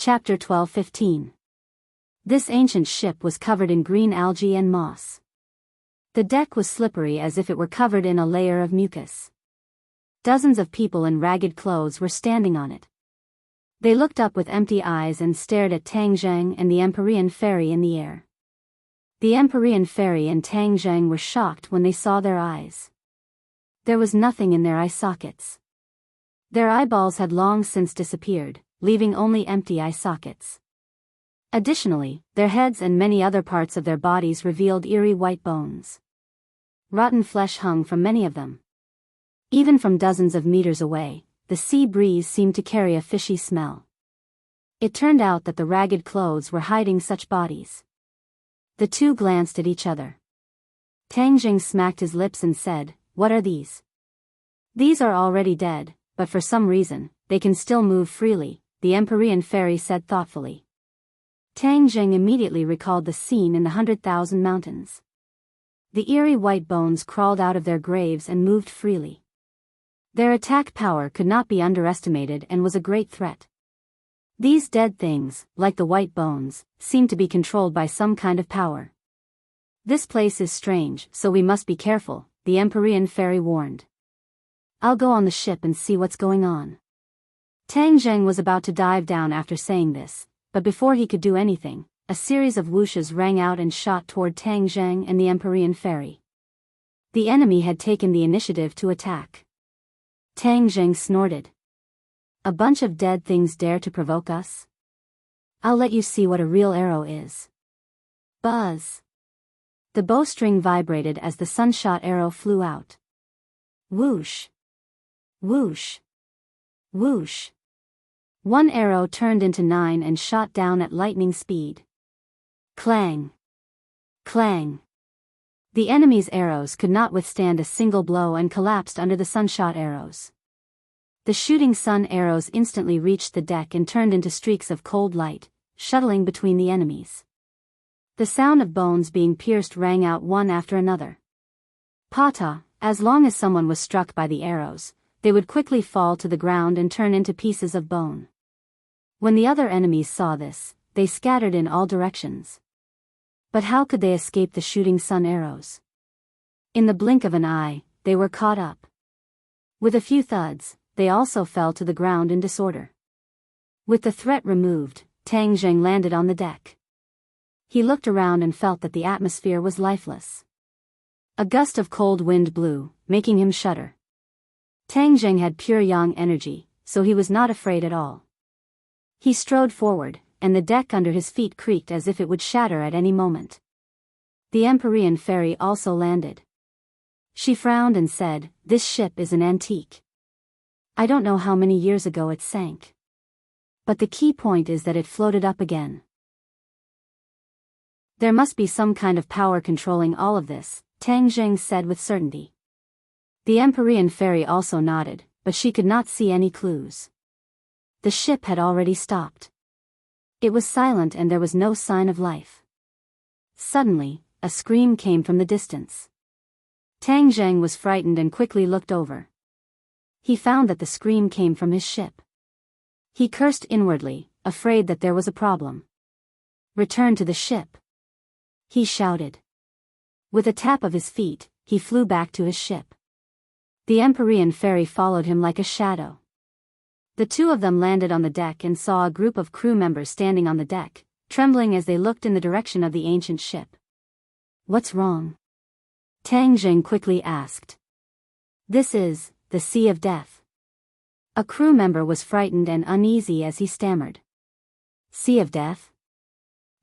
Chapter 12:15. This ancient ship was covered in green algae and moss. The deck was slippery as if it were covered in a layer of mucus. Dozens of people in ragged clothes were standing on it. They looked up with empty eyes and stared at Tang Zheng and the Empyrean fairy in the air. The Empyrean fairy and Tang Zheng were shocked when they saw their eyes. There was nothing in their eye sockets. Their eyeballs had long since disappeared, leaving only empty eye sockets. Additionally, their heads and many other parts of their bodies revealed eerie white bones. Rotten flesh hung from many of them. Even from dozens of meters away, the sea breeze seemed to carry a fishy smell. It turned out that the ragged clothes were hiding such bodies. The two glanced at each other. Tang Zheng smacked his lips and said, "What are these?" "These are already dead, but for some reason, they can still move freely," the Empyrean fairy said thoughtfully. Tang Zheng immediately recalled the scene in the 100,000 Mountains. The eerie white bones crawled out of their graves and moved freely. Their attack power could not be underestimated and was a great threat. These dead things, like the white bones, seemed to be controlled by some kind of power. "This place is strange, so we must be careful," the Empyrean fairy warned. "I'll go on the ship and see what's going on." Tang Zheng was about to dive down after saying this, but before he could do anything, a series of whooshes rang out and shot toward Tang Zheng and the Empyrean fairy. The enemy had taken the initiative to attack. Tang Zheng snorted. "A bunch of dead things dare to provoke us? I'll let you see what a real arrow is." Buzz! The bowstring vibrated as the sunshot arrow flew out. Whoosh! Whoosh! Whoosh! One arrow turned into 9 and shot down at lightning speed. Clang! Clang! The enemy's arrows could not withstand a single blow and collapsed under the sunshot arrows. The shooting sun arrows instantly reached the deck and turned into streaks of cold light, shuttling between the enemies. The sound of bones being pierced rang out one after another. Pata, as long as someone was struck by the arrows, they would quickly fall to the ground and turn into pieces of bone. When the other enemies saw this, they scattered in all directions. But how could they escape the shooting sun arrows? In the blink of an eye, they were caught up. With a few thuds, they also fell to the ground in disorder. With the threat removed, Tang Zheng landed on the deck. He looked around and felt that the atmosphere was lifeless. A gust of cold wind blew, making him shudder. Tang Zheng had pure yang energy, so he was not afraid at all. He strode forward, and the deck under his feet creaked as if it would shatter at any moment. The Empyrean fairy also landed. She frowned and said, "This ship is an antique. I don't know how many years ago it sank. But the key point is that it floated up again. There must be some kind of power controlling all of this," Tang Zheng said with certainty. The Empyrean fairy also nodded, but she could not see any clues. The ship had already stopped. It was silent and there was no sign of life. Suddenly, a scream came from the distance. Tang Zheng was frightened and quickly looked over. He found that the scream came from his ship. He cursed inwardly, afraid that there was a problem. "Return to the ship," he shouted. With a tap of his feet, he flew back to his ship. The Empyrean fairy followed him like a shadow. The two of them landed on the deck and saw a group of crew members standing on the deck, trembling as they looked in the direction of the ancient ship. "What's wrong?" Tang Zheng quickly asked. "This is the Sea of Death." A crew member was frightened and uneasy as he stammered. "Sea of Death?"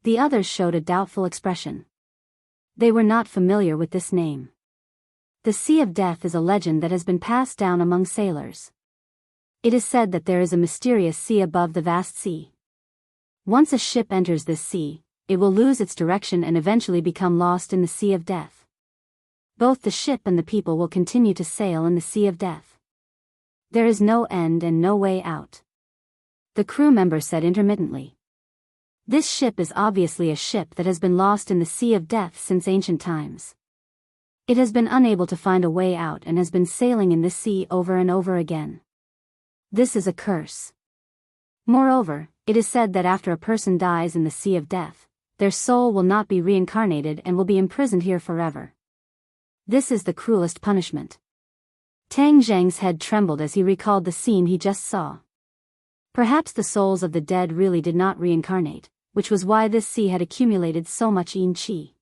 The others showed a doubtful expression. They were not familiar with this name. The Sea of Death is a legend that has been passed down among sailors. It is said that there is a mysterious sea above the vast sea. Once a ship enters this sea, it will lose its direction and eventually become lost in the Sea of Death. Both the ship and the people will continue to sail in the Sea of Death. There is no end and no way out. The crew member said intermittently. This ship is obviously a ship that has been lost in the Sea of Death since ancient times. It has been unable to find a way out and has been sailing in this sea over and over again. This is a curse. Moreover, it is said that after a person dies in the Sea of Death, their soul will not be reincarnated and will be imprisoned here forever. This is the cruelest punishment. Tang Zheng's head trembled as he recalled the scene he just saw. Perhaps the souls of the dead really did not reincarnate, which was why this sea had accumulated so much yin qi.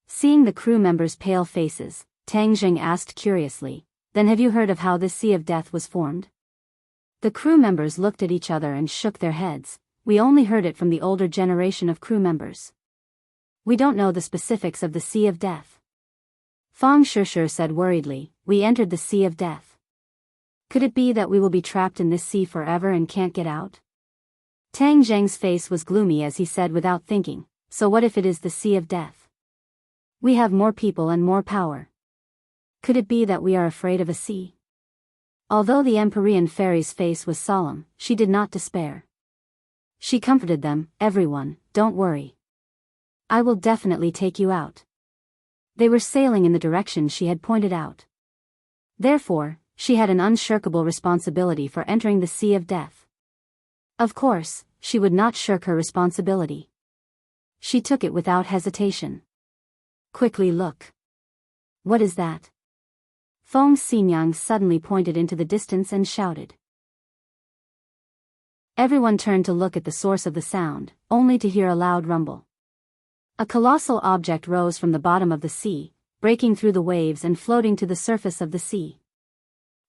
Seeing the crew members' pale faces, Tang Zheng asked curiously, "Then have you heard of how this Sea of Death was formed?" The crew members looked at each other and shook their heads. "We only heard it from the older generation of crew members. We don't know the specifics of the Sea of Death." Fang Shishir said worriedly, "We entered the Sea of Death. Could it be that we will be trapped in this sea forever and can't get out?" Tang Zheng's face was gloomy as he said without thinking, "So what if it is the Sea of Death? We have more people and more power. Could it be that we are afraid of a sea?" Although the Empyrean fairy's face was solemn, she did not despair. She comforted them, "Everyone, don't worry. I will definitely take you out." They were sailing in the direction she had pointed out. Therefore, she had an unshirkable responsibility for entering the Sea of Death. Of course, she would not shirk her responsibility. She took it without hesitation. "Quickly look. What is that?" Feng Xinyang suddenly pointed into the distance and shouted. Everyone turned to look at the source of the sound, only to hear a loud rumble. A colossal object rose from the bottom of the sea, breaking through the waves and floating to the surface of the sea.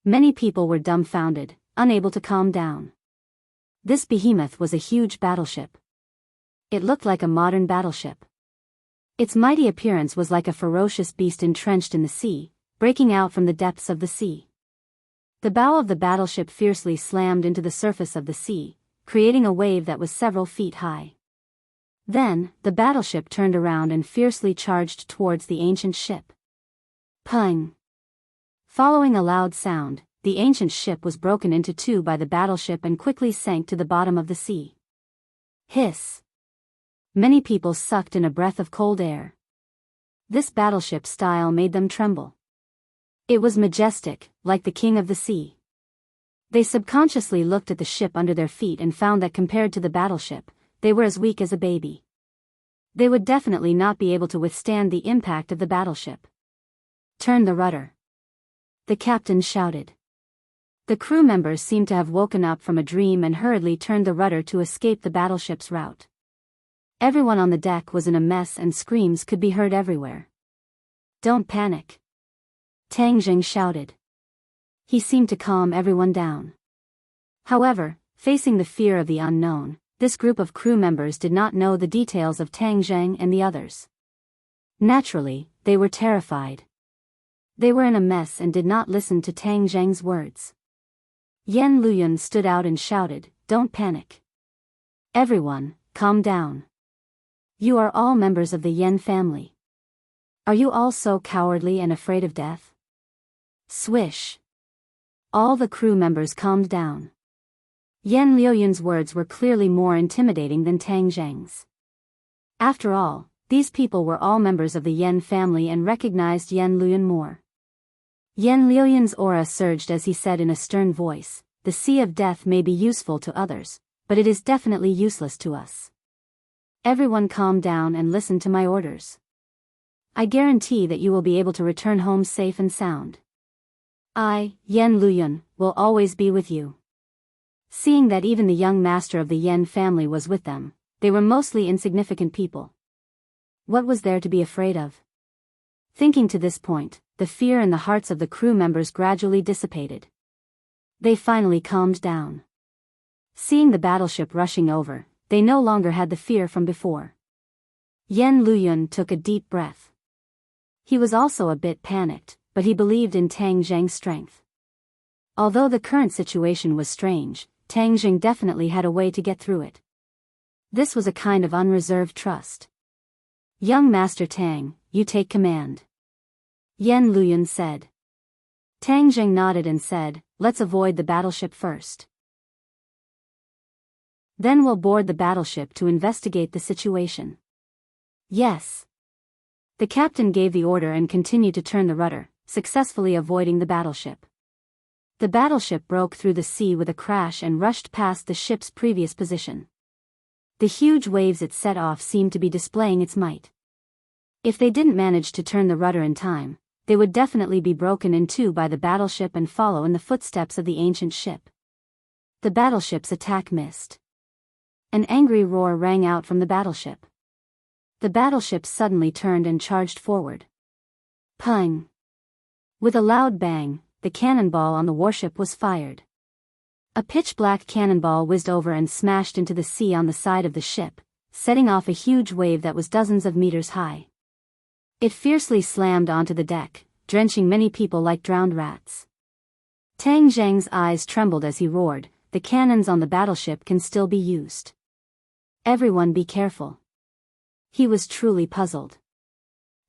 Many people were dumbfounded, unable to calm down. This behemoth was a huge battleship. It looked like a modern battleship. Its mighty appearance was like a ferocious beast entrenched in the sea, breaking out from the depths of the sea. The bow of the battleship fiercely slammed into the surface of the sea, creating a wave that was several feet high. Then, the battleship turned around and fiercely charged towards the ancient ship. Pung! Following a loud sound, the ancient ship was broken into two by the battleship and quickly sank to the bottom of the sea. Hiss! Many people sucked in a breath of cold air. This battleship style made them tremble. It was majestic, like the king of the sea. They subconsciously looked at the ship under their feet and found that compared to the battleship, they were as weak as a baby. They would definitely not be able to withstand the impact of the battleship. "Turn the rudder," the captain shouted. The crew members seemed to have woken up from a dream and hurriedly turned the rudder to escape the battleship's rout. Everyone on the deck was in a mess and screams could be heard everywhere. "Don't panic," Tang Jing shouted. He seemed to calm everyone down. However, facing the fear of the unknown, this group of crew members did not know the details of Tang Zheng and the others. Naturally, they were terrified. They were in a mess and did not listen to Tang Zheng's words. Yan Luyun stood out and shouted, "Don't panic. Everyone, calm down. You are all members of the Yan family. Are you all so cowardly and afraid of death?" Swish! All the crew members calmed down. Yan Liuyun's words were clearly more intimidating than Tang Zheng's. After all, these people were all members of the Yan family and recognized Yan Luyun more. Yan Liuyun's aura surged as he said in a stern voice, "The Sea of Death may be useful to others, but it is definitely useless to us. Everyone calm down and listen to my orders. I guarantee that you will be able to return home safe and sound. I, Yan Luyun, will always be with you." Seeing that even the young master of the Yan family was with them, they were mostly insignificant people. What was there to be afraid of? Thinking to this point, the fear in the hearts of the crew members gradually dissipated. They finally calmed down. Seeing the battleship rushing over, they no longer had the fear from before. Yan Luyun took a deep breath. He was also a bit panicked, but he believed in Tang Zheng's strength. Although the current situation was strange, Tang Zheng definitely had a way to get through it. This was a kind of unreserved trust. "Young Master Tang, you take command," Yan Luyun said. Tang Zheng nodded and said, "Let's avoid the battleship first. Then we'll board the battleship to investigate the situation." "Yes." The captain gave the order and continued to turn the rudder, successfully avoiding the battleship. The battleship broke through the sea with a crash and rushed past the ship's previous position. The huge waves it set off seemed to be displaying its might. If they didn't manage to turn the rudder in time, they would definitely be broken in two by the battleship and follow in the footsteps of the ancient ship. The battleship's attack missed. An angry roar rang out from the battleship. The battleship suddenly turned and charged forward. Pang! With a loud bang, the cannonball on the warship was fired. A pitch-black cannonball whizzed over and smashed into the sea on the side of the ship, setting off a huge wave that was dozens of meters high. It fiercely slammed onto the deck, drenching many people like drowned rats. Tang Zheng's eyes trembled as he roared, "The cannons on the battleship can still be used. Everyone be careful." He was truly puzzled.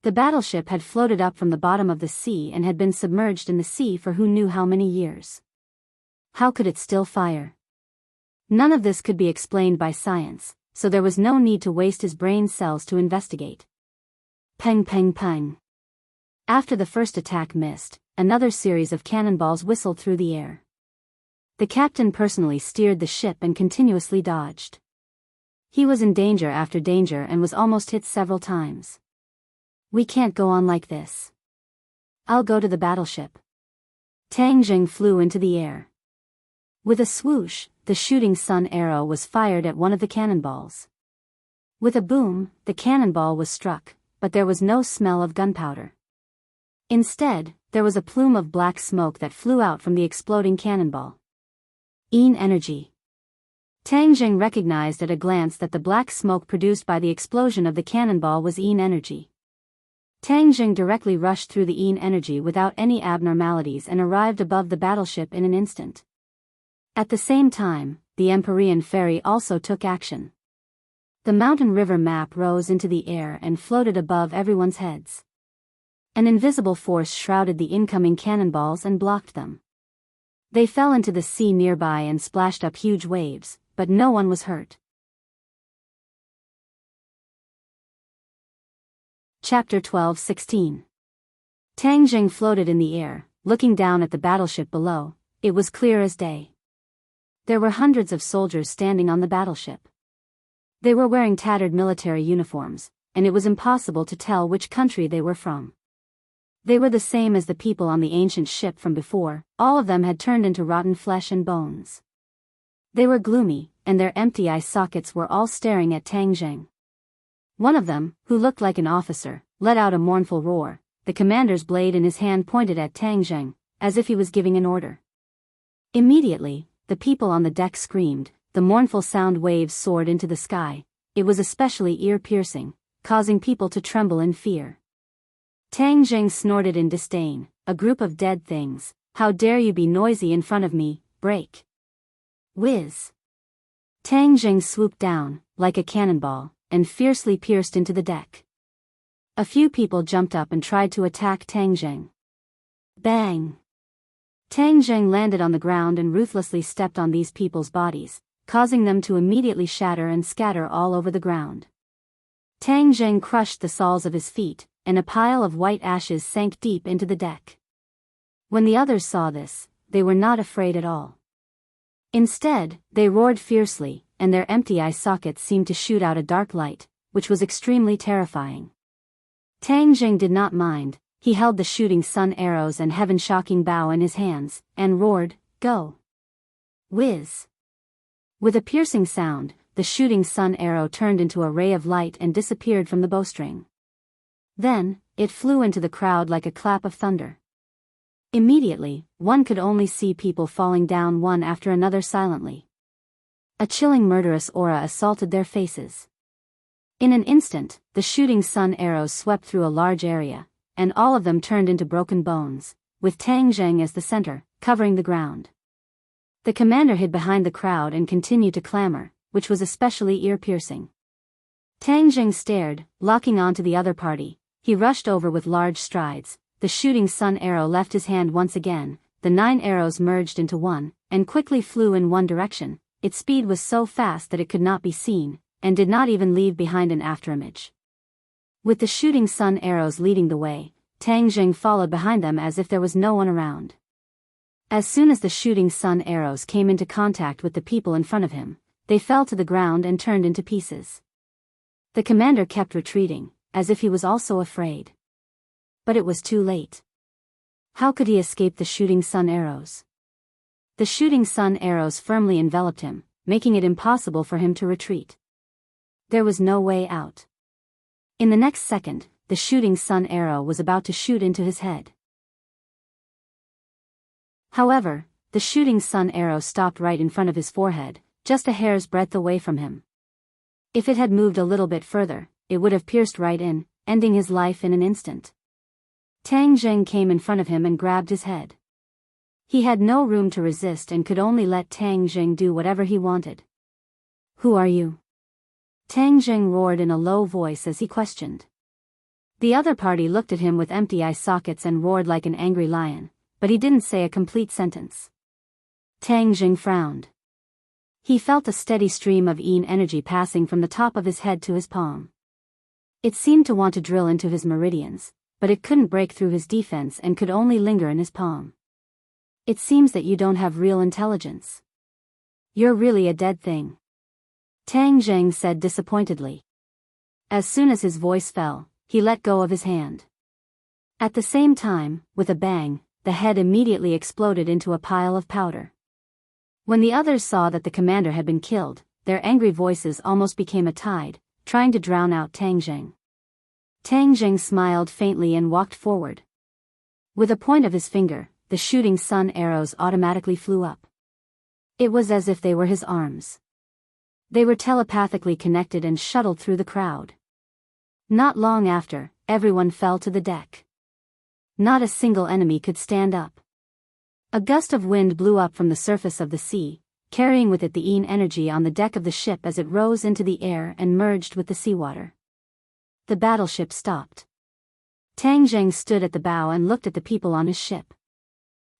The battleship had floated up from the bottom of the sea and had been submerged in the sea for who knew how many years. How could it still fire? None of this could be explained by science, so there was no need to waste his brain cells to investigate. Peng peng peng. After the first attack missed, another series of cannonballs whistled through the air. The captain personally steered the ship and continuously dodged. He was in danger after danger and was almost hit several times. "We can't go on like this. I'll go to the battleship." Tang Zheng flew into the air. With a swoosh, the shooting sun arrow was fired at one of the cannonballs. With a boom, the cannonball was struck, but there was no smell of gunpowder. Instead, there was a plume of black smoke that flew out from the exploding cannonball. Energy. Tang Zheng recognized at a glance that the black smoke produced by the explosion of the cannonball was energy. Tang Zheng directly rushed through the energy without any abnormalities and arrived above the battleship in an instant. At the same time, the Empyrean ferry also took action. The mountain river map rose into the air and floated above everyone's heads. An invisible force shrouded the incoming cannonballs and blocked them. They fell into the sea nearby and splashed up huge waves, but no one was hurt. Chapter 12:16. Tang Zheng floated in the air, looking down at the battleship below. It was clear as day. There were hundreds of soldiers standing on the battleship. They were wearing tattered military uniforms, and it was impossible to tell which country they were from. They were the same as the people on the ancient ship from before. All of them had turned into rotten flesh and bones. They were gloomy, and their empty eye sockets were all staring at Tang Zheng. One of them, who looked like an officer, let out a mournful roar. The commander's blade in his hand pointed at Tang Zheng, as if he was giving an order. Immediately, the people on the deck screamed. The mournful sound waves soared into the sky. It was especially ear-piercing, causing people to tremble in fear. Tang Zheng snorted in disdain. "A group of dead things. How dare you be noisy in front of me, break." Whiz. Tang Zheng swooped down, like a cannonball, and fiercely pierced into the deck. A few people jumped up and tried to attack Tang Zheng. Bang! Tang Zheng landed on the ground and ruthlessly stepped on these people's bodies, causing them to immediately shatter and scatter all over the ground. Tang Zheng crushed the soles of his feet, and a pile of white ashes sank deep into the deck. When the others saw this, they were not afraid at all. Instead, they roared fiercely, and their empty eye sockets seemed to shoot out a dark light, which was extremely terrifying. Tang Zheng did not mind. He held the shooting sun arrows and heaven-shocking bow in his hands, and roared, "Go!" Whiz! With a piercing sound, the shooting sun arrow turned into a ray of light and disappeared from the bowstring. Then, it flew into the crowd like a clap of thunder. Immediately, one could only see people falling down one after another silently. A chilling murderous aura assaulted their faces. In an instant, the shooting sun arrows swept through a large area, and all of them turned into broken bones, with Tang Zheng as the center, covering the ground. The commander hid behind the crowd and continued to clamor, which was especially ear-piercing. Tang Zheng stared, locking on to the other party. He rushed over with large strides. The shooting sun arrow left his hand once again. The 9 arrows merged into one, and quickly flew in one direction. Its speed was so fast that it could not be seen, and did not even leave behind an afterimage. With the shooting sun arrows leading the way, Tang Zheng followed behind them as if there was no one around. As soon as the shooting sun arrows came into contact with the people in front of him, they fell to the ground and turned into pieces. The commander kept retreating, as if he was also afraid. But it was too late. How could he escape the shooting sun arrows? The shooting sun arrows firmly enveloped him, making it impossible for him to retreat. There was no way out. In the next second, the shooting sun arrow was about to shoot into his head. However, the shooting sun arrow stopped right in front of his forehead, just a hair's breadth away from him. If it had moved a little bit further, it would have pierced right in, ending his life in an instant. Tang Zheng came in front of him and grabbed his head. He had no room to resist and could only let Tang Zheng do whatever he wanted. "Who are you?" Tang Zheng roared in a low voice as he questioned. The other party looked at him with empty eye sockets and roared like an angry lion, but he didn't say a complete sentence. Tang Zheng frowned. He felt a steady stream of yin energy passing from the top of his head to his palm. It seemed to want to drill into his meridians, but it couldn't break through his defense and could only linger in his palm. "It seems that you don't have real intelligence. You're really a dead thing," Tang Zheng said disappointedly. As soon as his voice fell, he let go of his hand. At the same time, with a bang, the head immediately exploded into a pile of powder. When the others saw that the commander had been killed, their angry voices almost became a tide, trying to drown out Tang Zheng. Tang Zheng smiled faintly and walked forward. With a point of his finger, the shooting sun arrows automatically flew up. It was as if they were his arms. They were telepathically connected and shuttled through the crowd. Not long after, everyone fell to the deck. Not a single enemy could stand up. A gust of wind blew up from the surface of the sea, carrying with it the yin energy on the deck of the ship as it rose into the air and merged with the seawater. The battleship stopped. Tang Zheng stood at the bow and looked at the people on his ship.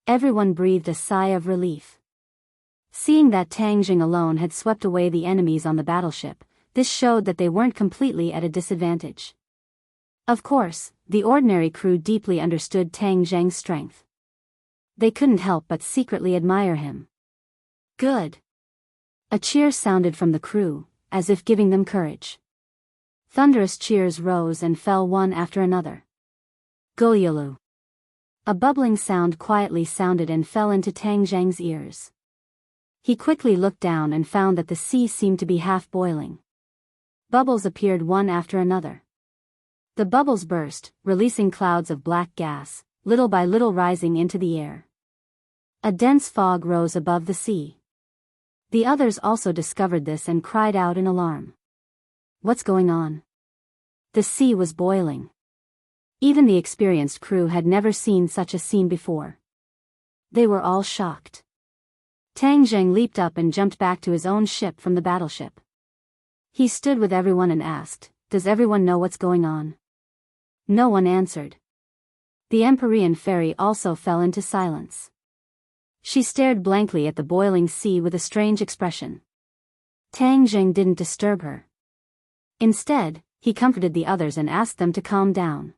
Everyone breathed a sigh of relief. Seeing that Tang Zheng alone had swept away the enemies on the battleship, this showed that they weren't completely at a disadvantage. Of course, the ordinary crew deeply understood Tang Zheng's strength. They couldn't help but secretly admire him. "Good." A cheer sounded from the crew, as if giving them courage. Thunderous cheers rose and fell one after another. "Golyulu." A bubbling sound quietly sounded and fell into Tang Zheng's ears. He quickly looked down and found that the sea seemed to be half boiling. Bubbles appeared one after another. The bubbles burst, releasing clouds of black gas, little by little rising into the air. A dense fog rose above the sea. The others also discovered this and cried out in alarm. "What's going on?" The sea was boiling. Even the experienced crew had never seen such a scene before. They were all shocked. Tang Zheng leaped up and jumped back to his own ship from the battleship. He stood with everyone and asked, "Does everyone know what's going on?" No one answered. The Empyrean fairy also fell into silence. She stared blankly at the boiling sea with a strange expression. Tang Zheng didn't disturb her. Instead, he comforted the others and asked them to calm down.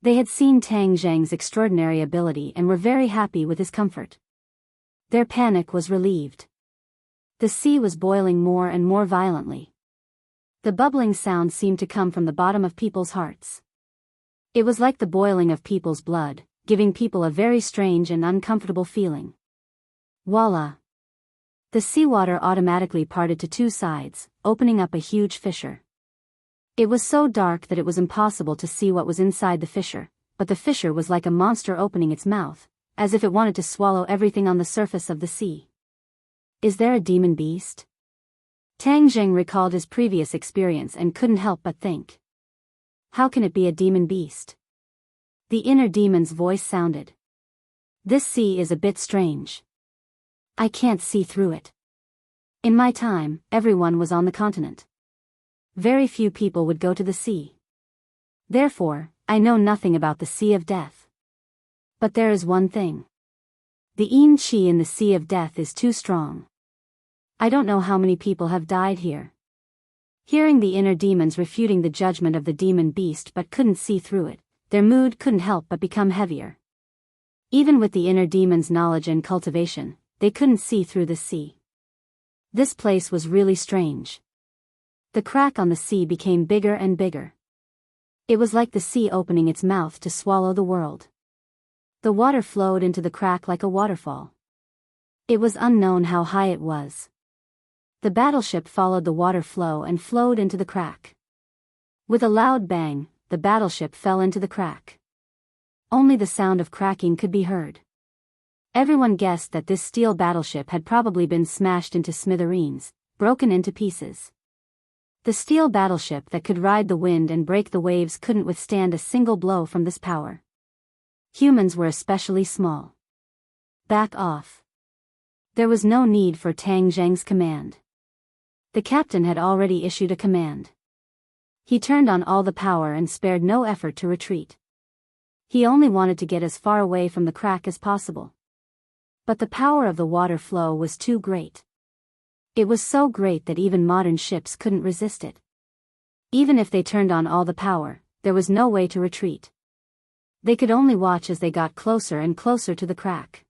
They had seen Tang Zheng's extraordinary ability and were very happy with his comfort. Their panic was relieved. The sea was boiling more and more violently. The bubbling sound seemed to come from the bottom of people's hearts. It was like the boiling of people's blood, giving people a very strange and uncomfortable feeling. Voila! The seawater automatically parted to two sides, opening up a huge fissure. It was so dark that it was impossible to see what was inside the fissure, but the fissure was like a monster opening its mouth, as if it wanted to swallow everything on the surface of the sea. Is there a demon beast? Tang Zheng recalled his previous experience and couldn't help but think. How can it be a demon beast? The inner demon's voice sounded. This sea is a bit strange. I can't see through it. In my time, everyone was on the continent. Very few people would go to the sea. Therefore, I know nothing about the Sea of Death. But there is one thing. The yin qi in the Sea of Death is too strong. I don't know how many people have died here. Hearing the inner demons refuting the judgment of the demon beast but couldn't see through it, their mood couldn't help but become heavier. Even with the inner demon's knowledge and cultivation, they couldn't see through the sea. This place was really strange. The crack on the sea became bigger and bigger. It was like the sea opening its mouth to swallow the world. The water flowed into the crack like a waterfall. It was unknown how high it was. The battleship followed the water flow and flowed into the crack. With a loud bang, the battleship fell into the crack. Only the sound of cracking could be heard. Everyone guessed that this steel battleship had probably been smashed into smithereens, broken into pieces. The steel battleship that could ride the wind and break the waves couldn't withstand a single blow from this power. Humans were especially small. Back off. There was no need for Tang Zheng's command. The captain had already issued a command. He turned on all the power and spared no effort to retreat. He only wanted to get as far away from the crack as possible. But the power of the water flow was too great. It was so great that even modern ships couldn't resist it. Even if they turned on all the power, there was no way to retreat. They could only watch as they got closer and closer to the crack.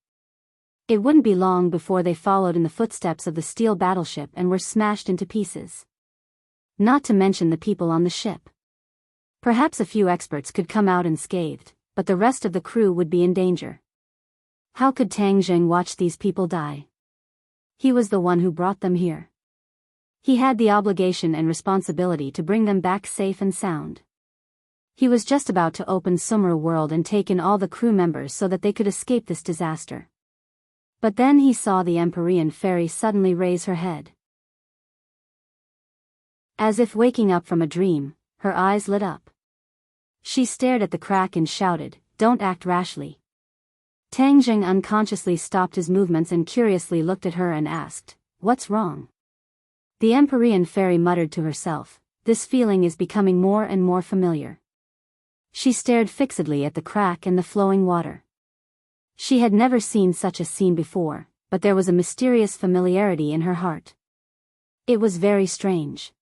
It wouldn't be long before they followed in the footsteps of the steel battleship and were smashed into pieces. Not to mention the people on the ship. Perhaps a few experts could come out unscathed, but the rest of the crew would be in danger. How could Tang Zheng watch these people die? He was the one who brought them here. He had the obligation and responsibility to bring them back safe and sound. He was just about to open Sumeru World and take in all the crew members so that they could escape this disaster. But then he saw the Empyrean fairy suddenly raise her head. As if waking up from a dream, her eyes lit up. She stared at the crack and shouted, "Don't act rashly." Tang Zheng unconsciously stopped his movements and curiously looked at her and asked, "What's wrong?" The Empyrean fairy muttered to herself, "This feeling is becoming more and more familiar." She stared fixedly at the crack and the flowing water. She had never seen such a scene before, but there was a mysterious familiarity in her heart. It was very strange.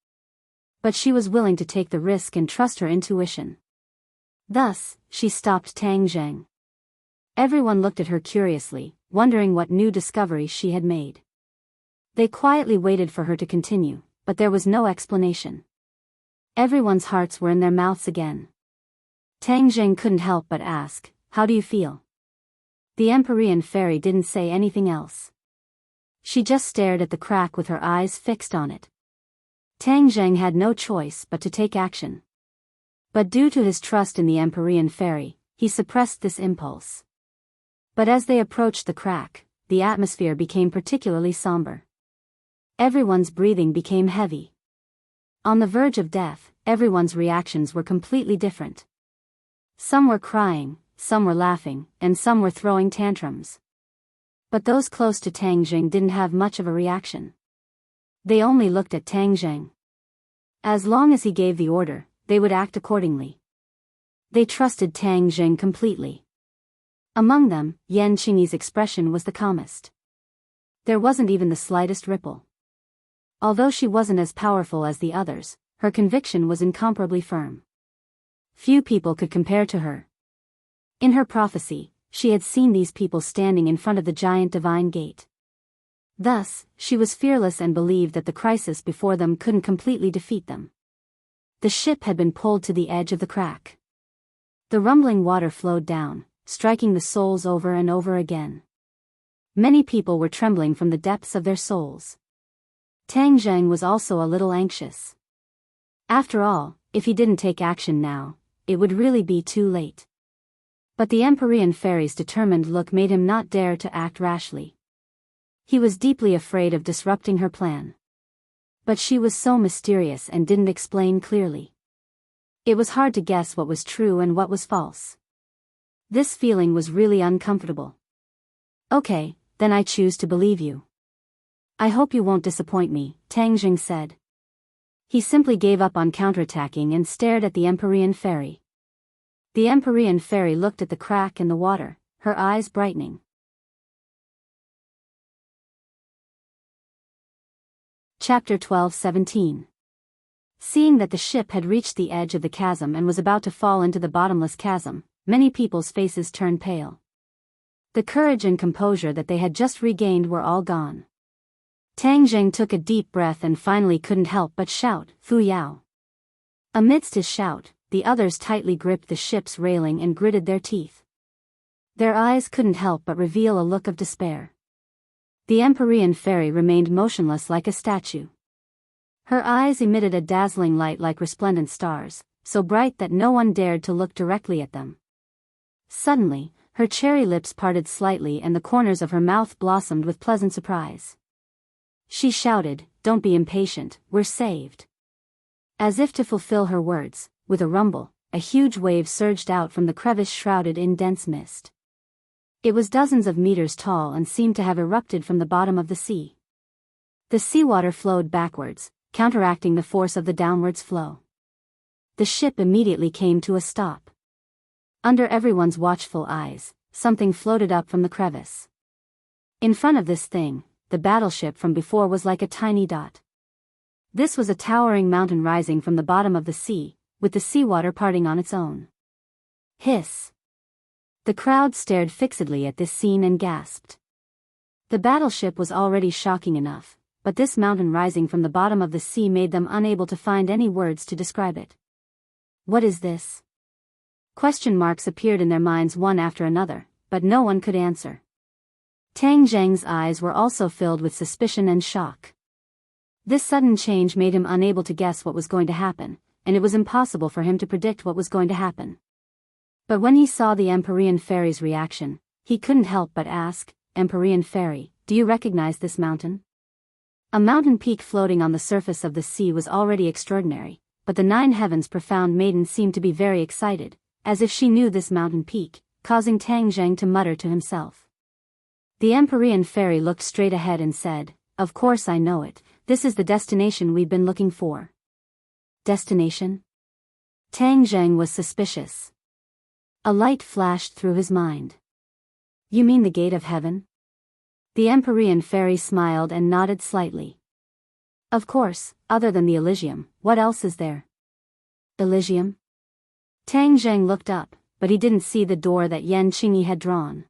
But she was willing to take the risk and trust her intuition. Thus, she stopped Tang Zheng. Everyone looked at her curiously, wondering what new discovery she had made. They quietly waited for her to continue, but there was no explanation. Everyone's hearts were in their mouths again. Tang Zheng couldn't help but ask, "How do you feel?" The Empyrean fairy didn't say anything else. She just stared at the crack with her eyes fixed on it. Tang Zheng had no choice but to take action. But due to his trust in the Empyrean fairy, he suppressed this impulse. But as they approached the crack, the atmosphere became particularly somber. Everyone's breathing became heavy. On the verge of death, everyone's reactions were completely different. Some were crying, some were laughing, and some were throwing tantrums. But those close to Tang Zheng didn't have much of a reaction. They only looked at Tang Zheng. As long as he gave the order, they would act accordingly. They trusted Tang Zheng completely. Among them, Yan Qingyi's expression was the calmest. There wasn't even the slightest ripple. Although she wasn't as powerful as the others, her conviction was incomparably firm. Few people could compare to her. In her prophecy, she had seen these people standing in front of the giant divine gate. Thus, she was fearless and believed that the crisis before them couldn't completely defeat them. The ship had been pulled to the edge of the crack. The rumbling water flowed down, striking the souls over and over again. Many people were trembling from the depths of their souls. Tang Zheng was also a little anxious. After all, if he didn't take action now, it would really be too late. But the Empyrean fairy's determined look made him not dare to act rashly. He was deeply afraid of disrupting her plan. But she was so mysterious and didn't explain clearly. It was hard to guess what was true and what was false. This feeling was really uncomfortable. "Okay, then I choose to believe you. I hope you won't disappoint me," Tang Zheng said. He simply gave up on counterattacking and stared at the Empyrean fairy. The Empyrean fairy looked at the crack in the water, her eyes brightening. Chapter 12:17. Seeing that the ship had reached the edge of the chasm and was about to fall into the bottomless chasm, many people's faces turned pale. The courage and composure that they had just regained were all gone. Tang Zheng took a deep breath and finally couldn't help but shout, "Fu Yao!" Amidst his shout, the others tightly gripped the ship's railing and gritted their teeth. Their eyes couldn't help but reveal a look of despair. The Empyrean fairy remained motionless like a statue. Her eyes emitted a dazzling light like resplendent stars, so bright that no one dared to look directly at them. Suddenly, her cherry lips parted slightly and the corners of her mouth blossomed with pleasant surprise. She shouted, "Don't be impatient, we're saved." As if to fulfill her words, with a rumble, a huge wave surged out from the crevice shrouded in dense mist. It was dozens of meters tall and seemed to have erupted from the bottom of the sea. The seawater flowed backwards, counteracting the force of the downwards flow. The ship immediately came to a stop. Under everyone's watchful eyes, something floated up from the crevice. In front of this thing, the battleship from before was like a tiny dot. This was a towering mountain rising from the bottom of the sea, with the seawater parting on its own. Hiss! The crowd stared fixedly at this scene and gasped. The battleship was already shocking enough, but this mountain rising from the bottom of the sea made them unable to find any words to describe it. What is this? Question marks appeared in their minds one after another, but no one could answer. Tang Zheng's eyes were also filled with suspicion and shock. This sudden change made him unable to guess what was going to happen, and it was impossible for him to predict what was going to happen. But when he saw the Empyrean fairy's reaction, he couldn't help but ask, "Empyrean fairy, do you recognize this mountain?" A mountain peak floating on the surface of the sea was already extraordinary, but the 9 heavens profound maiden seemed to be very excited, as if she knew this mountain peak, causing Tang Zheng to mutter to himself. The Empyrean fairy looked straight ahead and said, "Of course I know it, this is the destination we've been looking for." Destination? Tang Zheng was suspicious. A light flashed through his mind. "You mean the gate of heaven?" The Empyrean fairy smiled and nodded slightly. "Of course, other than the Elysium, what else is there?" Elysium? Tang Zheng looked up, but he didn't see the door that Yan Qingyi had drawn.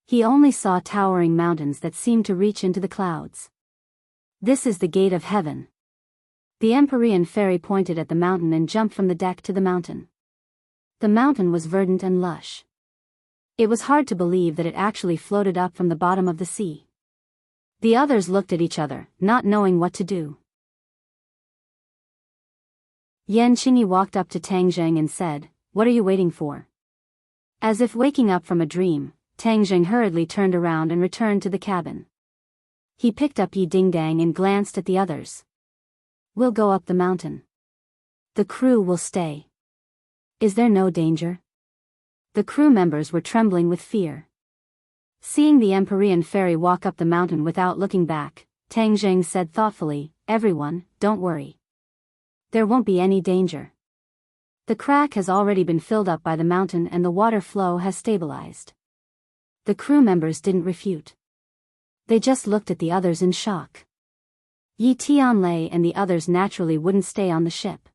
He only saw towering mountains that seemed to reach into the clouds. "This is the gate of heaven." The Empyrean fairy pointed at the mountain and jumped from the deck to the mountain. The mountain was verdant and lush. It was hard to believe that it actually floated up from the bottom of the sea. The others looked at each other, not knowing what to do. Yan Qingyi walked up to Tang Zheng and said, "What are you waiting for?" As if waking up from a dream, Tang Zheng hurriedly turned around and returned to the cabin. He picked up Yi Ding Dang and glanced at the others. "We'll go up the mountain. The crew will stay. Is there no danger?" The crew members were trembling with fear. Seeing the Empyrean fairy walk up the mountain without looking back, Tang Zheng said thoughtfully, "Everyone, don't worry. There won't be any danger. The crack has already been filled up by the mountain and the water flow has stabilized." The crew members didn't refute. They just looked at the others in shock. Yi Tianlei and the others naturally wouldn't stay on the ship.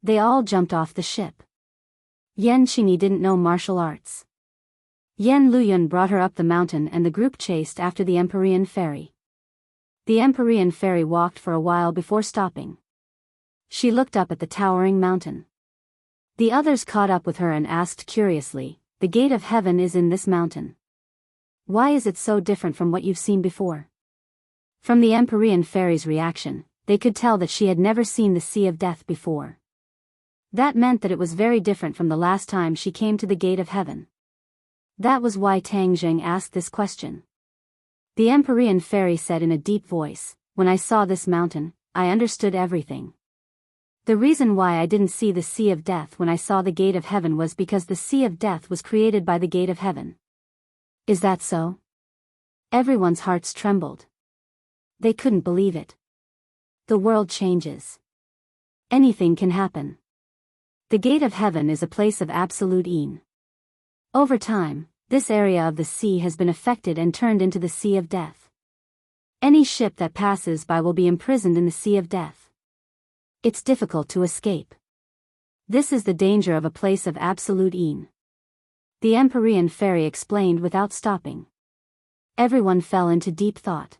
They all jumped off the ship. Yan Qingyi didn't know martial arts. Yan Luyun brought her up the mountain and the group chased after the Empyrean fairy. The Empyrean fairy walked for a while before stopping. She looked up at the towering mountain. The others caught up with her and asked curiously, "The gate of heaven is in this mountain. Why is it so different from what you've seen before?" From the Empyrean fairy's reaction, they could tell that she had never seen the Sea of Death before. That meant that it was very different from the last time she came to the gate of heaven. That was why Tang Zheng asked this question. The Empyrean fairy said in a deep voice, "When I saw this mountain, I understood everything. The reason why I didn't see the Sea of Death when I saw the gate of heaven was because the Sea of Death was created by the gate of heaven." "Is that so?" Everyone's hearts trembled. They couldn't believe it. The world changes. Anything can happen. The gate of heaven is a place of absolute ease. Over time, this area of the sea has been affected and turned into the Sea of Death. Any ship that passes by will be imprisoned in the Sea of Death. It's difficult to escape. This is the danger of a place of absolute ease. The Empyrean fairy explained without stopping. Everyone fell into deep thought.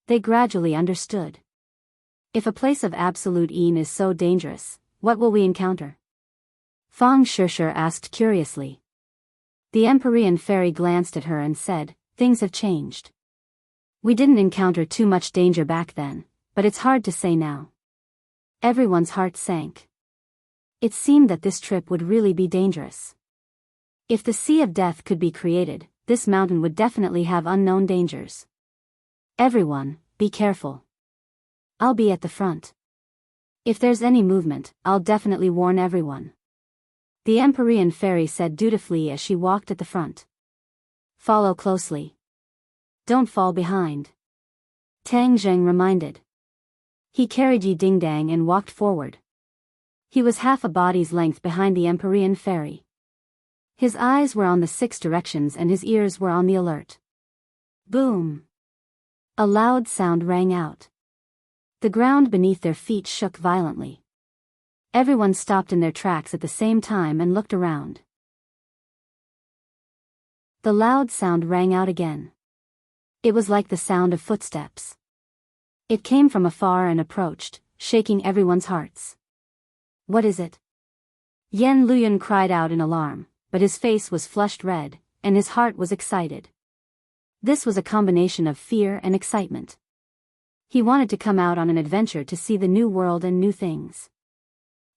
They gradually understood. If a place of absolute ease is so dangerous, what will we encounter? Fang Shishir asked curiously. The Empyrean fairy glanced at her and said, "Things have changed. We didn't encounter too much danger back then, but it's hard to say now." Everyone's heart sank. It seemed that this trip would really be dangerous. If the Sea of Death could be created, this mountain would definitely have unknown dangers. Everyone, be careful. I'll be at the front. If there's any movement, I'll definitely warn everyone. The Empyrean fairy said dutifully as she walked at the front. Follow closely. Don't fall behind. Tang Zheng reminded. He carried Yi Dingdang and walked forward. He was half a body's length behind the Empyrean fairy. His eyes were on the 6 directions and his ears were on the alert. Boom! A loud sound rang out. The ground beneath their feet shook violently. Everyone stopped in their tracks at the same time and looked around. The loud sound rang out again. It was like the sound of footsteps. It came from afar and approached, shaking everyone's hearts. What is it? Yan Luyan cried out in alarm, but his face was flushed red, and his heart was excited. This was a combination of fear and excitement. He wanted to come out on an adventure to see the new world and new things.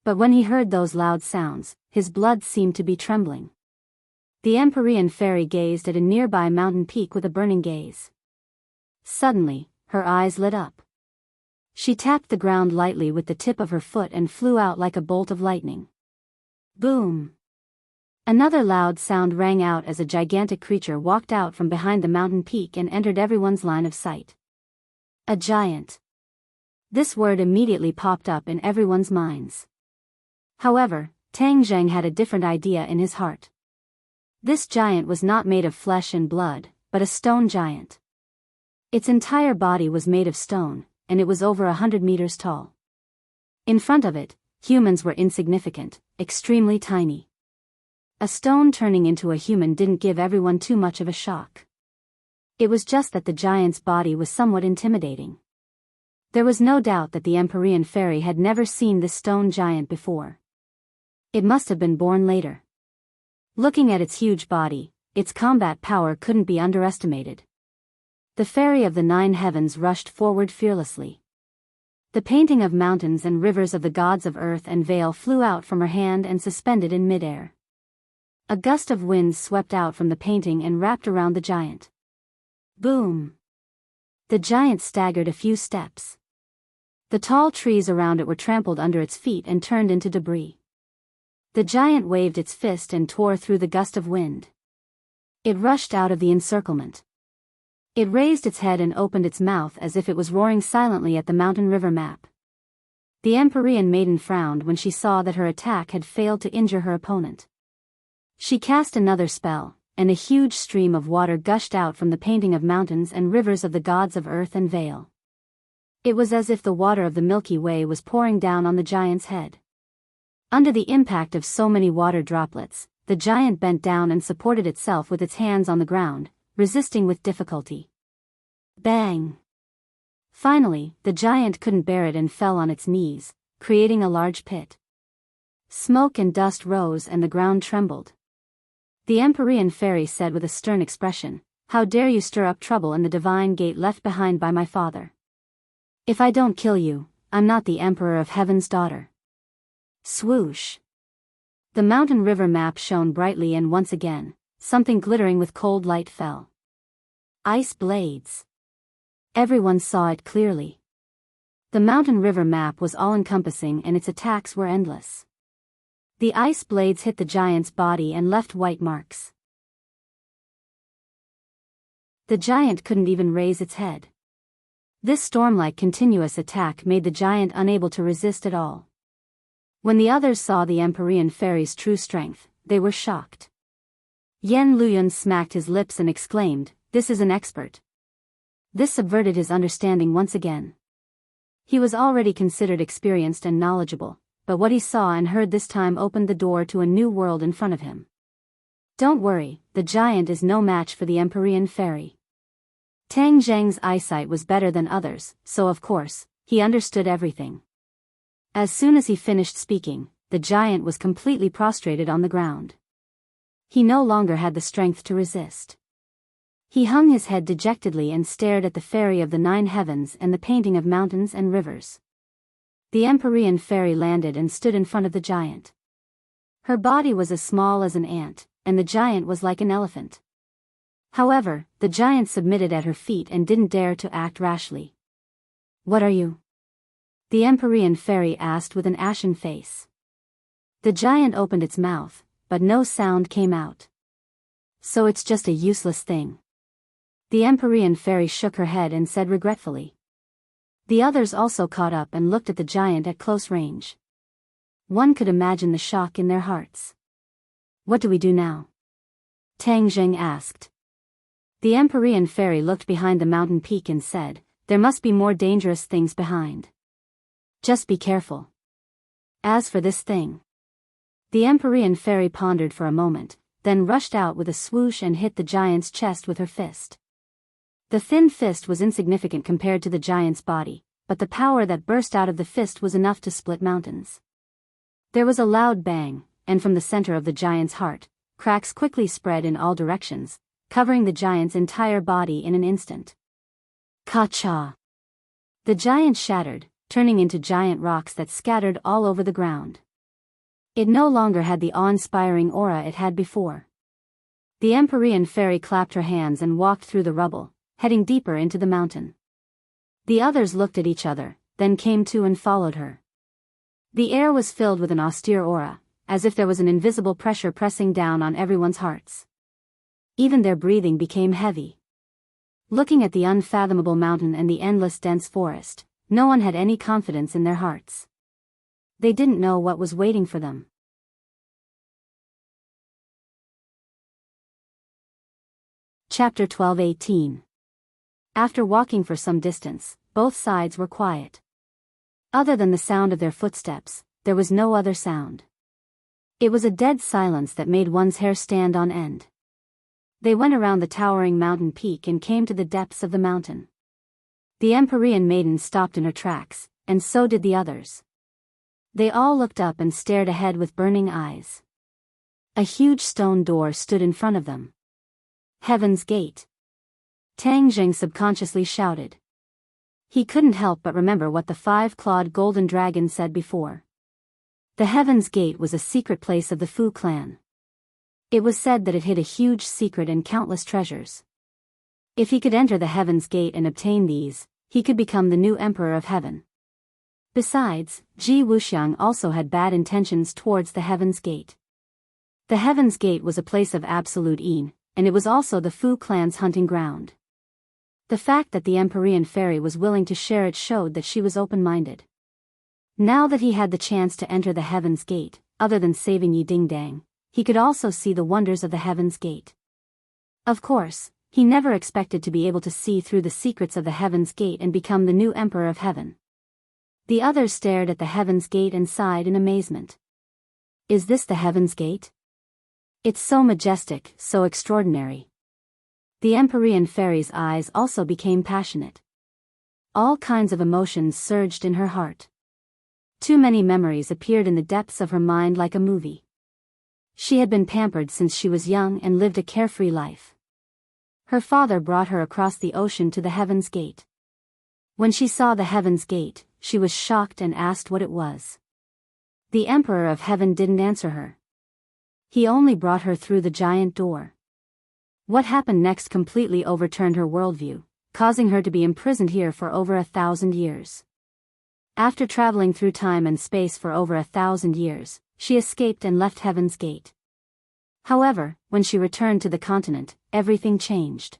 But when he heard those loud sounds, his blood seemed to be trembling. The Empyrean fairy gazed at a nearby mountain peak with a burning gaze. Suddenly, her eyes lit up. She tapped the ground lightly with the tip of her foot and flew out like a bolt of lightning. Boom! Another loud sound rang out as a gigantic creature walked out from behind the mountain peak and entered everyone's line of sight. A giant. This word immediately popped up in everyone's minds. However, Tang Zheng had a different idea in his heart. This giant was not made of flesh and blood, but a stone giant. Its entire body was made of stone, and it was over 100 meters tall. In front of it, humans were insignificant, extremely tiny. A stone turning into a human didn't give everyone too much of a shock. It was just that the giant's body was somewhat intimidating. There was no doubt that the Empyrean fairy had never seen this stone giant before. It must have been born later. Looking at its huge body, its combat power couldn't be underestimated. The fairy of the 9 heavens rushed forward fearlessly. The painting of mountains and rivers of the gods of earth and Vale flew out from her hand and suspended in midair. A gust of wind swept out from the painting and wrapped around the giant. Boom! The giant staggered a few steps. The tall trees around it were trampled under its feet and turned into debris. The giant waved its fist and tore through the gust of wind. It rushed out of the encirclement. It raised its head and opened its mouth as if it was roaring silently at the mountain river map. The Empyrean maiden frowned when she saw that her attack had failed to injure her opponent. She cast another spell, and a huge stream of water gushed out from the painting of mountains and rivers of the gods of earth and Vale. It was as if the water of the Milky Way was pouring down on the giant's head. Under the impact of so many water droplets, the giant bent down and supported itself with its hands on the ground, resisting with difficulty. Bang! Finally, the giant couldn't bear it and fell on its knees, creating a large pit. Smoke and dust rose and the ground trembled. The Empyrean fairy said with a stern expression, "How dare you stir up trouble in the divine gate left behind by my father? If I don't kill you, I'm not the Emperor of Heaven's daughter." Swoosh! The mountain river map shone brightly and once again, something glittering with cold light fell. Ice blades. Everyone saw it clearly. The mountain river map was all-encompassing and its attacks were endless. The ice blades hit the giant's body and left white marks. The giant couldn't even raise its head. This storm-like continuous attack made the giant unable to resist at all. When the others saw the Empyrean fairy's true strength, they were shocked. Yan Luyan smacked his lips and exclaimed, "This is an expert." This subverted his understanding once again. He was already considered experienced and knowledgeable, but what he saw and heard this time opened the door to a new world in front of him. Don't worry, the giant is no match for the Empyrean fairy. Tang Zheng's eyesight was better than others, so of course, he understood everything. As soon as he finished speaking, the giant was completely prostrated on the ground. He no longer had the strength to resist. He hung his head dejectedly and stared at the fairy of the 9 heavens and the painting of mountains and rivers. The Empyrean fairy landed and stood in front of the giant. Her body was as small as an ant, and the giant was like an elephant. However, the giant submitted at her feet and didn't dare to act rashly. "What are you?" the Empyrean fairy asked with an ashen face. The giant opened its mouth, but no sound came out. "So it's just a useless thing." The Empyrean fairy shook her head and said regretfully. The others also caught up and looked at the giant at close range. One could imagine the shock in their hearts. "What do we do now?" Tang Zheng asked. The Empyrean fairy looked behind the mountain peak and said, "There must be more dangerous things behind. Just be careful. As for this thing..." The Empyrean fairy pondered for a moment, then rushed out with a swoosh and hit the giant's chest with her fist. The thin fist was insignificant compared to the giant's body, but the power that burst out of the fist was enough to split mountains. There was a loud bang, and from the center of the giant's heart, cracks quickly spread in all directions, covering the giant's entire body in an instant. Ka-cha! The giant shattered, turning into giant rocks that scattered all over the ground. It no longer had the awe-inspiring aura it had before. The Empyrean fairy clapped her hands and walked through the rubble, heading deeper into the mountain. The others looked at each other, then came to and followed her. The air was filled with an austere aura, as if there was an invisible pressure pressing down on everyone's hearts. Even their breathing became heavy. Looking at the unfathomable mountain and the endless dense forest, no one had any confidence in their hearts. They didn't know what was waiting for them. Chapter 12:18. After walking for some distance, both sides were quiet. Other than the sound of their footsteps, there was no other sound. It was a dead silence that made one's hair stand on end. They went around the towering mountain peak and came to the depths of the mountain. The Empyrean maiden stopped in her tracks, and so did the others. They all looked up and stared ahead with burning eyes. A huge stone door stood in front of them. "Heaven's Gate!" Tang Zheng subconsciously shouted. He couldn't help but remember what the 5-clawed golden dragon said before. The Heaven's Gate was a secret place of the Fu clan. It was said that it hid a huge secret and countless treasures. If he could enter the Heaven's Gate and obtain these, he could become the new Emperor of Heaven. Besides, Ji Wuxiang also had bad intentions towards the Heaven's Gate. The Heaven's Gate was a place of absolute Yin, and it was also the Fu clan's hunting ground. The fact that the Empyrean fairy was willing to share it showed that she was open-minded. Now that he had the chance to enter the Heaven's Gate, other than saving Yi Dingdang, he could also see the wonders of the Heaven's Gate. Of course, he never expected to be able to see through the secrets of the Heaven's Gate and become the new Emperor of Heaven. The others stared at the Heaven's Gate and sighed in amazement. "Is this the Heaven's Gate? It's so majestic, so extraordinary." The Empyrean fairy's eyes also became passionate. All kinds of emotions surged in her heart. Too many memories appeared in the depths of her mind like a movie. She had been pampered since she was young and lived a carefree life. Her father brought her across the ocean to the Heaven's Gate. When she saw the Heaven's Gate, she was shocked and asked what it was. The Emperor of Heaven didn't answer her. He only brought her through the giant door. What happened next completely overturned her worldview, causing her to be imprisoned here for over 1,000 years. After traveling through time and space for over 1,000 years, she escaped and left Heaven's Gate. However, when she returned to the continent, everything changed.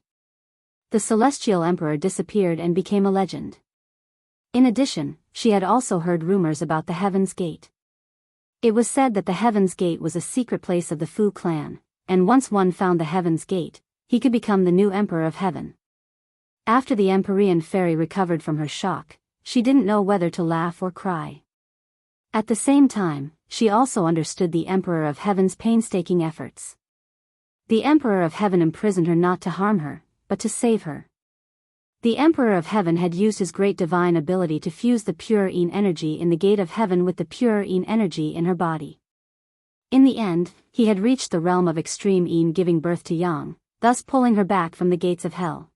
The Celestial Emperor disappeared and became a legend. In addition, she had also heard rumors about the Heaven's Gate. It was said that the Heaven's Gate was a secret place of the Fu clan, and once one found the Heaven's Gate, he could become the new Emperor of Heaven. After the Empyrean fairy recovered from her shock, she didn't know whether to laugh or cry. At the same time, she also understood the Emperor of Heaven's painstaking efforts. The Emperor of Heaven imprisoned her not to harm her, but to save her. The Emperor of Heaven had used his great divine ability to fuse the pure Yin energy in the gate of heaven with the pure Yin energy in her body. In the end, he had reached the realm of extreme Yin, giving birth to Yang, thus pulling her back from the gates of hell.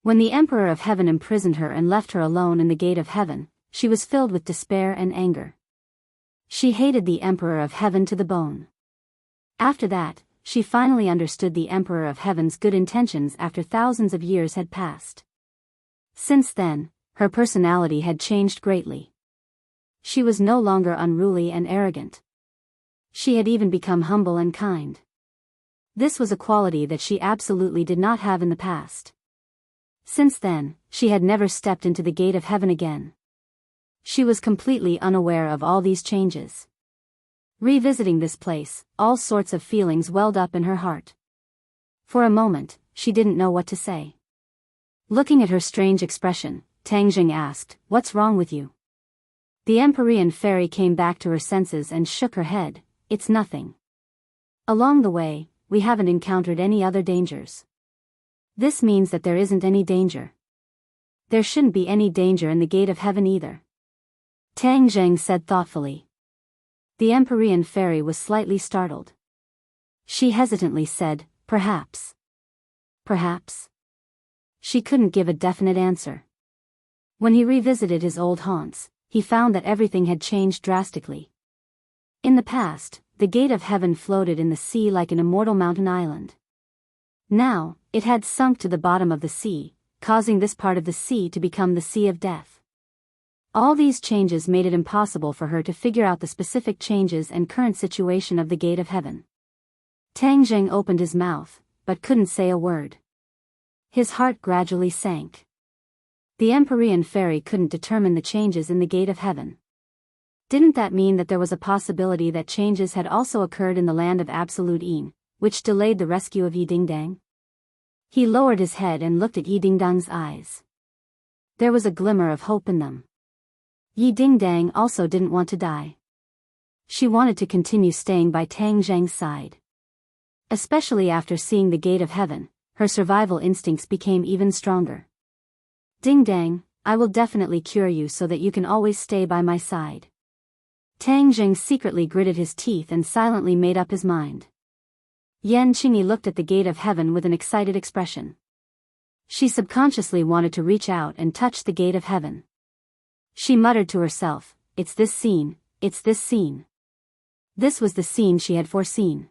When the Emperor of Heaven imprisoned her and left her alone in the gate of heaven, she was filled with despair and anger. She hated the Emperor of Heaven to the bone. After that, she finally understood the Emperor of Heaven's good intentions after thousands of years had passed. Since then, her personality had changed greatly. She was no longer unruly and arrogant. She had even become humble and kind. This was a quality that she absolutely did not have in the past. Since then, she had never stepped into the gate of heaven again. She was completely unaware of all these changes. Revisiting this place, all sorts of feelings welled up in her heart. For a moment, she didn't know what to say. Looking at her strange expression, Tang Jing asked, "What's wrong with you?" The Empyrean fairy came back to her senses and shook her head. "It's nothing. Along the way, we haven't encountered any other dangers. This means that there isn't any danger. There shouldn't be any danger in the gate of heaven either," Tang Jing said thoughtfully. The Empyrean fairy was slightly startled. She hesitantly said, "Perhaps. Perhaps." She couldn't give a definite answer. When he revisited his old haunts, he found that everything had changed drastically. In the past, the gate of heaven floated in the sea like an immortal mountain island. Now, it had sunk to the bottom of the sea, causing this part of the sea to become the Sea of Death. All these changes made it impossible for her to figure out the specific changes and current situation of the gate of heaven. Tang Jing opened his mouth, but couldn't say a word. His heart gradually sank. The Empyrean fairy couldn't determine the changes in the gate of heaven. Didn't that mean that there was a possibility that changes had also occurred in the land of absolute Yin, which delayed the rescue of Yi Dingdang? He lowered his head and looked at Yi Dingdang's eyes. There was a glimmer of hope in them. Yi Dingdang also didn't want to die. She wanted to continue staying by Tang Jing's side. Especially after seeing the gate of heaven, her survival instincts became even stronger. "Dingdang, I will definitely cure you so that you can always stay by my side." Tang Jing secretly gritted his teeth and silently made up his mind. Yan Qingyi looked at the gate of heaven with an excited expression. She subconsciously wanted to reach out and touch the gate of heaven. She muttered to herself, "It's this scene, it's this scene." This was the scene she had foreseen.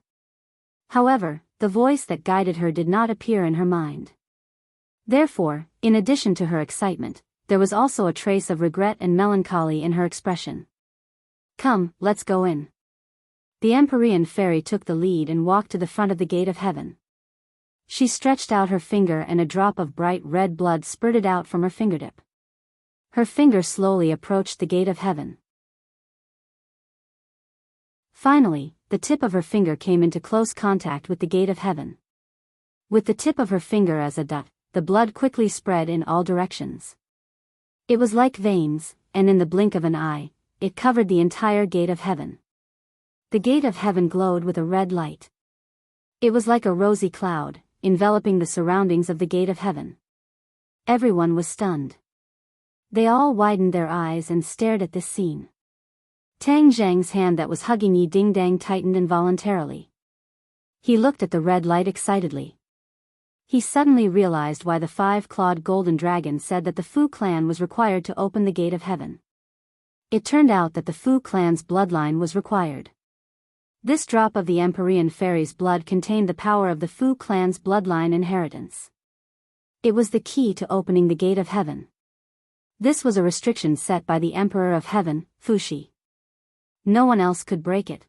However, the voice that guided her did not appear in her mind. Therefore, in addition to her excitement, there was also a trace of regret and melancholy in her expression. "Come, let's go in." The Empyrean fairy took the lead and walked to the front of the gate of heaven. She stretched out her finger and a drop of bright red blood spurted out from her fingertip. Her finger slowly approached the gate of heaven. Finally, the tip of her finger came into close contact with the gate of heaven. With the tip of her finger as a dot, the blood quickly spread in all directions. It was like veins, and in the blink of an eye, it covered the entire gate of heaven. The gate of heaven glowed with a red light. It was like a rosy cloud, enveloping the surroundings of the gate of heaven. Everyone was stunned. They all widened their eyes and stared at this scene. Tang Jing's hand that was hugging Yi Dingdang tightened involuntarily. He looked at the red light excitedly. He suddenly realized why the five-clawed golden dragon said that the Fu clan was required to open the gate of heaven. It turned out that the Fu clan's bloodline was required. This drop of the Empyrean fairy's blood contained the power of the Fu clan's bloodline inheritance. It was the key to opening the gate of heaven. This was a restriction set by the Emperor of Heaven, Fuxi. No one else could break it.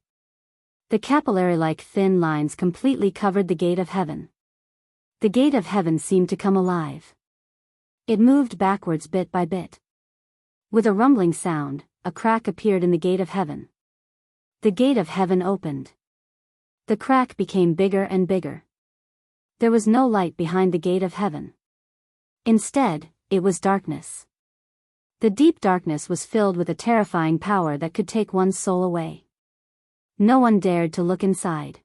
The capillary-like thin lines completely covered the gate of heaven. The gate of heaven seemed to come alive. It moved backwards bit by bit. With a rumbling sound, a crack appeared in the gate of heaven. The gate of heaven opened. The crack became bigger and bigger. There was no light behind the gate of heaven. Instead, it was darkness. The deep darkness was filled with a terrifying power that could take one's soul away. No one dared to look inside.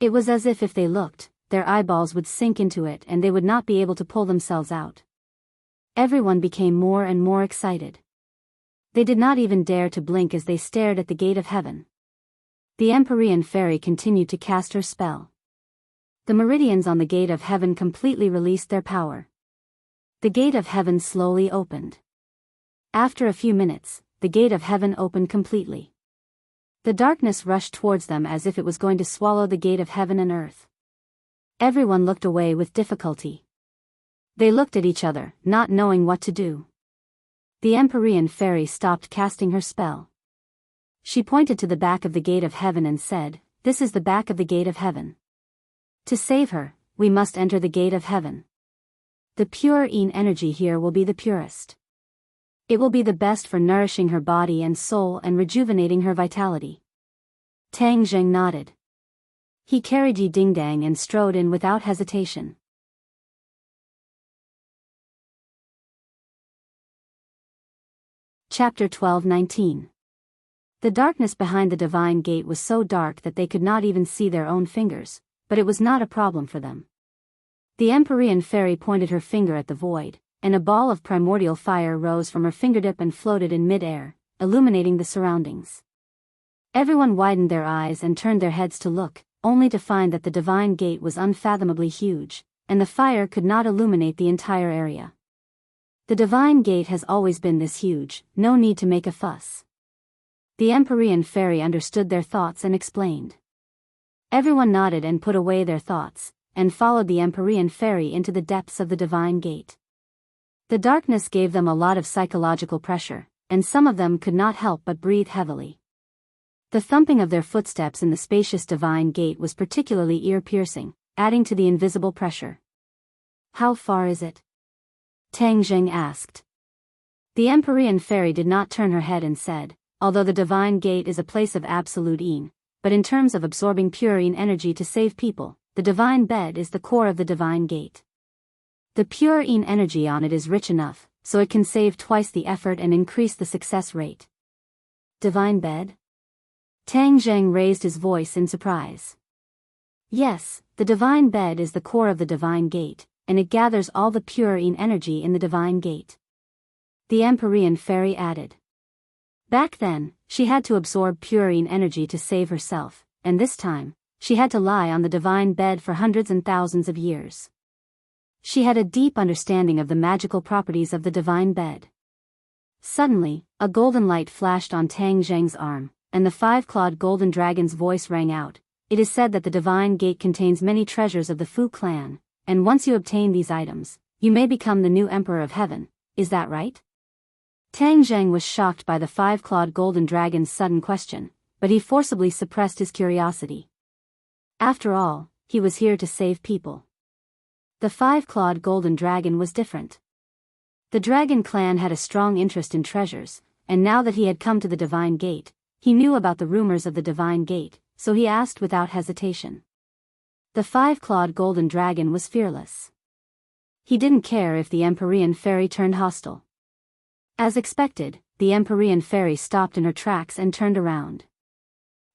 It was as if they looked, their eyeballs would sink into it and they would not be able to pull themselves out. Everyone became more and more excited. They did not even dare to blink as they stared at the gate of heaven. The Empyrean fairy continued to cast her spell. The meridians on the gate of heaven completely released their power. The gate of heaven slowly opened. After a few minutes, the gate of heaven opened completely. The darkness rushed towards them as if it was going to swallow the gate of heaven and earth. Everyone looked away with difficulty. They looked at each other, not knowing what to do. The Empyrean fairy stopped casting her spell. She pointed to the back of the gate of heaven and said, "This is the back of the gate of heaven. To save her, we must enter the gate of heaven. The pure Yin energy here will be the purest. It will be the best for nourishing her body and soul and rejuvenating her vitality." Tang Zheng nodded. He carried Yi Dingdang and strode in without hesitation. Chapter 12:19. The darkness behind the divine gate was so dark that they could not even see their own fingers, but it was not a problem for them. The Empyrean fairy pointed her finger at the void, and a ball of primordial fire rose from her fingertip and floated in mid-air, illuminating the surroundings. Everyone widened their eyes and turned their heads to look, only to find that the divine gate was unfathomably huge, and the fire could not illuminate the entire area. The divine gate has always been this huge, no need to make a fuss. The Empyrean fairy understood their thoughts and explained. Everyone nodded and put away their thoughts, and followed the Empyrean fairy into the depths of the divine gate. The darkness gave them a lot of psychological pressure, and some of them could not help but breathe heavily. The thumping of their footsteps in the spacious divine gate was particularly ear-piercing, adding to the invisible pressure. "How far is it?" Tang Zheng asked. The Empyrean fairy did not turn her head and said, "Although the divine gate is a place of absolute Yin, but in terms of absorbing pure Yin energy to save people, the divine bed is the core of the divine gate. The pure Yin energy on it is rich enough, so it can save twice the effort and increase the success rate." Divine bed? Tang Zheng raised his voice in surprise. Yes, the divine bed is the core of the divine gate, and it gathers all the pure Yin energy in the divine gate. The Empyrean fairy added. Back then, she had to absorb pure Yin energy to save herself, and this time, she had to lie on the divine bed for hundreds and thousands of years. She had a deep understanding of the magical properties of the divine bed. Suddenly, a golden light flashed on Tang Zheng's arm, and the five-clawed golden dragon's voice rang out. "It is said that the divine gate contains many treasures of the Fu clan, and once you obtain these items, you may become the new emperor of heaven, is that right?" Tang Zheng was shocked by the five-clawed golden dragon's sudden question, but he forcibly suppressed his curiosity. After all, he was here to save people. The five-clawed golden dragon was different. The dragon clan had a strong interest in treasures, and now that he had come to the divine gate, he knew about the rumors of the divine gate, so he asked without hesitation. The five-clawed golden dragon was fearless. He didn't care if the Empyrean fairy turned hostile. As expected, the Empyrean fairy stopped in her tracks and turned around.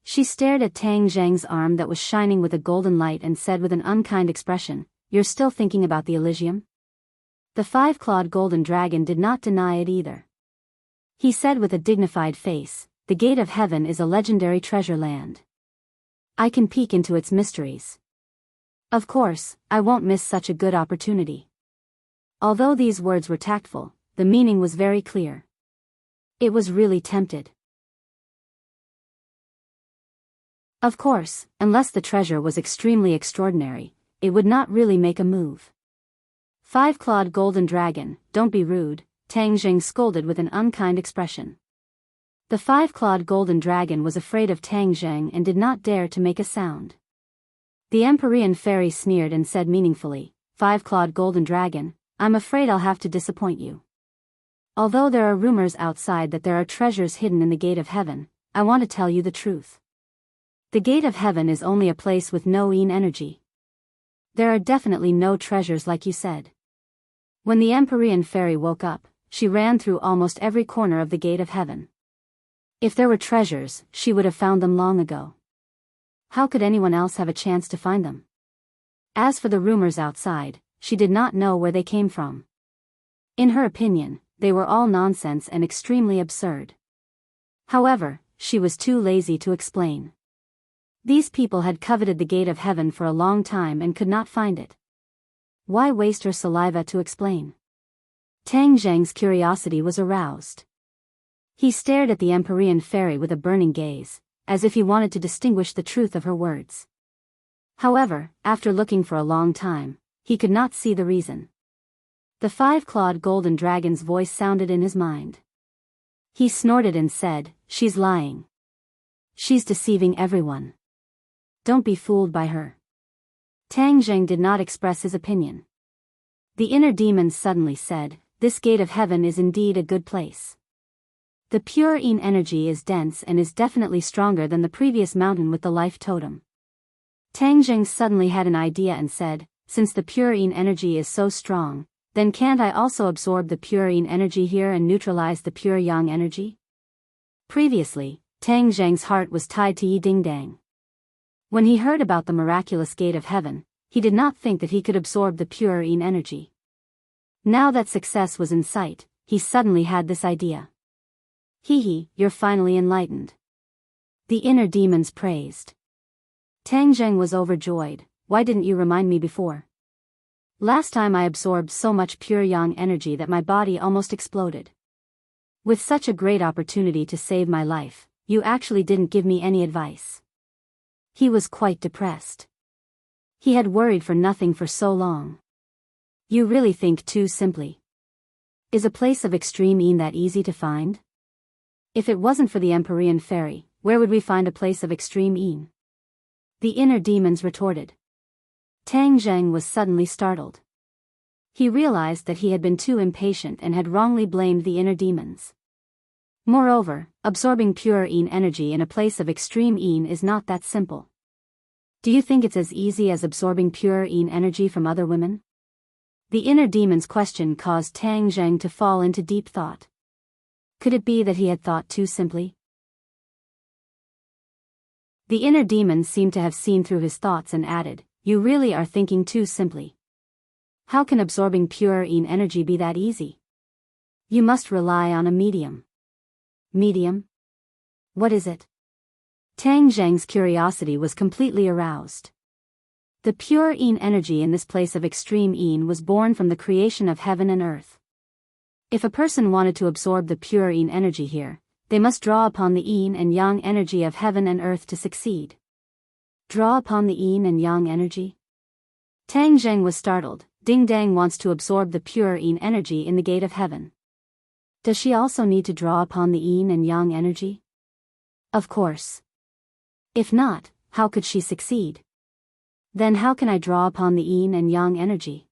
She stared at Tang Zheng's arm that was shining with a golden light and said with an unkind expression, "You're still thinking about the Elysium?" The five-clawed golden dragon did not deny it either. He said with a dignified face, "The gate of heaven is a legendary treasure land. I can peek into its mysteries. Of course, I won't miss such a good opportunity." Although these words were tactful, the meaning was very clear. It was really tempted. Of course, unless the treasure was extremely extraordinary, it would not really make a move. "Five-clawed golden dragon, don't be rude," Tang Zheng scolded with an unkind expression. The five-clawed golden dragon was afraid of Tang Zheng and did not dare to make a sound. The Empyrean fairy sneered and said meaningfully, "Five-clawed golden dragon, I'm afraid I'll have to disappoint you. Although there are rumors outside that there are treasures hidden in the gate of heaven, I want to tell you the truth. The gate of heaven is only a place with no Yin energy. There are definitely no treasures like you said." When the Empyrean fairy woke up, she ran through almost every corner of the gate of heaven. If there were treasures, she would have found them long ago. How could anyone else have a chance to find them? As for the rumors outside, she did not know where they came from. In her opinion, they were all nonsense and extremely absurd. However, she was too lazy to explain. These people had coveted the gate of heaven for a long time and could not find it. Why waste her saliva to explain? Tang Zheng's curiosity was aroused. He stared at the Empyrean fairy with a burning gaze, as if he wanted to distinguish the truth of her words. However, after looking for a long time, he could not see the reason. The five-clawed golden dragon's voice sounded in his mind. He snorted and said, "She's lying. She's deceiving everyone. Don't be fooled by her." Tang Zheng did not express his opinion. The inner demons suddenly said, "This gate of heaven is indeed a good place. The pure Yin energy is dense and is definitely stronger than the previous mountain with the life totem." Tang Zheng suddenly had an idea and said, "Since the pure Yin energy is so strong, then can't I also absorb the pure Yin energy here and neutralize the pure Yang energy?" Previously, Tang Zheng's heart was tied to Yi Dingdang. When he heard about the miraculous gate of heaven, he did not think that he could absorb the pure Yin energy. Now that success was in sight, he suddenly had this idea. "Hee, you're finally enlightened." The inner demons praised. Tang Zheng was overjoyed. "Why didn't you remind me before? Last time I absorbed so much pure Yang energy that my body almost exploded. With such a great opportunity to save my life, you actually didn't give me any advice." He was quite depressed. He had worried for nothing for so long. You really think too simply. Is a place of extreme Yin that easy to find? If it wasn't for the Empyrean fairy, where would we find a place of extreme Yin? The inner demons retorted. Tang Zheng was suddenly startled. He realized that he had been too impatient and had wrongly blamed the inner demons. Moreover, absorbing pure Yin energy in a place of extreme Yin is not that simple. Do you think it's as easy as absorbing pure Yin energy from other women? The inner demon's question caused Tang Zheng to fall into deep thought. Could it be that he had thought too simply? The inner demon seemed to have seen through his thoughts and added, "You really are thinking too simply. How can absorbing pure Yin energy be that easy? You must rely on a medium." Medium? What is it? Tang Zheng's curiosity was completely aroused. The pure Yin energy in this place of extreme Yin was born from the creation of heaven and earth. If a person wanted to absorb the pure Yin energy here, they must draw upon the Yin and Yang energy of heaven and earth to succeed. Draw upon the Yin and Yang energy? Tang Zheng was startled. Ding Dang wants to absorb the pure Yin energy in the gate of heaven. Does she also need to draw upon the Yin and Yang energy? Of course. If not, how could she succeed? Then how can I draw upon the Yin and Yang energy?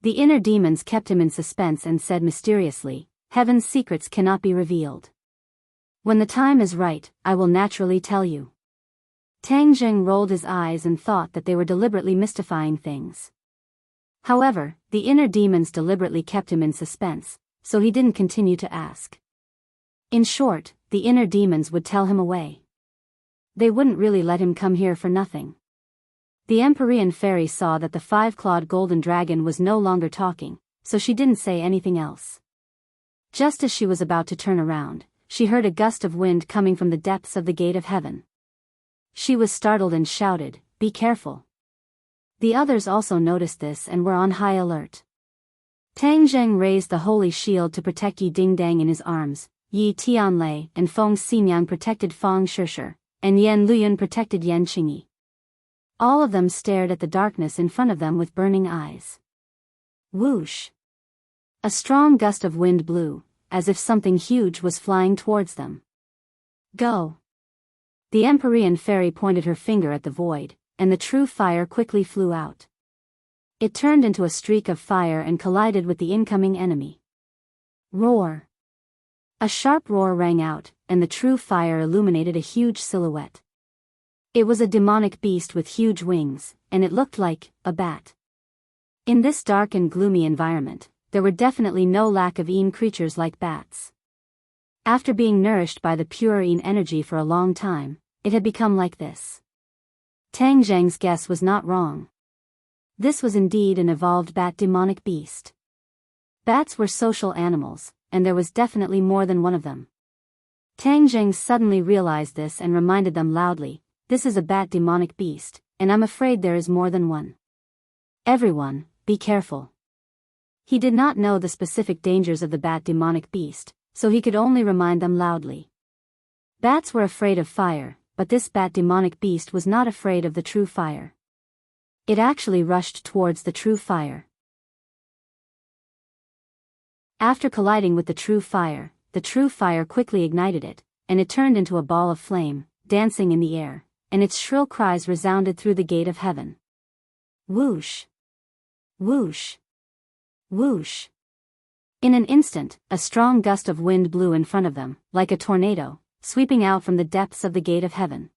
The inner demons kept him in suspense and said mysteriously, "Heaven's secrets cannot be revealed. When the time is right, I will naturally tell you." Tang Zheng rolled his eyes and thought that they were deliberately mystifying things. However, the inner demons deliberately kept him in suspense, so he didn't continue to ask. In short, the inner demons would tell him away. They wouldn't really let him come here for nothing. The Empyrean fairy saw that the five-clawed golden dragon was no longer talking, so she didn't say anything else. Just as she was about to turn around, she heard a gust of wind coming from the depths of the gate of heaven. She was startled and shouted, "Be careful." The others also noticed this and were on high alert. Tang Zheng raised the holy shield to protect Yi Dingdang in his arms. Yi Tianlei and Feng Xinyang protected Feng Shishir, and Yan Luyun protected Yan Qingyi. All of them stared at the darkness in front of them with burning eyes. Whoosh! A strong gust of wind blew, as if something huge was flying towards them. Go! The Empyrean fairy pointed her finger at the void, and the true fire quickly flew out. It turned into a streak of fire and collided with the incoming enemy. Roar! A sharp roar rang out, and the true fire illuminated a huge silhouette. It was a demonic beast with huge wings, and it looked like a bat. In this dark and gloomy environment, there were definitely no lack of Yin creatures like bats. After being nourished by the purine energy for a long time, it had become like this. Tang Zheng's guess was not wrong. This was indeed an evolved bat demonic beast. Bats were social animals, and there was definitely more than one of them. Tang Zheng suddenly realized this and reminded them loudly, "This is a bat demonic beast, and I'm afraid there is more than one. Everyone, be careful." He did not know the specific dangers of the bat demonic beast, so he could only remind them loudly. Bats were afraid of fire, but this bat demonic beast was not afraid of the true fire. It actually rushed towards the true fire. After colliding with the true fire quickly ignited it, and it turned into a ball of flame, dancing in the air, and its shrill cries resounded through the gate of heaven. Whoosh! Whoosh! Whoosh! In an instant, a strong gust of wind blew in front of them, like a tornado, sweeping out from the depths of the gate of heaven.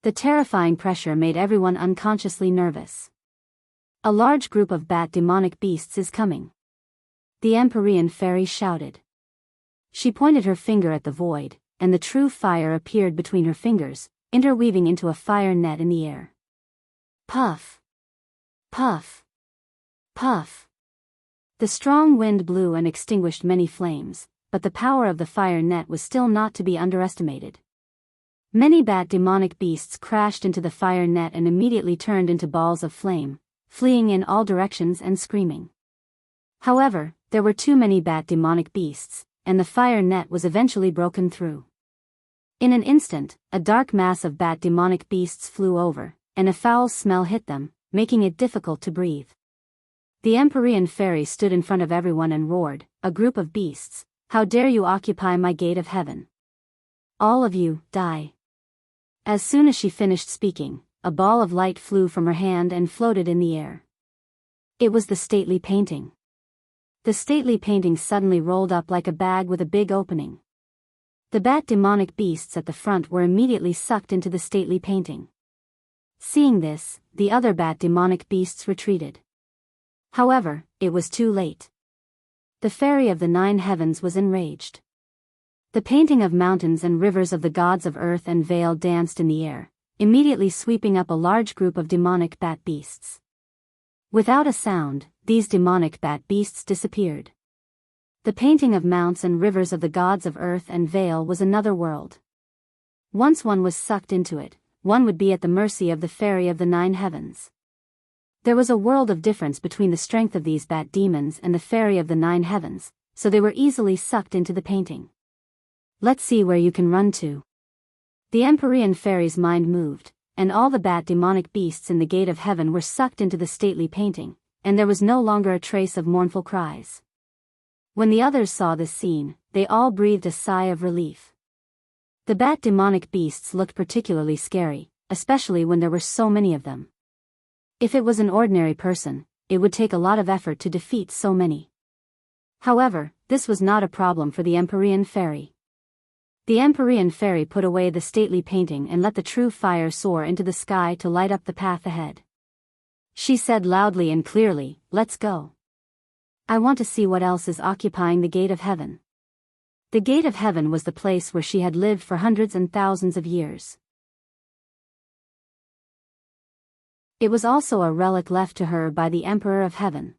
The terrifying pressure made everyone unconsciously nervous. A large group of bat demonic beasts is coming. The Empyrean fairy shouted. She pointed her finger at the void, and the true fire appeared between her fingers, interweaving into a fire net in the air. Puff! Puff! Puff! The strong wind blew and extinguished many flames, but the power of the fire net was still not to be underestimated. Many bat demonic beasts crashed into the fire net and immediately turned into balls of flame, fleeing in all directions and screaming. However, there were too many bat demonic beasts, and the fire net was eventually broken through. In an instant, a dark mass of bat demonic beasts flew over, and a foul smell hit them, making it difficult to breathe. The Empyrean fairy stood in front of everyone and roared, "A group of beasts, how dare you occupy my gate of heaven? All of you, die." As soon as she finished speaking, a ball of light flew from her hand and floated in the air. It was the stately painting. The stately painting suddenly rolled up like a bag with a big opening. The bat demonic beasts at the front were immediately sucked into the stately painting. Seeing this, the other bat demonic beasts retreated. However, it was too late. The fairy of the 9 heavens was enraged. The painting of mountains and rivers of the gods of earth and vale danced in the air, immediately sweeping up a large group of demonic bat beasts. Without a sound, these demonic bat beasts disappeared. The painting of mounts and rivers of the gods of earth and vale was another world. Once one was sucked into it, one would be at the mercy of the fairy of the 9 heavens. There was a world of difference between the strength of these bat demons and the fairy of the 9 heavens, so they were easily sucked into the painting. Let's see where you can run to. The Empyrean fairy's mind moved, and all the bat demonic beasts in the gate of heaven were sucked into the stately painting, and there was no longer a trace of mournful cries. When the others saw this scene, they all breathed a sigh of relief. The bat demonic beasts looked particularly scary, especially when there were so many of them. If it was an ordinary person, it would take a lot of effort to defeat so many. However, this was not a problem for the Empyrean fairy. The Empyrean fairy put away the stately painting and let the true fire soar into the sky to light up the path ahead. She said loudly and clearly, "Let's go. I want to see what else is occupying the gate of heaven." The gate of heaven was the place where she had lived for hundreds and thousands of years. It was also a relic left to her by the Emperor of Heaven.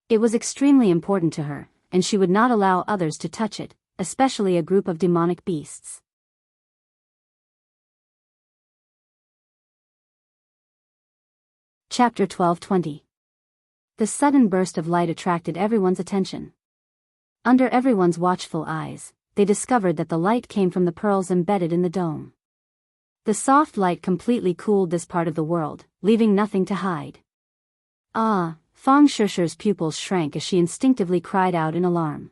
It was extremely important to her, and she would not allow others to touch it, especially a group of demonic beasts. Chapter 12:20. The sudden burst of light attracted everyone's attention. Under everyone's watchful eyes, they discovered that the light came from the pearls embedded in the dome. The soft light completely cooled this part of the world, leaving nothing to hide. Ah! Fang Shusher's pupils shrank as she instinctively cried out in alarm.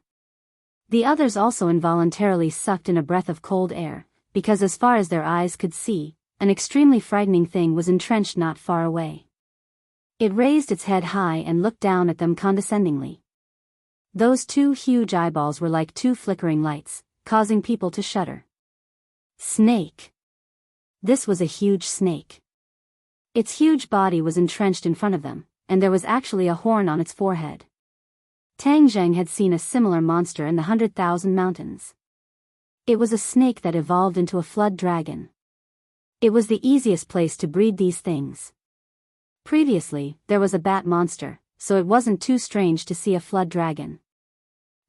The others also involuntarily sucked in a breath of cold air, because as far as their eyes could see, an extremely frightening thing was entrenched not far away. It raised its head high and looked down at them condescendingly. Those 2 huge eyeballs were like 2 flickering lights, causing people to shudder. Snake! This was a huge snake. Its huge body was entrenched in front of them, and there was actually a horn on its forehead. Tang Zheng had seen a similar monster in the 100,000 mountains. It was a snake that evolved into a flood dragon. It was the easiest place to breed these things. Previously, there was a bat monster, so it wasn't too strange to see a flood dragon.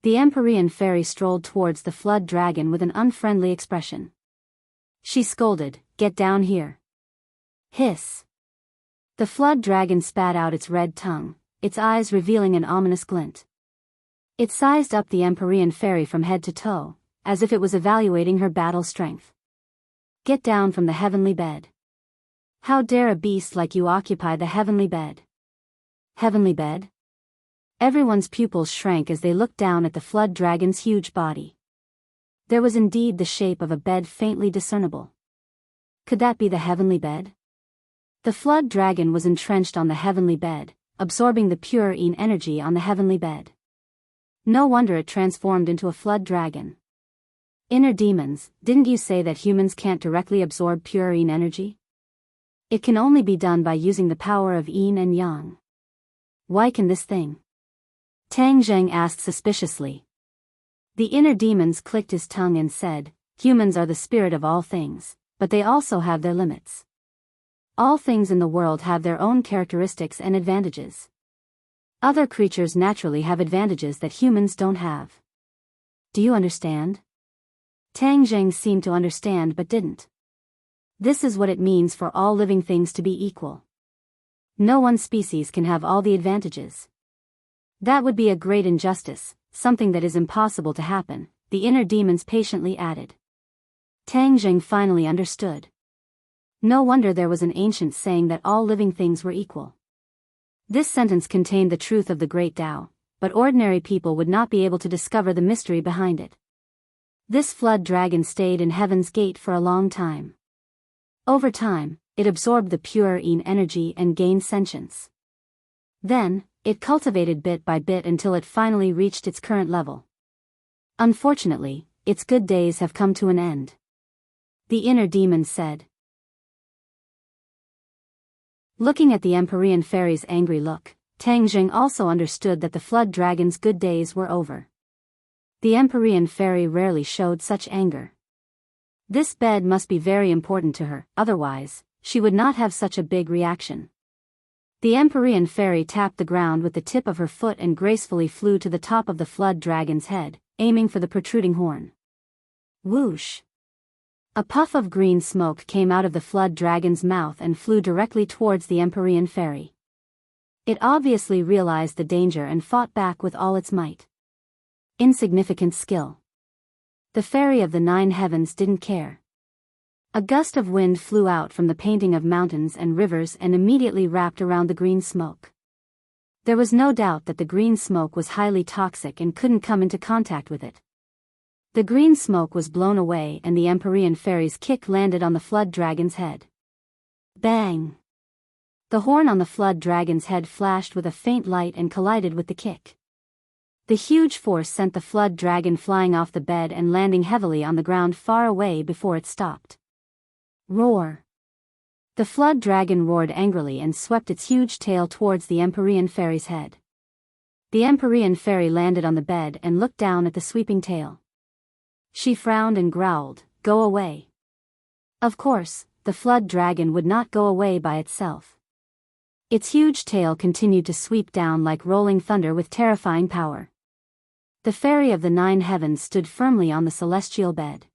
The Empyrean fairy strolled towards the flood dragon with an unfriendly expression. She scolded, "Get down here." Hiss. The flood dragon spat out its red tongue, its eyes revealing an ominous glint. It sized up the Empyrean fairy from head to toe, as if it was evaluating her battle strength. "Get down from the heavenly bed. How dare a beast like you occupy the heavenly bed?" Heavenly bed? Everyone's pupils shrank as they looked down at the flood dragon's huge body. There was indeed the shape of a bed faintly discernible. Could that be the heavenly bed? The flood dragon was entrenched on the heavenly bed, absorbing the pure energy on the heavenly bed. No wonder it transformed into a flood dragon. Inner demons, didn't you say that humans can't directly absorb pure energy? It can only be done by using the power of yin and yang. Why can this thing? Tang Zheng asked suspiciously. The inner demons clicked his tongue and said, "Humans are the spirit of all things, but they also have their limits. All things in the world have their own characteristics and advantages. Other creatures naturally have advantages that humans don't have. Do you understand?" Tang Zheng seemed to understand but didn't. This is what it means for all living things to be equal. No one species can have all the advantages. That would be a great injustice, something that is impossible to happen, the inner demons patiently added. Tang Zheng finally understood. No wonder there was an ancient saying that all living things were equal. This sentence contained the truth of the great Tao, but ordinary people would not be able to discover the mystery behind it. This flood dragon stayed in Heaven's Gate for a long time. Over time, it absorbed the pure energy and gained sentience. Then, it cultivated bit by bit until it finally reached its current level. Unfortunately, its good days have come to an end. The inner demon said. Looking at the Empyrean fairy's angry look, Tang Zheng also understood that the flood dragon's good days were over. The Empyrean fairy rarely showed such anger. This bed must be very important to her, otherwise, she would not have such a big reaction. The Empyrean fairy tapped the ground with the tip of her foot and gracefully flew to the top of the flood dragon's head, aiming for the protruding horn. Whoosh! A puff of green smoke came out of the flood dragon's mouth and flew directly towards the Empyrean fairy. It obviously realized the danger and fought back with all its might. Insignificant skill. The fairy of the 9 heavens didn't care. A gust of wind flew out from the painting of mountains and rivers and immediately wrapped around the green smoke. There was no doubt that the green smoke was highly toxic and couldn't come into contact with it. The green smoke was blown away and the Empyrean fairy's kick landed on the flood dragon's head. Bang! The horn on the flood dragon's head flashed with a faint light and collided with the kick. The huge force sent the flood dragon flying off the bed and landing heavily on the ground far away before it stopped. Roar! The flood dragon roared angrily and swept its huge tail towards the Empyrean fairy's head. The Empyrean fairy landed on the bed and looked down at the sweeping tail. She frowned and growled, "Go away." Of course, the flood dragon would not go away by itself. Its huge tail continued to sweep down like rolling thunder with terrifying power. The fairy of the 9 heavens stood firmly on the celestial bed.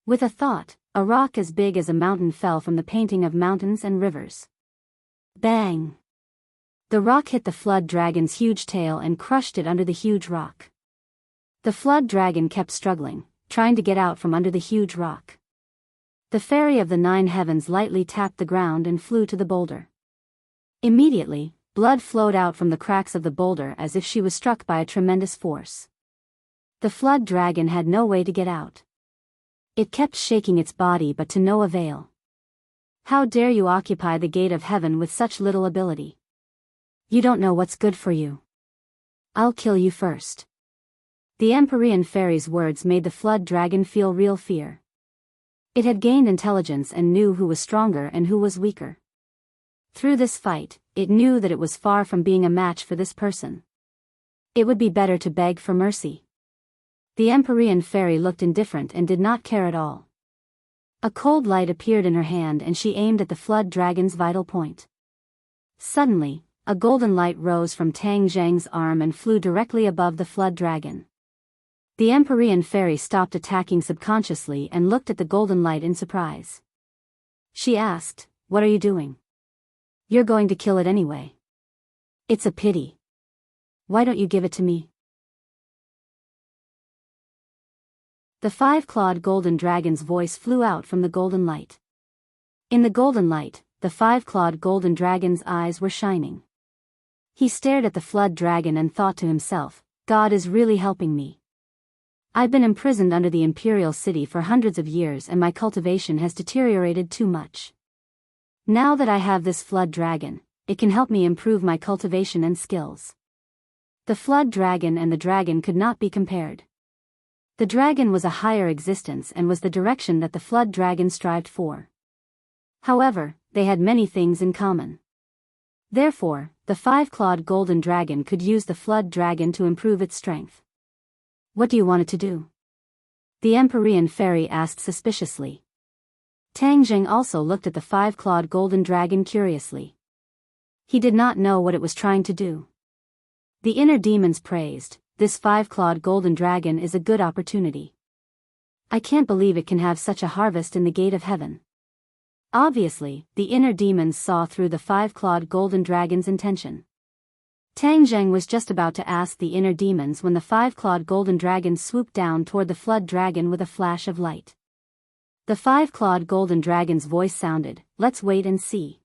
With a thought, a rock as big as a mountain fell from the painting of mountains and rivers. Bang! The rock hit the flood dragon's huge tail and crushed it under the huge rock. The flood dragon kept struggling, trying to get out from under the huge rock. The fairy of the 9 heavens lightly tapped the ground and flew to the boulder. Immediately, blood flowed out from the cracks of the boulder as if she was struck by a tremendous force. The flood dragon had no way to get out. It kept shaking its body but to no avail. How dare you occupy the gate of heaven with such little ability? You don't know what's good for you. I'll kill you first. The Empyrean fairy's words made the flood dragon feel real fear. It had gained intelligence and knew who was stronger and who was weaker. Through this fight, it knew that it was far from being a match for this person. It would be better to beg for mercy. The Empyrean fairy looked indifferent and did not care at all. A cold light appeared in her hand and she aimed at the flood dragon's vital point. Suddenly, a golden light rose from Tang Zhang's arm and flew directly above the flood dragon. The Empyrean fairy stopped attacking subconsciously and looked at the golden light in surprise. She asked, "What are you doing? You're going to kill it anyway. It's a pity. Why don't you give it to me?" The five-clawed golden dragon's voice flew out from the golden light. In the golden light, the five-clawed golden dragon's eyes were shining. He stared at the flood dragon and thought to himself, "God is really helping me. I've been imprisoned under the imperial city for hundreds of years and my cultivation has deteriorated too much. Now that I have this flood dragon, it can help me improve my cultivation and skills." The flood dragon and the dragon could not be compared. The dragon was a higher existence and was the direction that the flood dragon strived for. However, they had many things in common. Therefore, the five-clawed golden dragon could use the flood dragon to improve its strength. "What do you want it to do?" the Empyrean fairy asked suspiciously. Tang Zheng also looked at the five-clawed golden dragon curiously. He did not know what it was trying to do. The inner demons praised, "This five-clawed golden dragon is a good opportunity. I can't believe it can have such a harvest in the gate of heaven." Obviously, the inner demons saw through the five-clawed golden dragon's intention. Tang Zheng was just about to ask the inner demons when the five-clawed golden dragon swooped down toward the flood dragon with a flash of light. The five-clawed golden dragon's voice sounded, "Let's wait and see."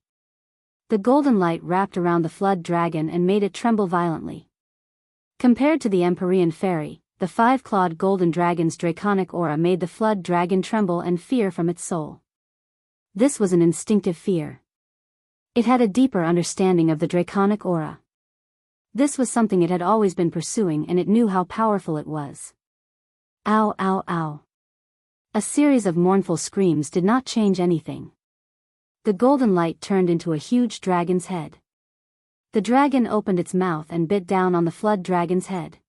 The golden light wrapped around the flood dragon and made it tremble violently. Compared to the Empyrean fairy, the five-clawed golden dragon's draconic aura made the flood dragon tremble and fear from its soul. This was an instinctive fear. It had a deeper understanding of the draconic aura. This was something it had always been pursuing and it knew how powerful it was. Ow, ow, ow. A series of mournful screams did not change anything. The golden light turned into a huge dragon's head. The dragon opened its mouth and bit down on the flood dragon's head.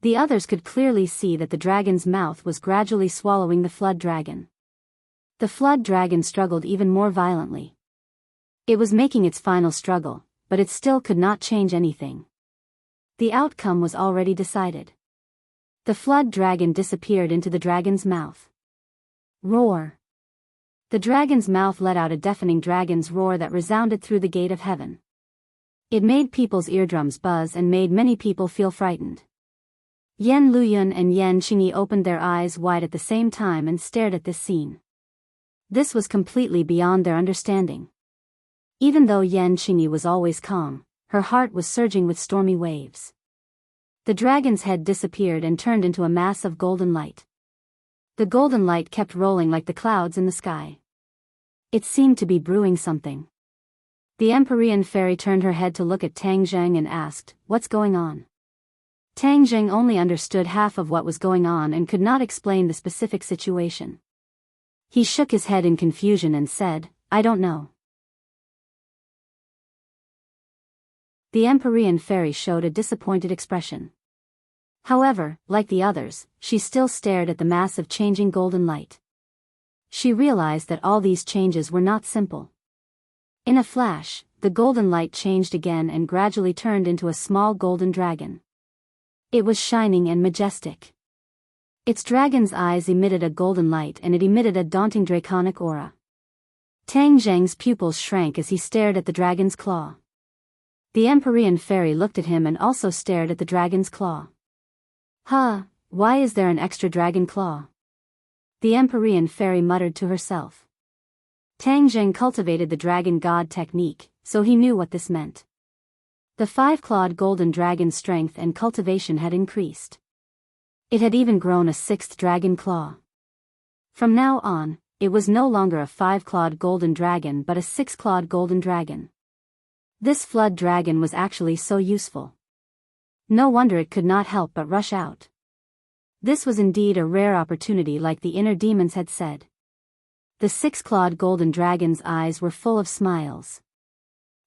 The others could clearly see that the dragon's mouth was gradually swallowing the flood dragon. The flood dragon struggled even more violently. It was making its final struggle, but it still could not change anything. The outcome was already decided. The flood dragon disappeared into the dragon's mouth. Roar. The dragon's mouth let out a deafening dragon's roar that resounded through the gate of heaven. It made people's eardrums buzz and made many people feel frightened. Yan Luyun and Yan Qingyi opened their eyes wide at the same time and stared at this scene. This was completely beyond their understanding. Even though Yan Qingyi was always calm, her heart was surging with stormy waves. The dragon's head disappeared and turned into a mass of golden light. The golden light kept rolling like the clouds in the sky. It seemed to be brewing something. The Empyrean fairy turned her head to look at Tang Zheng and asked, "What's going on?" Tang Zheng only understood half of what was going on and could not explain the specific situation. He shook his head in confusion and said, "I don't know." The Empyrean fairy showed a disappointed expression. However, like the others, she still stared at the mass of changing golden light. She realized that all these changes were not simple. In a flash, the golden light changed again and gradually turned into a small golden dragon. It was shining and majestic. Its dragon's eyes emitted a golden light and it emitted a daunting draconic aura. Tang Zheng's pupils shrank as he stared at the dragon's claw. The Empyrean fairy looked at him and also stared at the dragon's claw. "Huh, why is there an extra dragon claw?" the Empyrean fairy muttered to herself. Tang Zheng cultivated the dragon god technique, so he knew what this meant. The five-clawed golden dragon's strength and cultivation had increased. It had even grown a sixth dragon claw. From now on, it was no longer a five-clawed golden dragon but a six-clawed golden dragon. This flood dragon was actually so useful. No wonder it could not help but rush out. This was indeed a rare opportunity like the inner demons had said. The six-clawed golden dragon's eyes were full of smiles.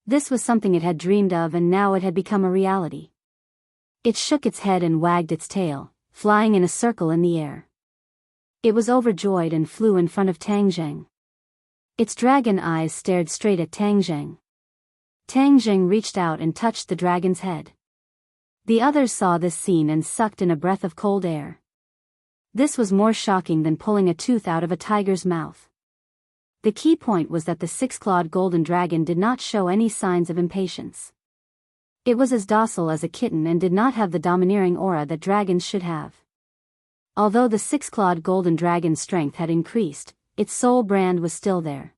This was something it had dreamed of and now it had become a reality. It shook its head and wagged its tail, flying in a circle in the air. It was overjoyed and flew in front of Tang Zheng. Its dragon eyes stared straight at Tang Zheng. Tang Zheng reached out and touched the dragon's head. The others saw this scene and sucked in a breath of cold air. This was more shocking than pulling a tooth out of a tiger's mouth. The key point was that the six-clawed golden dragon did not show any signs of impatience. It was as docile as a kitten and did not have the domineering aura that dragons should have. Although the six-clawed golden dragon's strength had increased, its soul brand was still there.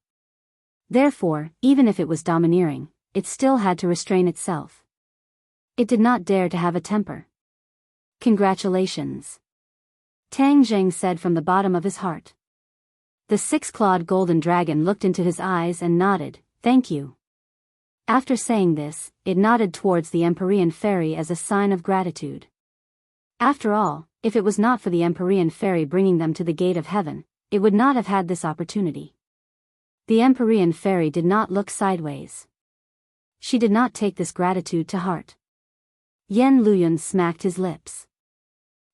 Therefore, even if it was domineering, it still had to restrain itself. It did not dare to have a temper. "Congratulations," Tang Zheng said from the bottom of his heart. The six-clawed golden dragon looked into his eyes and nodded, "Thank you." After saying this, it nodded towards the Empyrean fairy as a sign of gratitude. After all, if it was not for the Empyrean fairy bringing them to the gate of heaven, it would not have had this opportunity. The Empyrean fairy did not look sideways. She did not take this gratitude to heart. Yen Luyun smacked his lips.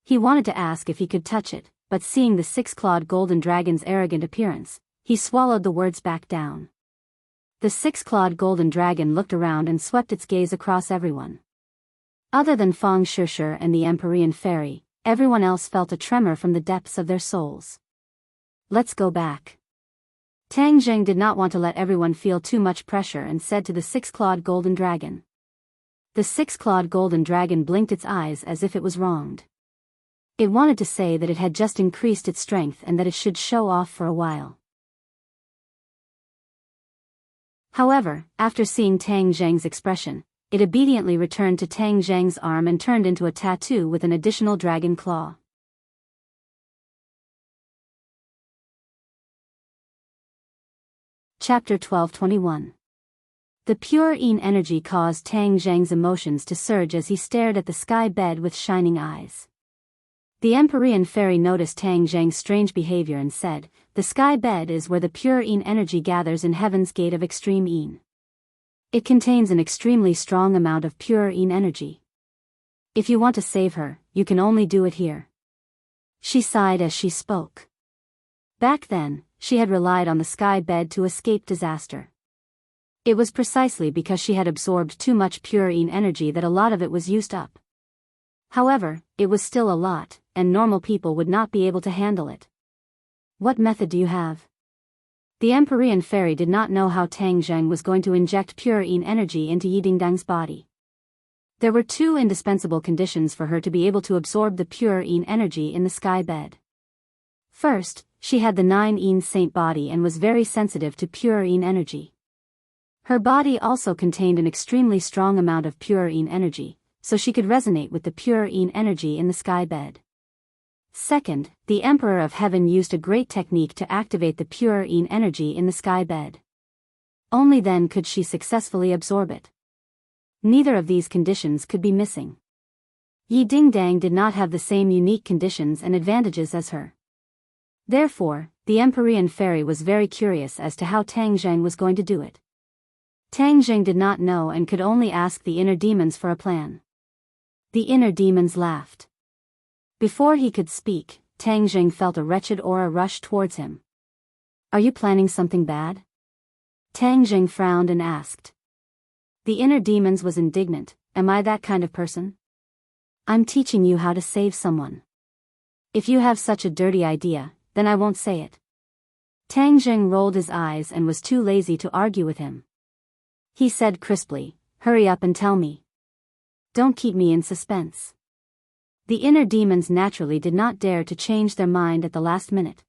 He wanted to ask if he could touch it, but seeing the six-clawed golden dragon's arrogant appearance, he swallowed the words back down. The six-clawed golden dragon looked around and swept its gaze across everyone. Other than Feng Shishir and the Empyrean fairy, everyone else felt a tremor from the depths of their souls. "Let's go back." Tang Zheng did not want to let everyone feel too much pressure and said to the six-clawed golden dragon. The six-clawed golden dragon blinked its eyes as if it was wronged. It wanted to say that it had just increased its strength and that it should show off for a while. However, after seeing Tang Zheng's expression, it obediently returned to Tang Zheng's arm and turned into a tattoo with an additional dragon claw. Chapter 12:21. The pure Yin energy caused Tang Zheng's emotions to surge as he stared at the sky bed with shining eyes. The Empyrean fairy noticed Tang Zheng's strange behavior and said, "The sky bed is where the pure Yin energy gathers in heaven's gate of extreme Yin. It contains an extremely strong amount of pure Yin energy. If you want to save her, you can only do it here." She sighed as she spoke. Back then, she had relied on the sky bed to escape disaster. It was precisely because she had absorbed too much pure Yin energy that a lot of it was used up. However, it was still a lot, and normal people would not be able to handle it. "What method do you have?" The Empyrean fairy did not know how Tang Zheng was going to inject pure Yin energy into Yi Dingdang's body. There were two indispensable conditions for her to be able to absorb the pure Yin energy in the sky bed. First, she had the 9 Yin saint body and was very sensitive to pure Yin energy. Her body also contained an extremely strong amount of pure Yin energy, so she could resonate with the pure Yin energy in the sky bed. Second, the Emperor of Heaven used a great technique to activate the pure Yin energy in the sky bed. Only then could she successfully absorb it. Neither of these conditions could be missing. Yi Dingdang did not have the same unique conditions and advantages as her. Therefore, the Empyrean fairy was very curious as to how Tang Zheng was going to do it. Tang Zheng did not know and could only ask the inner demons for a plan. The inner demons laughed. Before he could speak, Tang Zheng felt a wretched aura rush towards him. "Are you planning something bad?" Tang Zheng frowned and asked. The inner demons was indignant, "Am I that kind of person? I'm teaching you how to save someone. If you have such a dirty idea, then I won't say it." Tang Zheng rolled his eyes and was too lazy to argue with him. He said crisply, "Hurry up and tell me. Don't keep me in suspense." The inner demons naturally did not dare to change their mind at the last minute.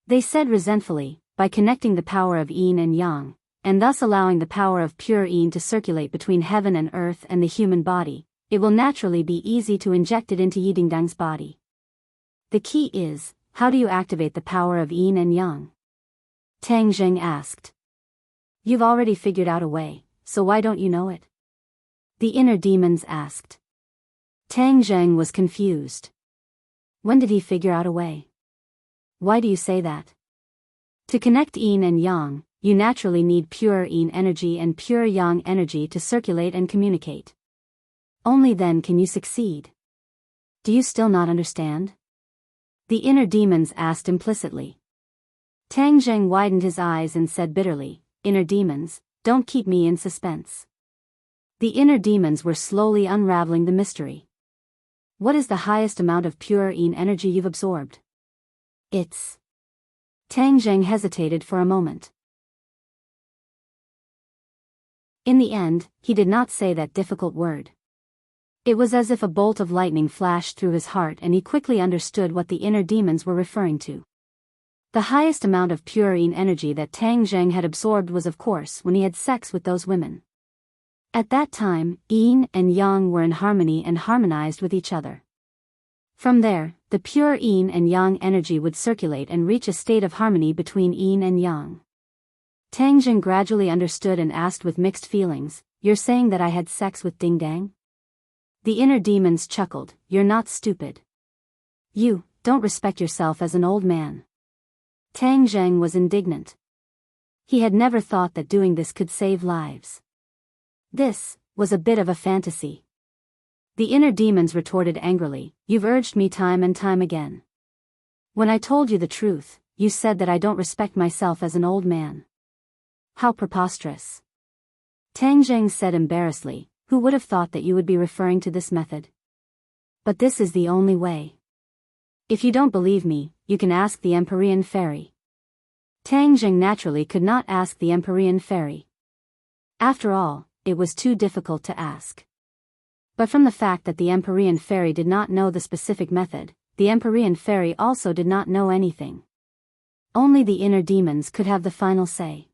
They said resentfully, "By connecting the power of Yin and Yang, and thus allowing the power of pure Yin to circulate between heaven and earth and the human body, it will naturally be easy to inject it into Yi Dingdang's body. The key is, how do you activate the power of Yin and Yang?" Tang Zheng asked. "You've already figured out a way, so why don't you know it?" The inner demons asked. Tang Zheng was confused. When did he figure out a way? Why do you say that? To connect Yin and Yang, you naturally need pure Yin energy and pure Yang energy to circulate and communicate. Only then can you succeed. Do you still not understand? The inner demons asked implicitly. Tang Zheng widened his eyes and said bitterly, "Inner demons, don't keep me in suspense." The inner demons were slowly unraveling the mystery. What is the highest amount of pure yin energy you've absorbed? It's... Tang Zheng hesitated for a moment. In the end, he did not say that difficult word. It was as if a bolt of lightning flashed through his heart and he quickly understood what the inner demons were referring to. The highest amount of pure yin energy that Tang Zheng had absorbed was of course when he had sex with those women. At that time, yin and yang were in harmony and harmonized with each other. From there, the pure yin and yang energy would circulate and reach a state of harmony between yin and yang. Tang Zheng gradually understood and asked with mixed feelings, "You're saying that I had sex with Ding Dang?" The inner demons chuckled, "You're not stupid. You don't respect yourself as an old man." Tang Zheng was indignant. He had never thought that doing this could save lives. This was a bit of a fantasy. The inner demons retorted angrily, "You've urged me time and time again. When I told you the truth, you said that I don't respect myself as an old man. How preposterous." Tang Zheng said embarrassedly, "Who would have thought that you would be referring to this method? But this is the only way. If you don't believe me, you can ask the Empyrean Fairy." Tang Zheng naturally could not ask the Empyrean Fairy. After all, it was too difficult to ask. But from the fact that the Empyrean Fairy did not know the specific method, the Empyrean Fairy also did not know anything. Only the inner demons could have the final say.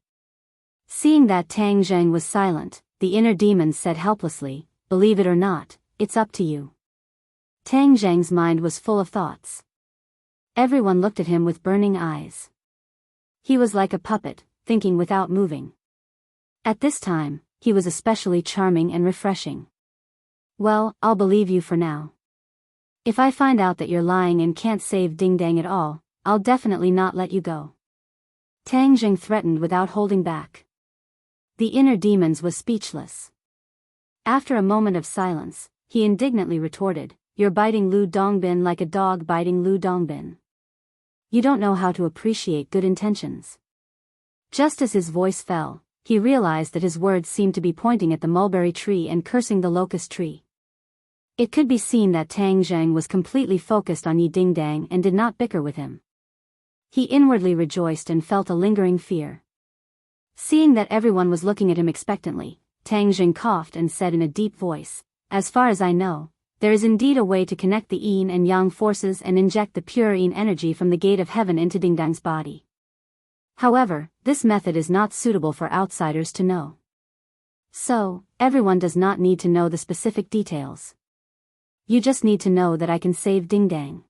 Seeing that Tang Zheng was silent, the inner demons said helplessly, "Believe it or not, it's up to you." Tang Zheng's mind was full of thoughts. Everyone looked at him with burning eyes. He was like a puppet, thinking without moving. At this time, he was especially charming and refreshing. "Well, I'll believe you for now. If I find out that you're lying and can't save Ding Dang at all, I'll definitely not let you go." Tang Zheng threatened without holding back. The inner demons was speechless. After a moment of silence, he indignantly retorted, "You're biting Lu Dongbin like a dog biting Lu Dongbin. You don't know how to appreciate good intentions." Just as his voice fell, he realized that his words seemed to be pointing at the mulberry tree and cursing the locust tree. It could be seen that Tang Zheng was completely focused on Yi Ding Dang and did not bicker with him. He inwardly rejoiced and felt a lingering fear. Seeing that everyone was looking at him expectantly, Tang Zheng coughed and said in a deep voice, "As far as I know, there is indeed a way to connect the yin and yang forces and inject the pure yin energy from the gate of heaven into Ding Dang's body. However, this method is not suitable for outsiders to know. So, everyone does not need to know the specific details. You just need to know that I can save Ding Dang."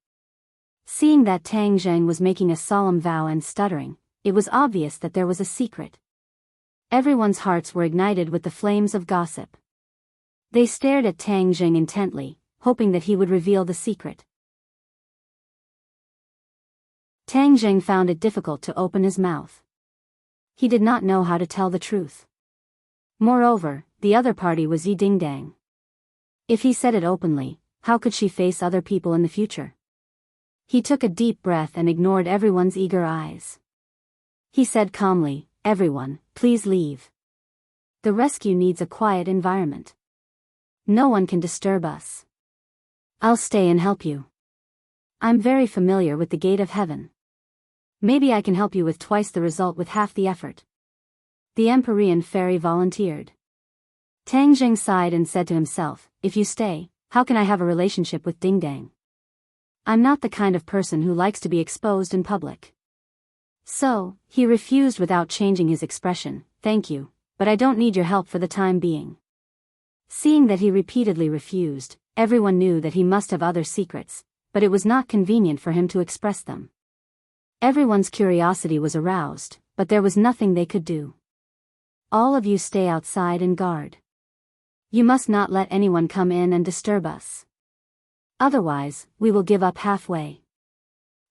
Seeing that Tang Zheng was making a solemn vow and stuttering, it was obvious that there was a secret. Everyone's hearts were ignited with the flames of gossip. They stared at Tang Zheng intently, hoping that he would reveal the secret. Tang Zheng found it difficult to open his mouth. He did not know how to tell the truth. Moreover, the other party was Yi Ding Dang. If he said it openly, how could she face other people in the future? He took a deep breath and ignored everyone's eager eyes. He said calmly, "Everyone, please leave. The rescue needs a quiet environment. No one can disturb us. I'll stay and help you. I'm very familiar with the gate of heaven. Maybe I can help you with twice the result with half the effort." The Empyrean Fairy volunteered. Tang Zheng sighed and said to himself, "If you stay, how can I have a relationship with Ding Dang? I'm not the kind of person who likes to be exposed in public." So, he refused without changing his expression, "Thank you, but I don't need your help for the time being." Seeing that he repeatedly refused, everyone knew that he must have other secrets, but it was not convenient for him to express them. Everyone's curiosity was aroused, but there was nothing they could do. "All of you stay outside and guard. You must not let anyone come in and disturb us. Otherwise, we will give up halfway.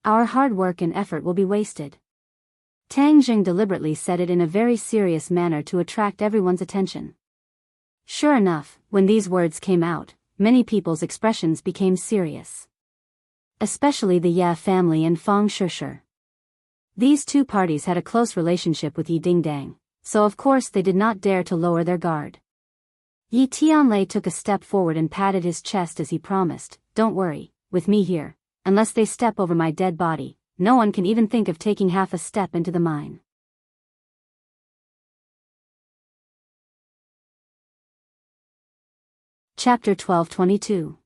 Our hard work and effort will be wasted." Tang Zheng deliberately said it in a very serious manner to attract everyone's attention. Sure enough, when these words came out, many people's expressions became serious. Especially the Ye family and Fang Shishir. These two parties had a close relationship with Yi Dingdang, so of course they did not dare to lower their guard. Yi Tianlei took a step forward and patted his chest as he promised, "Don't worry, with me here, unless they step over my dead body, no one can even think of taking half a step into the mine." Chapter 12:22.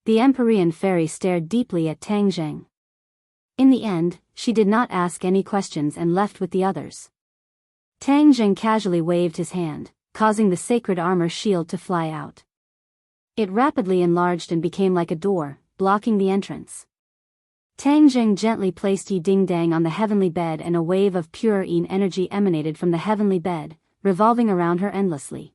The Empyrean fairy stared deeply at Tang Zheng. In the end, she did not ask any questions and left with the others. Tang Zheng casually waved his hand, causing the sacred armor shield to fly out. It rapidly enlarged and became like a door, blocking the entrance. Tang Zheng gently placed Yi Dingdang on the heavenly bed and a wave of pure yin energy emanated from the heavenly bed, revolving around her endlessly.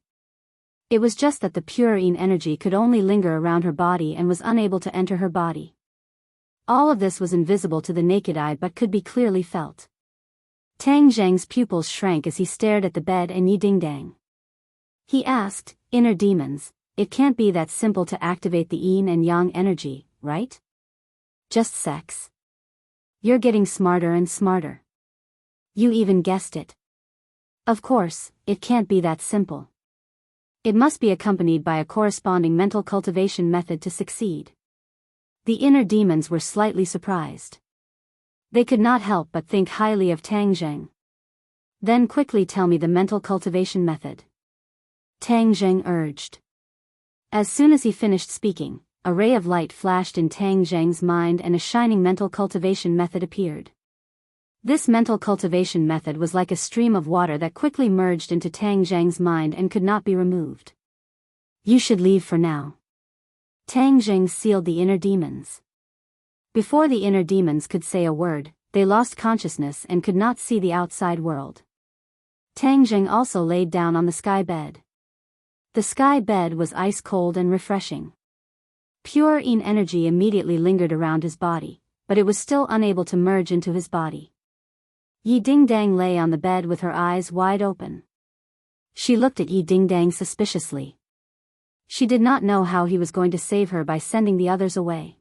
It was just that the pure yin energy could only linger around her body and was unable to enter her body. All of this was invisible to the naked eye but could be clearly felt. Tang Zheng's pupils shrank as he stared at the bed and Yi Dingdang. He asked, "Inner demons, it can't be that simple to activate the yin and yang energy, right? Just sex? You're getting smarter and smarter. You even guessed it. Of course, it can't be that simple. It must be accompanied by a corresponding mental cultivation method to succeed." The inner demons were slightly surprised. They could not help but think highly of Tang Zheng. "Then quickly tell me the mental cultivation method," Tang Zheng urged. As soon as he finished speaking, a ray of light flashed in Tang Zheng's mind and a shining mental cultivation method appeared. This mental cultivation method was like a stream of water that quickly merged into Tang Zheng's mind and could not be removed. "You should leave for now." Tang Zheng sealed the inner demons. Before the inner demons could say a word, they lost consciousness and could not see the outside world. Tang Zheng also laid down on the sky bed. The sky bed was ice cold and refreshing. Pure yin energy immediately lingered around his body, but it was still unable to merge into his body. Yi Dingdang lay on the bed with her eyes wide open. She looked at Yi Dingdang suspiciously. She did not know how he was going to save her by sending the others away.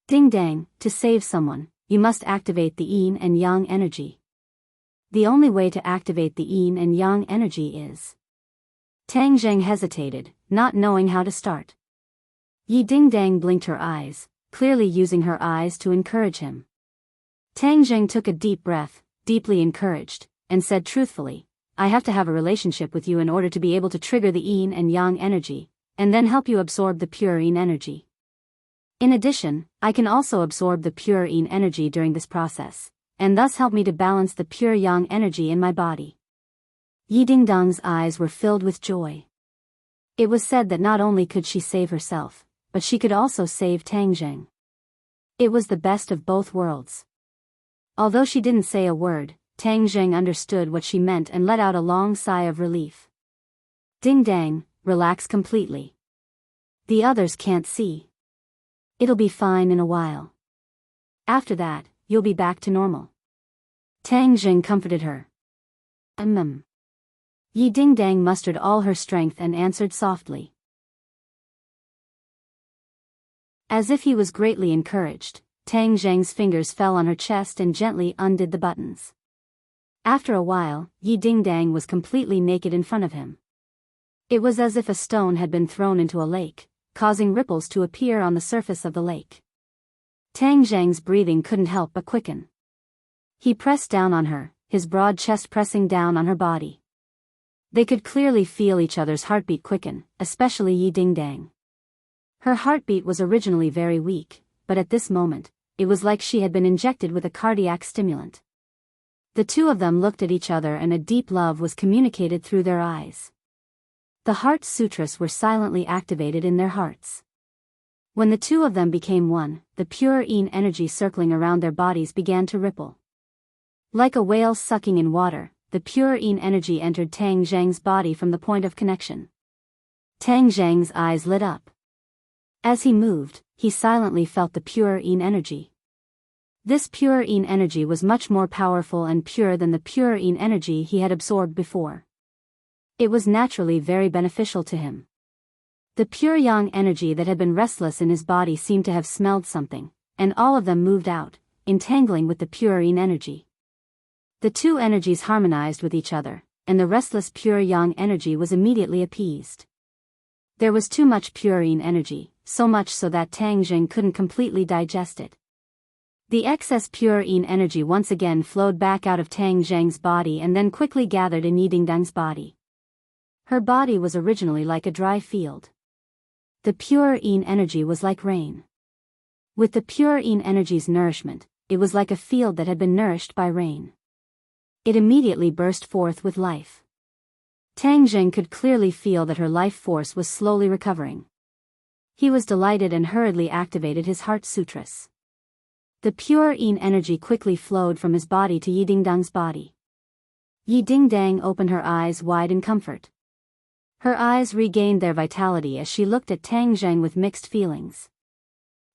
"Dingdang, to save someone, you must activate the yin and yang energy. The only way to activate the yin and yang energy is..." Tang Zheng hesitated, not knowing how to start. Yi Dingdang blinked her eyes, clearly using her eyes to encourage him. Tang Zheng took a deep breath, deeply encouraged, and said truthfully, "I have to have a relationship with you in order to be able to trigger the yin and yang energy, and then help you absorb the pure yin energy. In addition, I can also absorb the pure yin energy during this process, and thus help me to balance the pure yang energy in my body." Yi Dingdang's eyes were filled with joy. It was said that not only could she save herself, but she could also save Tang Zheng. It was the best of both worlds. Although she didn't say a word, Tang Zheng understood what she meant and let out a long sigh of relief. "Dingdang, relax completely. The others can't see. It'll be fine in a while. After that, you'll be back to normal." Tang Zheng comforted her. Yi Dingdang mustered all her strength and answered softly. As if he was greatly encouraged, Tang Zheng's fingers fell on her chest and gently undid the buttons. After a while, Yi Dingdang was completely naked in front of him. It was as if a stone had been thrown into a lake, causing ripples to appear on the surface of the lake. Tang Zheng's breathing couldn't help but quicken. He pressed down on her, his broad chest pressing down on her body. They could clearly feel each other's heartbeat quicken, especially Yi Dingdang. Her heartbeat was originally very weak, but at this moment, it was like she had been injected with a cardiac stimulant. The two of them looked at each other and a deep love was communicated through their eyes. The heart sutras were silently activated in their hearts. When the two of them became one, the pure yin energy circling around their bodies began to ripple. Like a whale sucking in water, the pure yin energy entered Tang Zheng's body from the point of connection. Tang Zheng's eyes lit up. As he moved, he silently felt the pure yin energy. This pure yin energy was much more powerful and pure than the pure yin energy he had absorbed before. It was naturally very beneficial to him. The pure yang energy that had been restless in his body seemed to have smelled something, and all of them moved out, entangling with the pure yin energy. The two energies harmonized with each other, and the restless pure yang energy was immediately appeased. There was too much pure yin energy, so much so that Tang Jing couldn't completely digest it. The excess pure yin energy once again flowed back out of Tang Zheng's body and then quickly gathered in Yi Dingdang's body. Her body was originally like a dry field. The pure yin energy was like rain. With the pure yin energy's nourishment, it was like a field that had been nourished by rain. It immediately burst forth with life. Tang Jing could clearly feel that her life force was slowly recovering. He was delighted and hurriedly activated his heart sutras. The pure yin energy quickly flowed from his body to Yi Dingdang's body. Yi Dingdang opened her eyes wide in comfort. Her eyes regained their vitality as she looked at Tang Zheng with mixed feelings.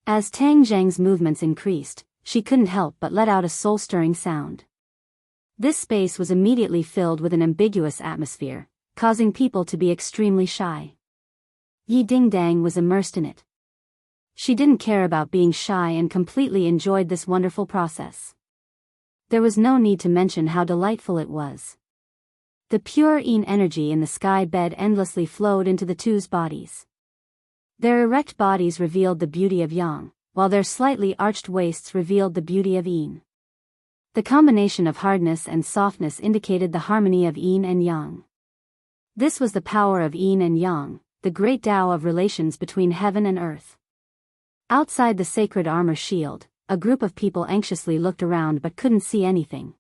As Tang Zheng's movements increased, she couldn't help but let out a soul-stirring sound. This space was immediately filled with an ambiguous atmosphere, causing people to be extremely shy. Yi Dingdang was immersed in it. She didn't care about being shy and completely enjoyed this wonderful process. There was no need to mention how delightful it was. The pure yin energy in the sky bed endlessly flowed into the two's bodies. Their erect bodies revealed the beauty of yang, while their slightly arched waists revealed the beauty of yin. The combination of hardness and softness indicated the harmony of yin and yang. This was the power of yin and yang, the great Tao of relations between heaven and earth. Outside the sacred armor shield, a group of people anxiously looked around but couldn't see anything.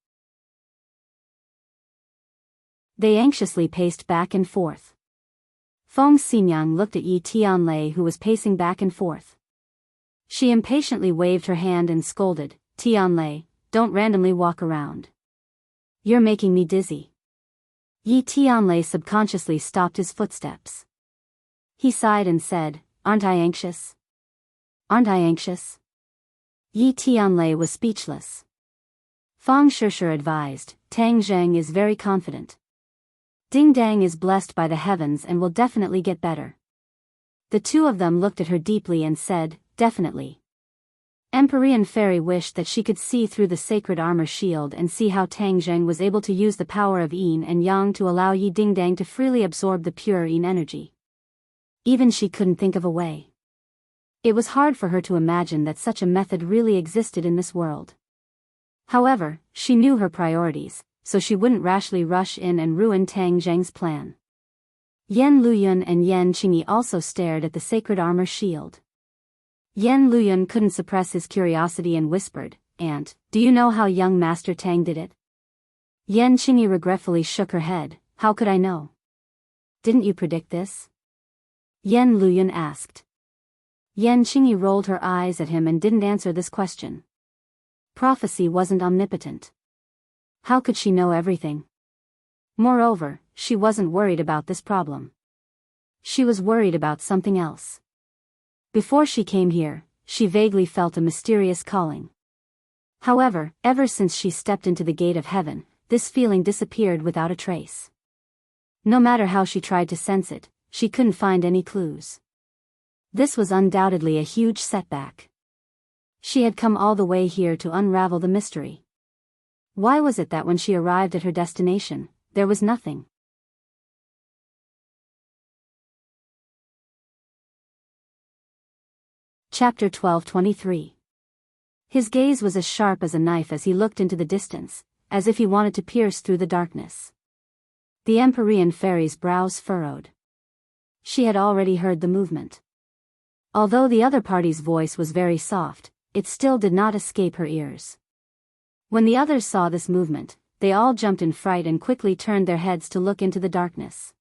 They anxiously paced back and forth. Feng Xinyang looked at Yi Tianlei, who was pacing back and forth. She impatiently waved her hand and scolded, "Tianlei, don't randomly walk around. You're making me dizzy." Yi Tianlei subconsciously stopped his footsteps. He sighed and said, "Aren't I anxious? Aren't I anxious?" Yi Tianlei was speechless. Fang Shishir advised, "Tang Zheng is very confident. Dingdang is blessed by the heavens and will definitely get better." The two of them looked at her deeply and said, "Definitely." Empyrean Fairy wished that she could see through the sacred armor shield and see how Tang Zheng was able to use the power of yin and yang to allow Yi Dingdang to freely absorb the pure yin energy. Even she couldn't think of a way. It was hard for her to imagine that such a method really existed in this world. However, she knew her priorities, so she wouldn't rashly rush in and ruin Tang Zheng's plan. Yan Luyun and Yan Qingyi also stared at the sacred armor shield. Yan Luyun couldn't suppress his curiosity and whispered, "Aunt, do you know how young Master Tang did it?" Yan Qingyi regretfully shook her head, "How could I know? Didn't you predict this?" Yan Luyun asked. Yan Qingyi rolled her eyes at him and didn't answer this question. Prophecy wasn't omnipotent. How could she know everything? Moreover, she wasn't worried about this problem. She was worried about something else. Before she came here, she vaguely felt a mysterious calling. However, ever since she stepped into the gate of heaven, this feeling disappeared without a trace. No matter how she tried to sense it, she couldn't find any clues. This was undoubtedly a huge setback. She had come all the way here to unravel the mystery. Why was it that when she arrived at her destination, there was nothing? Chapter 12:23. His gaze was as sharp as a knife as he looked into the distance, as if he wanted to pierce through the darkness. The Empyrean Fairy's brows furrowed. She had already heard the movement. Although the other party's voice was very soft, it still did not escape her ears. When the others saw this movement, they all jumped in fright and quickly turned their heads to look into the darkness.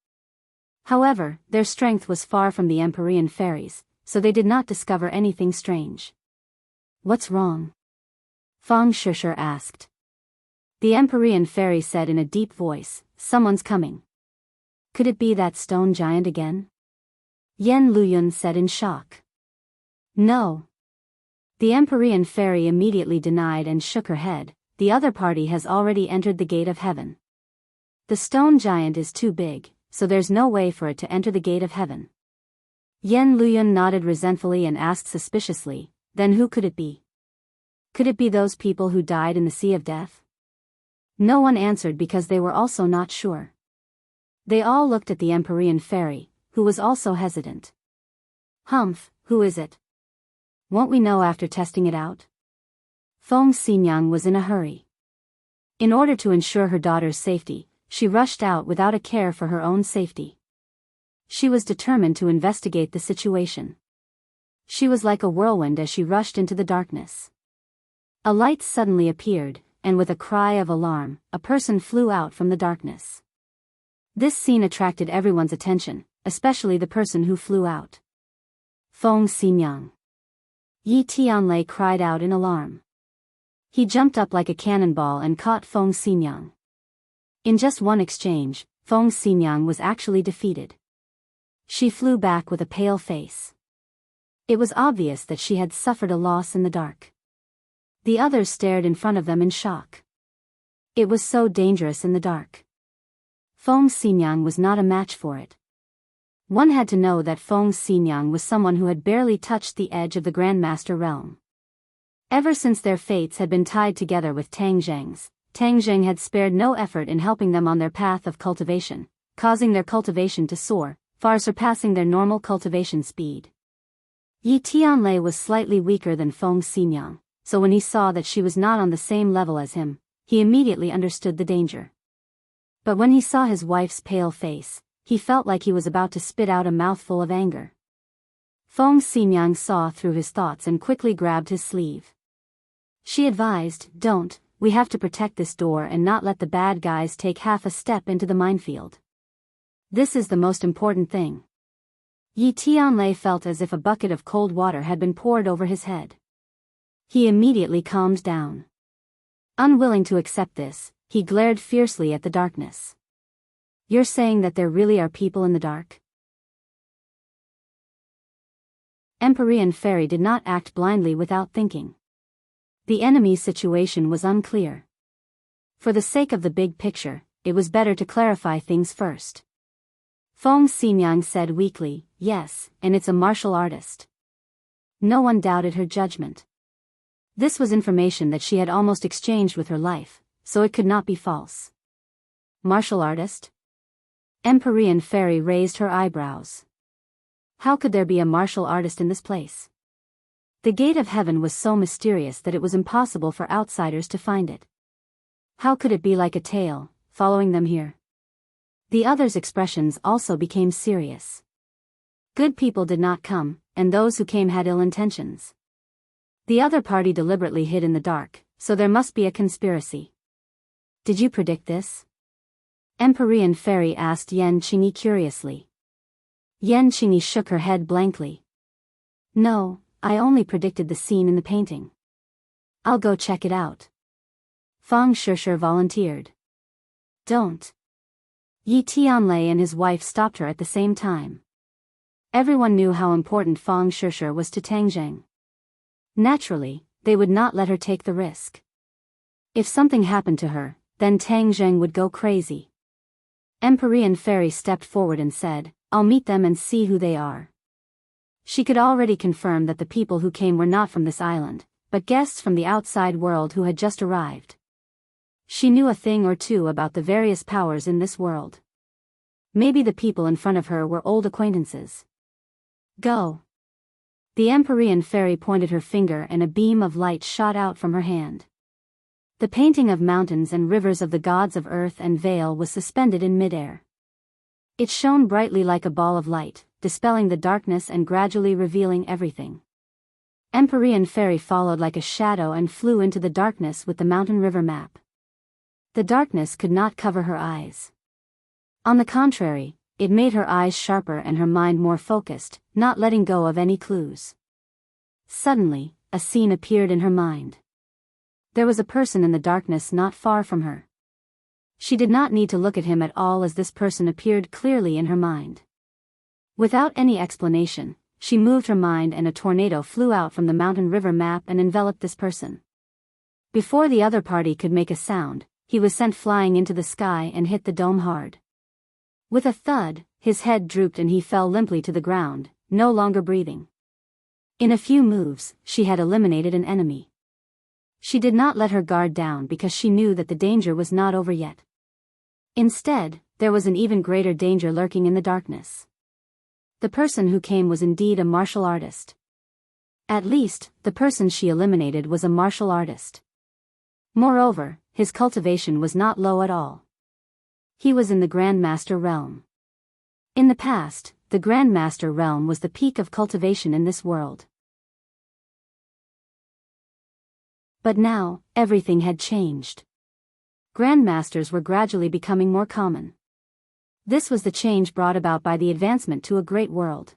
However, their strength was far from the Empyrean Fairies, so they did not discover anything strange. "What's wrong?" Fang Shishir asked. The Empyrean Fairy said in a deep voice, "Someone's coming." Could it be that stone giant again? Yan Luyun said in shock. "No." The Empyrean Fairy immediately denied and shook her head. "The other party has already entered the gate of heaven. The stone giant is too big, so there's no way for it to enter the gate of heaven." Yen Luyun nodded resentfully and asked suspiciously, then who could it be? Could it be those people who died in the Sea of Death? No one answered because they were also not sure. They all looked at the Empyrean fairy, who was also hesitant. Humph, who is it? Won't we know after testing it out? Feng Xinyang was in a hurry. In order to ensure her daughter's safety, she rushed out without a care for her own safety. She was determined to investigate the situation. She was like a whirlwind as she rushed into the darkness. A light suddenly appeared, and with a cry of alarm, a person flew out from the darkness. This scene attracted everyone's attention, especially the person who flew out. Feng Xinyang. Yi Tianlei cried out in alarm. He jumped up like a cannonball and caught Feng Xinyang. In just one exchange, Feng Xinyang was actually defeated. She flew back with a pale face. It was obvious that she had suffered a loss in the dark. The others stared in front of them in shock. It was so dangerous in the dark. Feng Xinyang was not a match for it. One had to know that Feng Xinyang was someone who had barely touched the edge of the Grandmaster realm. Ever since their fates had been tied together with Tang Zheng's, Tang Zheng had spared no effort in helping them on their path of cultivation, causing their cultivation to soar, far surpassing their normal cultivation speed. Yi Tianlei was slightly weaker than Feng Xinyang, so when he saw that she was not on the same level as him, he immediately understood the danger. But when he saw his wife's pale face, he felt like he was about to spit out a mouthful of anger. Feng Xinyang saw through his thoughts and quickly grabbed his sleeve. She advised, "Don't, we have to protect this door and not let the bad guys take half a step into the minefield. This is the most important thing." Yi Tianlei felt as if a bucket of cold water had been poured over his head. He immediately calmed down. Unwilling to accept this, he glared fiercely at the darkness. "You're saying that there really are people in the dark?" Empyrean Fairy did not act blindly without thinking. The enemy's situation was unclear. For the sake of the big picture, it was better to clarify things first. Feng Xinyang said weakly, "Yes, and it's a martial artist." No one doubted her judgment. This was information that she had almost exchanged with her life, so it could not be false. Martial artist? Empyrean Fairy raised her eyebrows. How could there be a martial artist in this place? The gate of heaven was so mysterious that it was impossible for outsiders to find it. How could it be like a tail, following them here? The others' expressions also became serious. Good people did not come, and those who came had ill intentions. The other party deliberately hid in the dark, so there must be a conspiracy. Did you predict this? Empyrean Fairy asked Yen Qingyi curiously. Yen Qingyi shook her head blankly. No, I only predicted the scene in the painting. I'll go check it out. Feng Shishir volunteered. Don't. Yi Tianlei and his wife stopped her at the same time. Everyone knew how important Feng Shishir was to Tang Zheng. Naturally, they would not let her take the risk. If something happened to her, then Tang Zheng would go crazy. Empyrean Fairy stepped forward and said, "I'll meet them and see who they are." She could already confirm that the people who came were not from this island, but guests from the outside world who had just arrived. She knew a thing or two about the various powers in this world. Maybe the people in front of her were old acquaintances. Go. The Empyrean Fairy pointed her finger and a beam of light shot out from her hand. The painting of mountains and rivers of the gods of earth and Vale was suspended in midair. It shone brightly like a ball of light, dispelling the darkness and gradually revealing everything. Empyrean Fairy followed like a shadow and flew into the darkness with the mountain river map. The darkness could not cover her eyes. On the contrary, it made her eyes sharper and her mind more focused, not letting go of any clues. Suddenly, a scene appeared in her mind. There was a person in the darkness not far from her. She did not need to look at him at all as this person appeared clearly in her mind. Without any explanation, she moved her mind and a tornado flew out from the mountain river map and enveloped this person. Before the other party could make a sound, he was sent flying into the sky and hit the dome hard. With a thud, his head drooped and he fell limply to the ground, no longer breathing. In a few moves, she had eliminated an enemy. She did not let her guard down because she knew that the danger was not over yet. Instead, there was an even greater danger lurking in the darkness. The person who came was indeed a martial artist. At least, the person she eliminated was a martial artist. Moreover, his cultivation was not low at all. He was in the Grandmaster realm. In the past, the Grandmaster realm was the peak of cultivation in this world. But now, everything had changed. Grandmasters were gradually becoming more common. This was the change brought about by the advancement to a great world.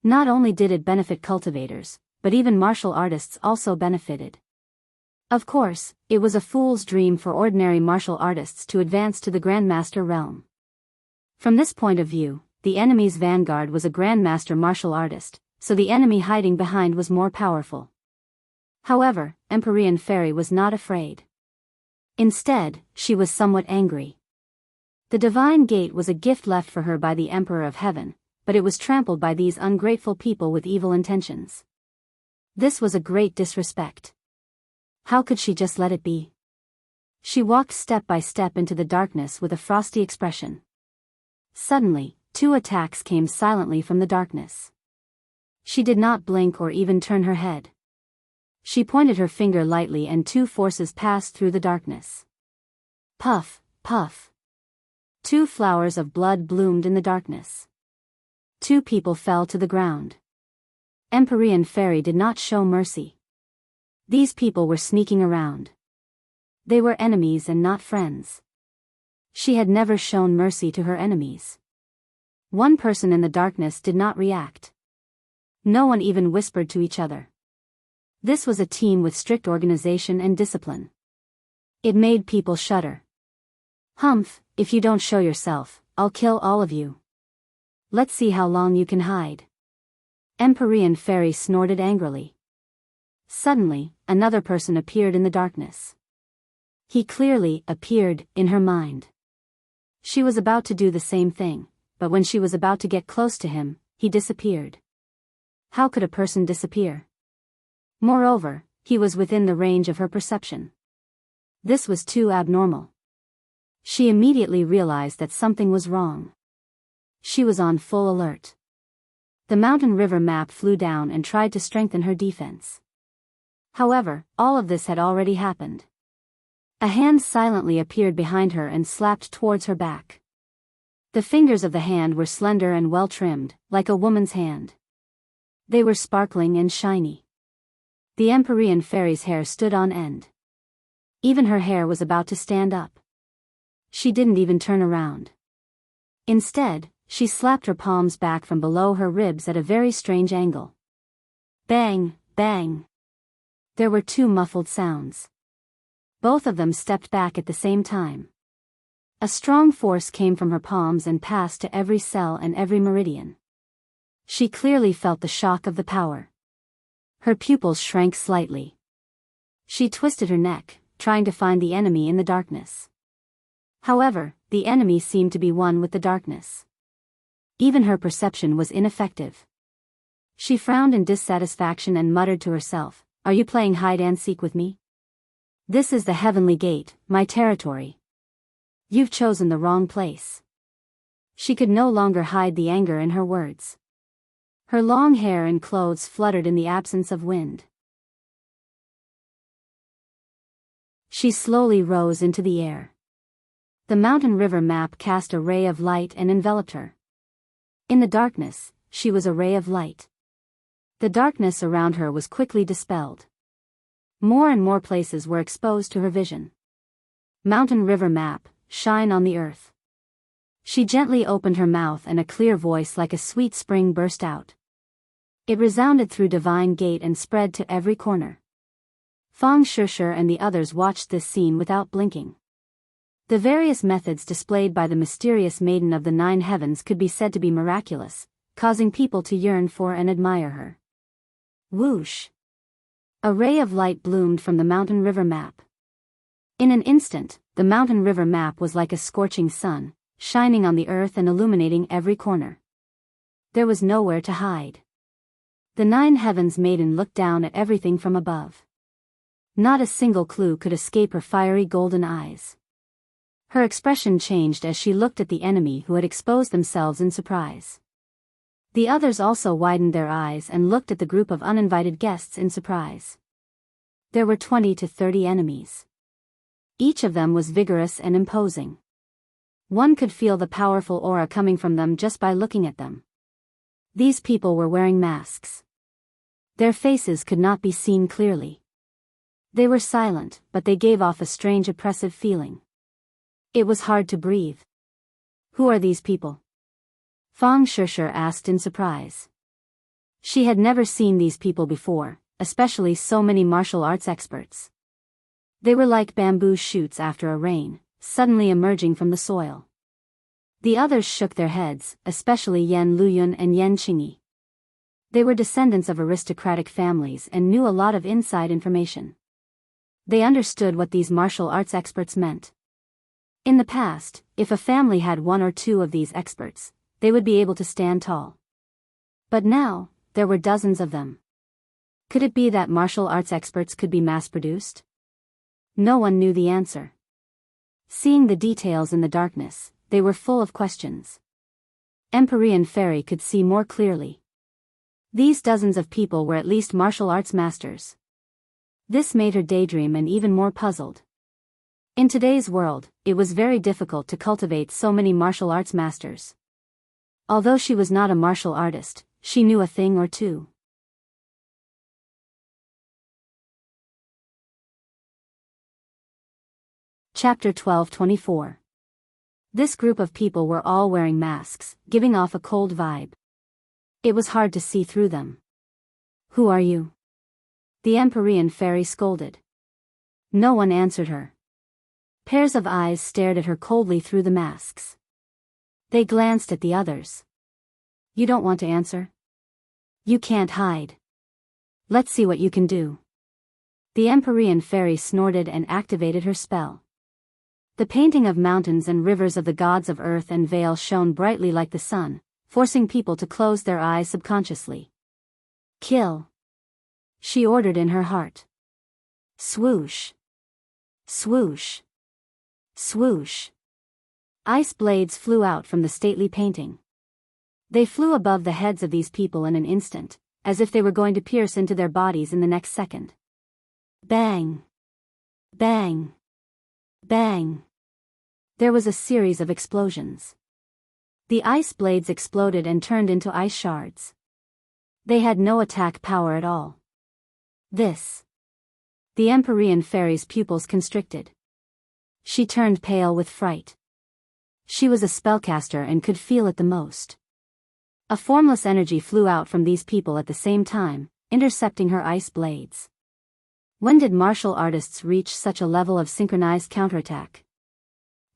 Not only did it benefit cultivators, but even martial artists also benefited. Of course, it was a fool's dream for ordinary martial artists to advance to the Grandmaster realm. From this point of view, the enemy's vanguard was a Grandmaster martial artist, so the enemy hiding behind was more powerful. However, Empyrean Fairy was not afraid. Instead, she was somewhat angry. The divine gate was a gift left for her by the Emperor of Heaven, but it was trampled by these ungrateful people with evil intentions. This was a great disrespect. How could she just let it be? She walked step by step into the darkness with a frosty expression. Suddenly, 2 attacks came silently from the darkness. She did not blink or even turn her head. She pointed her finger lightly and 2 forces passed through the darkness. Puff, puff. 2 flowers of blood bloomed in the darkness. 2 people fell to the ground. Empyrean Fairy did not show mercy. These people were sneaking around. They were enemies and not friends. She had never shown mercy to her enemies. One person in the darkness did not react. No one even whispered to each other. This was a team with strict organization and discipline. It made people shudder. Humph, if you don't show yourself, I'll kill all of you. Let's see how long you can hide. Empyrean Fairy snorted angrily. Suddenly, another person appeared in the darkness. He clearly appeared in her mind. She was about to do the same thing, but when she was about to get close to him, he disappeared. How could a person disappear? Moreover, he was within the range of her perception. This was too abnormal. She immediately realized that something was wrong. She was on full alert. The mountain river map flew down and tried to strengthen her defense. However, all of this had already happened. A hand silently appeared behind her and slapped towards her back. The fingers of the hand were slender and well trimmed, like a woman's hand. They were sparkling and shiny. The Empyrean Fairy's hair stood on end. Even her hair was about to stand up. She didn't even turn around. Instead, she slapped her palms back from below her ribs at a very strange angle. Bang, bang. There were 2 muffled sounds. Both of them stepped back at the same time. A strong force came from her palms and passed to every cell and every meridian. She clearly felt the shock of the power. Her pupils shrank slightly. She twisted her neck, trying to find the enemy in the darkness. However, the enemy seemed to be one with the darkness. Even her perception was ineffective. She frowned in dissatisfaction and muttered to herself, "Are you playing hide-and-seek with me? This is the Heavenly Gate, my territory. You've chosen the wrong place." She could no longer hide the anger in her words. Her long hair and clothes fluttered in the absence of wind. She slowly rose into the air. The mountain river map cast a ray of light and enveloped her. In the darkness, she was a ray of light. The darkness around her was quickly dispelled. More and more places were exposed to her vision. Mountain river map, shine on the earth. She gently opened her mouth and a clear voice like a sweet spring burst out. It resounded through Divine Gate and spread to every corner. Fang Shishir and the others watched this scene without blinking. The various methods displayed by the mysterious Maiden of the 9 Heavens could be said to be miraculous, causing people to yearn for and admire her. Whoosh! A ray of light bloomed from the mountain river map. In an instant, the mountain river map was like a scorching sun, shining on the earth and illuminating every corner. There was nowhere to hide. The 9 heavens maiden looked down at everything from above. Not a single clue could escape her fiery golden eyes. Her expression changed as she looked at the enemy who had exposed themselves in surprise. The others also widened their eyes and looked at the group of uninvited guests in surprise. There were 20 to 30 enemies. Each of them was vigorous and imposing. One could feel the powerful aura coming from them just by looking at them. These people were wearing masks. Their faces could not be seen clearly. They were silent, but they gave off a strange oppressive feeling. It was hard to breathe. Who are these people? Fang Shishir asked in surprise. She had never seen these people before, especially so many martial arts experts. They were like bamboo shoots after a rain, suddenly emerging from the soil. The others shook their heads, especially Yen Luyun and Yen Qingyi. They were descendants of aristocratic families and knew a lot of inside information. They understood what these martial arts experts meant. In the past, if a family had 1 or 2 of these experts, they would be able to stand tall. But now, there were dozens of them. Could it be that martial arts experts could be mass-produced? No one knew the answer. Seeing the details in the darkness, they were full of questions. Empyrean Fairy could see more clearly. These dozens of people were at least martial arts masters. This made her daydream and even more puzzled. In today's world, it was very difficult to cultivate so many martial arts masters. Although she was not a martial artist, she knew a thing or two. Chapter 12:24. This group of people were all wearing masks, giving off a cold vibe. It was hard to see through them. Who are you? The Empyrean Fairy scolded. No one answered her. Pairs of eyes stared at her coldly through the masks. They glanced at the others. You don't want to answer? You can't hide. Let's see what you can do. The Empyrean Fairy snorted and activated her spell. The painting of mountains and rivers of the gods of earth and Vale shone brightly like the sun, forcing people to close their eyes subconsciously. Kill, she ordered in her heart. Swoosh. Swoosh. Swoosh. Ice blades flew out from the stately painting. They flew above the heads of these people in an instant, as if they were going to pierce into their bodies in the next second. Bang. Bang. Bang. There was a series of explosions. The ice blades exploded and turned into ice shards. They had no attack power at all. This. The Empyrean Fairy's pupils constricted. She turned pale with fright. She was a spellcaster and could feel it the most. A formless energy flew out from these people at the same time, intercepting her ice blades. When did martial artists reach such a level of synchronized counterattack?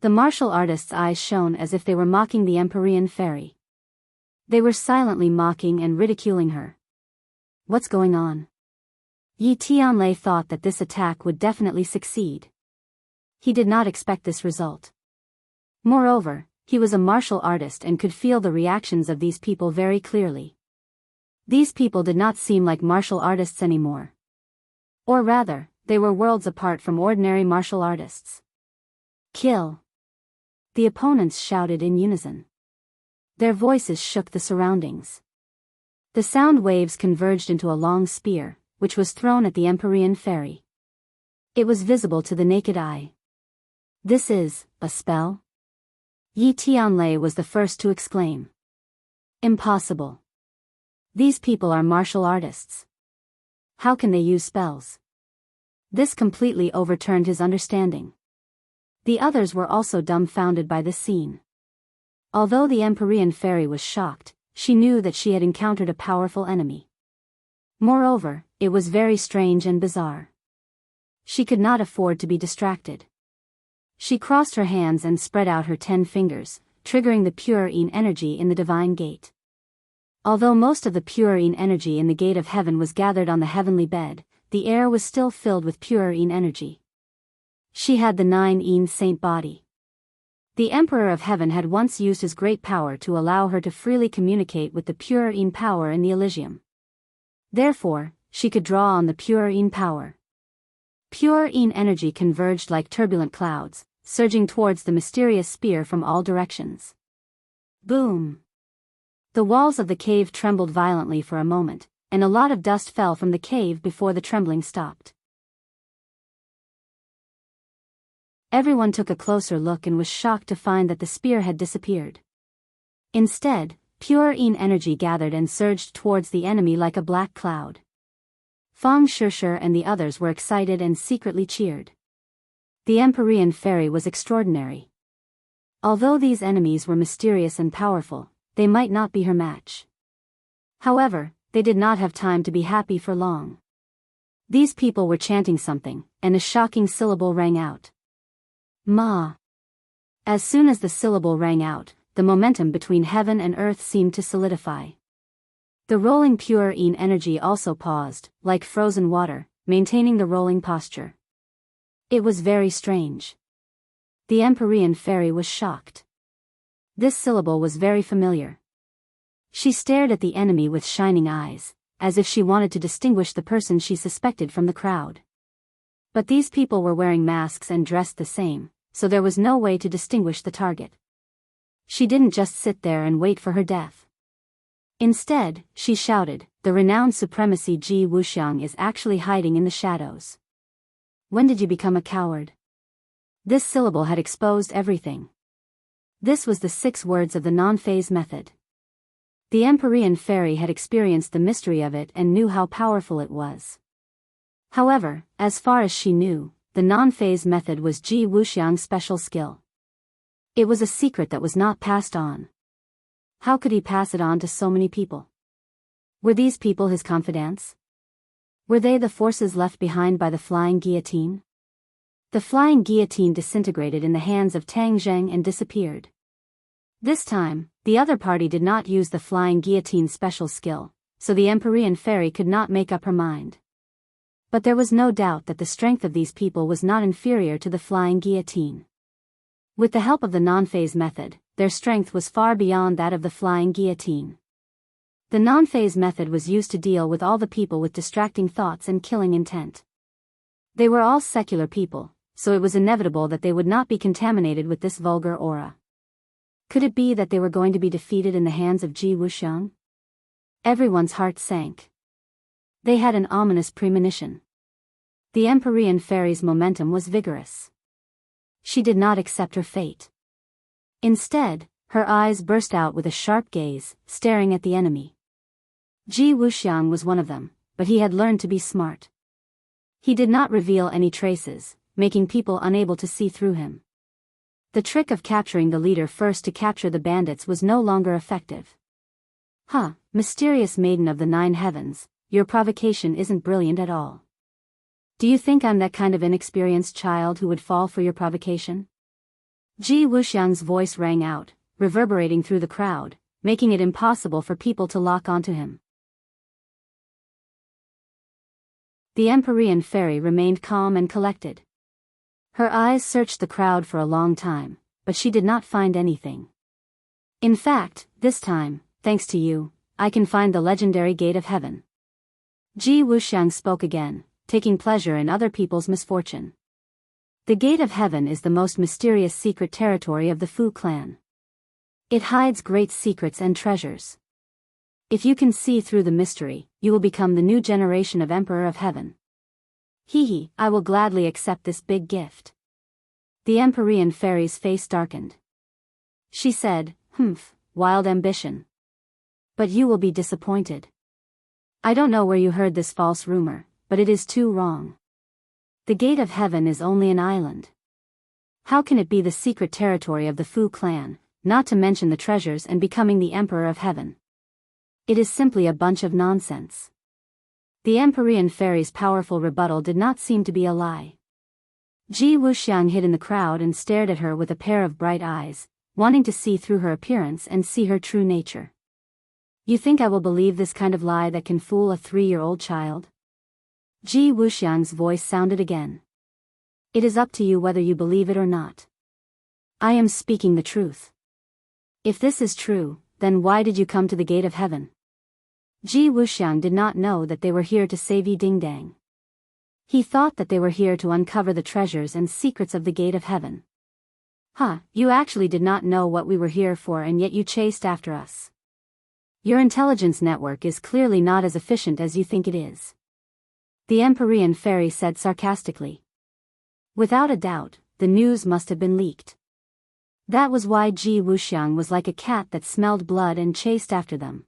The martial artists' eyes shone as if they were mocking the Empyrean Fairy. They were silently mocking and ridiculing her. What's going on? Yi Tianlei thought that this attack would definitely succeed. He did not expect this result. Moreover, he was a martial artist and could feel the reactions of these people very clearly. These people did not seem like martial artists anymore. Or rather, they were worlds apart from ordinary martial artists. Kill. The opponents shouted in unison. Their voices shook the surroundings. The sound waves converged into a long spear, which was thrown at the Empyrean Fairy. It was visible to the naked eye. This is a spell? Yi Tianlei was the first to exclaim. Impossible. These people are martial artists. How can they use spells? This completely overturned his understanding. The others were also dumbfounded by this scene. Although the Empyrean Fairy was shocked, she knew that she had encountered a powerful enemy. Moreover, it was very strange and bizarre. She could not afford to be distracted. She crossed her hands and spread out her 10 fingers, triggering the Purine energy in the divine gate. Although most of the Purine energy in the gate of heaven was gathered on the heavenly bed, the air was still filled with Purine energy. She had the 9 Saint body. The Emperor of Heaven had once used his great power to allow her to freely communicate with the pure Een power in the Elysium. Therefore, she could draw on the pure Een power. Pure Een energy converged like turbulent clouds, surging towards the mysterious spear from all directions. Boom! The walls of the cave trembled violently for a moment, and a lot of dust fell from the cave before the trembling stopped. Everyone took a closer look and was shocked to find that the spear had disappeared. Instead, pure Een energy gathered and surged towards the enemy like a black cloud. Fang Shishir and the others were excited and secretly cheered. The Empyrean fairy was extraordinary. Although these enemies were mysterious and powerful, they might not be her match. However, they did not have time to be happy for long. These people were chanting something, and a shocking syllable rang out. Ma. As soon as the syllable rang out, the momentum between heaven and earth seemed to solidify. The rolling pure Een energy also paused, like frozen water, maintaining the rolling posture. It was very strange. The Empyrean fairy was shocked. This syllable was very familiar. She stared at the enemy with shining eyes, as if she wanted to distinguish the person she suspected from the crowd. But these people were wearing masks and dressed the same, so there was no way to distinguish the target. She didn't just sit there and wait for her death. Instead, she shouted, "The renowned supremacy Ji Wuxiang is actually hiding in the shadows. When did you become a coward?" This syllable had exposed everything. This was the 6 words of the non-phase method. The Empyrean fairy had experienced the mystery of it and knew how powerful it was. However, as far as she knew, the non-phase method was Ji Wuxiang's special skill. It was a secret that was not passed on. How could he pass it on to so many people? Were these people his confidants? Were they the forces left behind by the flying guillotine? The flying guillotine disintegrated in the hands of Tang Zheng and disappeared. This time, the other party did not use the flying guillotine's special skill, so the Empyrean fairy could not make up her mind. But there was no doubt that the strength of these people was not inferior to the flying guillotine. With the help of the non-phase method, their strength was far beyond that of the flying guillotine. The non-phase method was used to deal with all the people with distracting thoughts and killing intent. They were all secular people, so it was inevitable that they would not be contaminated with this vulgar aura. Could it be that they were going to be defeated in the hands of Ji Wuxiang? Everyone's heart sank. They had an ominous premonition. The Empyrean fairy's momentum was vigorous. She did not accept her fate. Instead, her eyes burst out with a sharp gaze, staring at the enemy. Ji Wuxiang was one of them, but he had learned to be smart. He did not reveal any traces, making people unable to see through him. The trick of capturing the leader first to capture the bandits was no longer effective. "Huh, mysterious maiden of the 9 heavens, your provocation isn't brilliant at all. Do you think I'm that kind of inexperienced child who would fall for your provocation?" Ji Wuxiang's voice rang out, reverberating through the crowd, making it impossible for people to lock onto him. The Empyrean fairy remained calm and collected. Her eyes searched the crowd for a long time, but she did not find anything. "In fact, this time, thanks to you, I can find the legendary Gate of Heaven." Ji Wuxiang spoke again, taking pleasure in other people's misfortune. The Gate of Heaven is the most mysterious secret territory of the Fu clan. It hides great secrets and treasures. If you can see through the mystery, you will become the new generation of Emperor of Heaven. Hee, I will gladly accept this big gift. The Empyrean fairy's face darkened. She said, "Humph, wild ambition. But you will be disappointed. I don't know where you heard this false rumor, but it is too wrong. The Gate of Heaven is only an island. How can it be the secret territory of the Fu clan, not to mention the treasures and becoming the Emperor of Heaven? It is simply a bunch of nonsense." The Empyrean fairy's powerful rebuttal did not seem to be a lie. Ji Wuxiang hid in the crowd and stared at her with a pair of bright eyes, wanting to see through her appearance and see her true nature. "You think I will believe this kind of lie that can fool a 3-year-old child?" Ji Wuxiang's voice sounded again. "It is up to you whether you believe it or not." I am speaking the truth. If this is true, then why did you come to the gate of heaven? Ji Wuxiang did not know that they were here to save Yi Dingdang. He thought that they were here to uncover the treasures and secrets of the gate of heaven. You actually did not know what we were here for, and yet you chased after us. Your intelligence network is clearly not as efficient as you think it is. The Empyrean fairy said sarcastically. Without a doubt, the news must have been leaked. That was why Ji Wuxiang was like a cat that smelled blood and chased after them.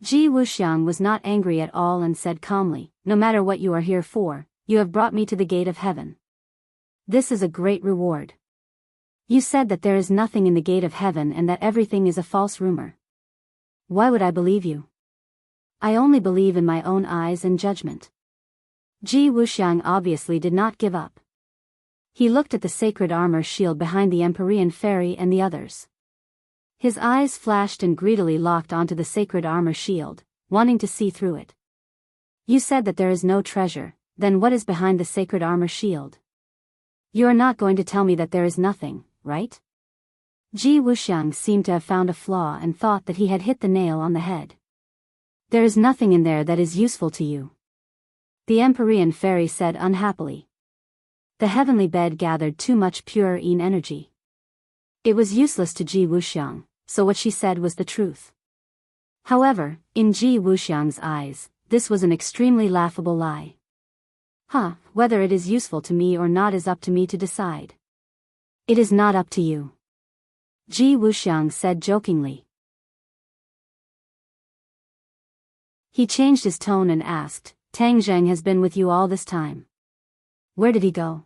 Ji Wuxiang was not angry at all and said calmly, no matter what you are here for, you have brought me to the gate of heaven. This is a great reward. You said that there is nothing in the gate of heaven and that everything is a false rumor. Why would I believe you? I only believe in my own eyes and judgment. Ji Wuxiang obviously did not give up. He looked at the sacred armor shield behind the Empyrean fairy and the others. His eyes flashed and greedily locked onto the sacred armor shield, wanting to see through it. You said that there is no treasure, then what is behind the sacred armor shield? You are not going to tell me that there is nothing, right? Ji Wuxiang seemed to have found a flaw and thought that he had hit the nail on the head. There is nothing in there that is useful to you. The Empyrean fairy said unhappily. The heavenly bed gathered too much pure Yin energy. It was useless to Ji Wuxiang, so what she said was the truth. However, in Ji Wuxiang's eyes, this was an extremely laughable lie. Whether it is useful to me or not is up to me to decide. It is not up to you. Ji Wuxiang said jokingly. He changed his tone and asked, Tang Zheng has been with you all this time. Where did he go?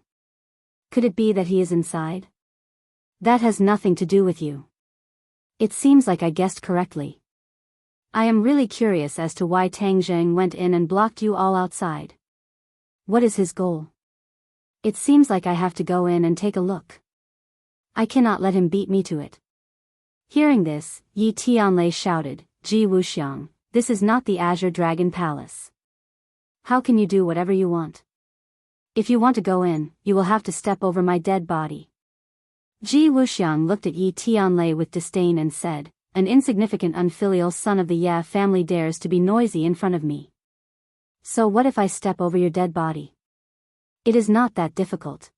Could it be that he is inside? That has nothing to do with you. It seems like I guessed correctly. I am really curious as to why Tang Zheng went in and blocked you all outside. What is his goal? It seems like I have to go in and take a look. I cannot let him beat me to it. Hearing this, Yi Tianlei shouted, Ji Wuxiang, this is not the Azure Dragon Palace. How can you do whatever you want? If you want to go in, you will have to step over my dead body. Ji Wuxiang looked at Yi Tianlei with disdain and said, an insignificant unfilial son of the Ye family dares to be noisy in front of me. So what if I step over your dead body? It is not that difficult.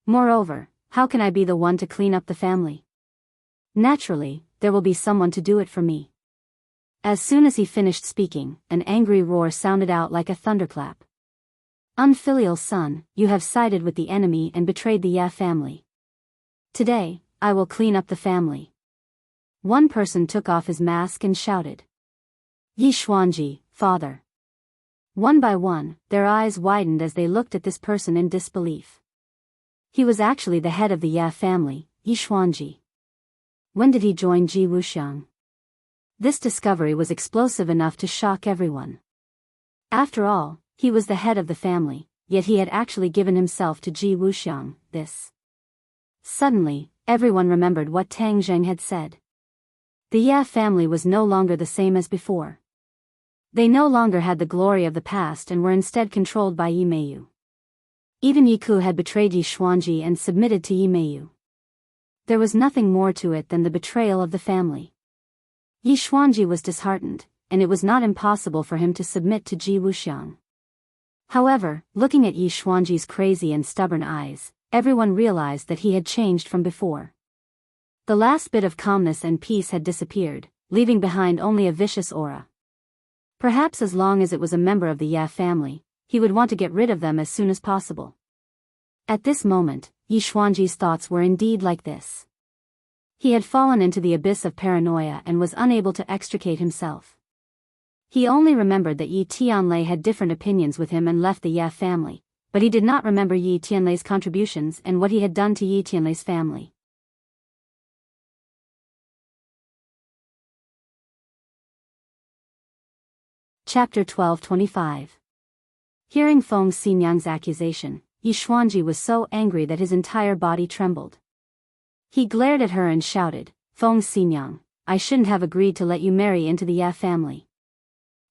Moreover, how can I be the one to clean up the family? Naturally, there will be someone to do it for me. As soon as he finished speaking, an angry roar sounded out like a thunderclap. Unfilial son, you have sided with the enemy and betrayed the Ye family. Today, I will clean up the family. One person took off his mask and shouted. Yi Xuanji, father. One by one, their eyes widened as they looked at this person in disbelief. He was actually the head of the Ye family, Yi Xuanji. When did he join Ji Wuxiang? This discovery was explosive enough to shock everyone. After all, he was the head of the family, yet he had actually given himself to Ji Wuxiang. Suddenly, everyone remembered what Tang Zheng had said. The Ye family was no longer the same as before. They no longer had the glory of the past and were instead controlled by Yi Meiyu. Even Yi Ku had betrayed Yi Xuanji and submitted to Yi Meiyu. There was nothing more to it than the betrayal of the family. Yi Xuanji was disheartened, and it was not impossible for him to submit to Ji Wuxiang. However, looking at Yi Xuanji's crazy and stubborn eyes, everyone realized that he had changed from before. The last bit of calmness and peace had disappeared, leaving behind only a vicious aura. Perhaps as long as it was a member of the Ye family, he would want to get rid of them as soon as possible. At this moment, Yi Xuanji's thoughts were indeed like this. He had fallen into the abyss of paranoia and was unable to extricate himself. He only remembered that Yi Tianlei had different opinions with him and left the Ye family, but he did not remember Yi Tianlei's contributions and what he had done to Yi Tianlei's family. Chapter 12:25. Hearing Feng Xinyang's accusation, Yi Xuanji was so angry that his entire body trembled. He glared at her and shouted, Feng Xinyang, I shouldn't have agreed to let you marry into the Ye family.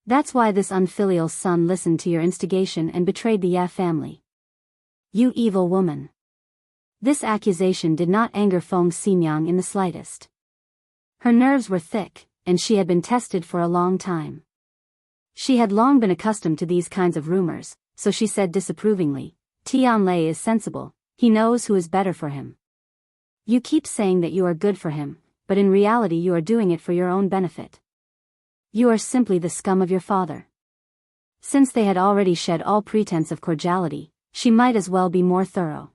That's why this unfilial son listened to your instigation and betrayed the Ye family. You evil woman. This accusation did not anger Feng Xingyang in the slightest. Her nerves were thick, and she had been tested for a long time. She had long been accustomed to these kinds of rumors, so she said disapprovingly, Tianlei is sensible, he knows who is better for him. You keep saying that you are good for him, but in reality you are doing it for your own benefit. You are simply the scum of your father. Since they had already shed all pretense of cordiality, she might as well be more thorough.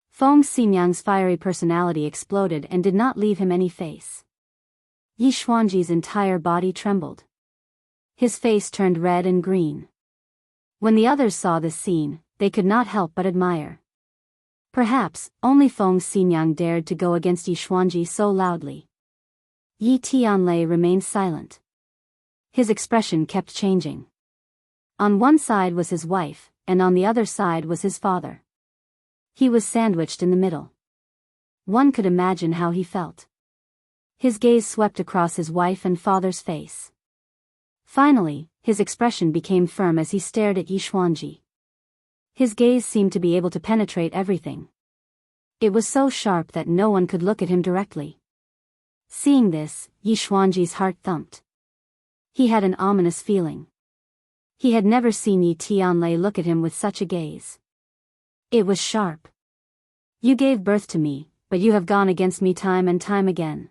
Feng Xingyang's fiery personality exploded and did not leave him any face. Yi Xuanji's entire body trembled. His face turned red and green. When the others saw this scene, they could not help but admire. Perhaps, only Feng Xingyang dared to go against Yi Xuanji so loudly. Yi Tianlei remained silent. His expression kept changing. On one side was his wife, and on the other side was his father. He was sandwiched in the middle. One could imagine how he felt. His gaze swept across his wife and father's face. Finally, his expression became firm as he stared at Yi Xuanji. His gaze seemed to be able to penetrate everything. It was so sharp that no one could look at him directly. Seeing this, Yi Xuanji's heart thumped. He had an ominous feeling. He had never seen Yi Tianlei look at him with such a gaze. It was sharp. You gave birth to me, but you have gone against me time and time again.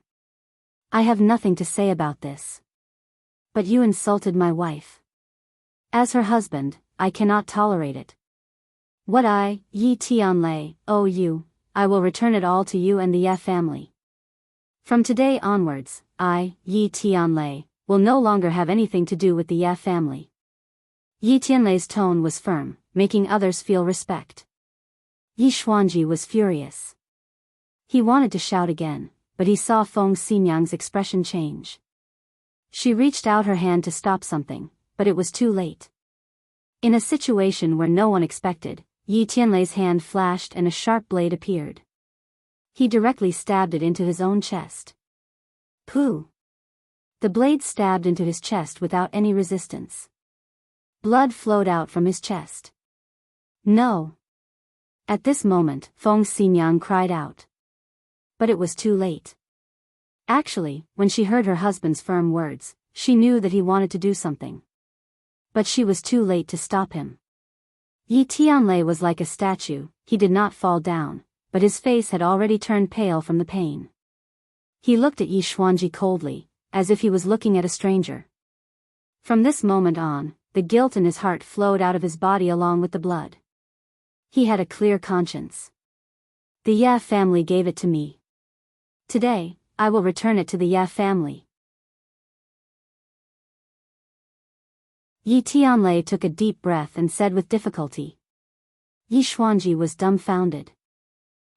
I have nothing to say about this. But you insulted my wife. As her husband, I cannot tolerate it. What I, Yi Tianlei, owe you, I will return it all to you and the Ye family. From today onwards, I, Yi Tianlei, will no longer have anything to do with the Ye family. Yi Tianlei's tone was firm, making others feel respect. Yi Xuanji was furious. He wanted to shout again, but he saw Feng Xingyang's expression change. She reached out her hand to stop something, but it was too late. In a situation where no one expected, Yi Tianlei's hand flashed and a sharp blade appeared. He directly stabbed it into his own chest. Pooh! The blade stabbed into his chest without any resistance. Blood flowed out from his chest. No! At this moment, Feng Xingyang cried out. But it was too late. Actually, when she heard her husband's firm words, she knew that he wanted to do something. But she was too late to stop him. Yi Tianlei was like a statue, he did not fall down, but his face had already turned pale from the pain. He looked at Yi Xuanji coldly, as if he was looking at a stranger. From this moment on, the guilt in his heart flowed out of his body along with the blood. He had a clear conscience. The Ye family gave it to me. Today, I will return it to the Ye family. Yi Tianlei took a deep breath and said with difficulty. Yi Xuanji was dumbfounded.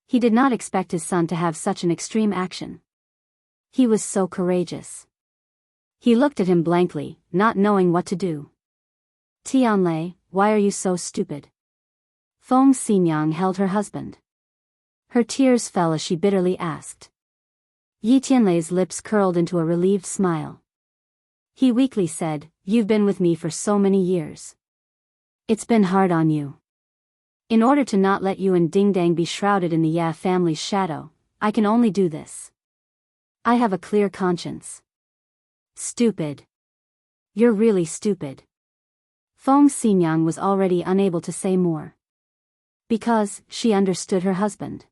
He did not expect his son to have such an extreme action. He was so courageous. He looked at him blankly, not knowing what to do. Tianlei, why are you so stupid? Feng Xingyang held her husband. Her tears fell as she bitterly asked. Yi Tianlei's lips curled into a relieved smile. He weakly said, You've been with me for so many years. It's been hard on you. In order to not let you and Ding Dang be shrouded in the Ye family's shadow, I can only do this. I have a clear conscience. Stupid. You're really stupid. Feng Xingyang was already unable to say more. Because, she understood her husband.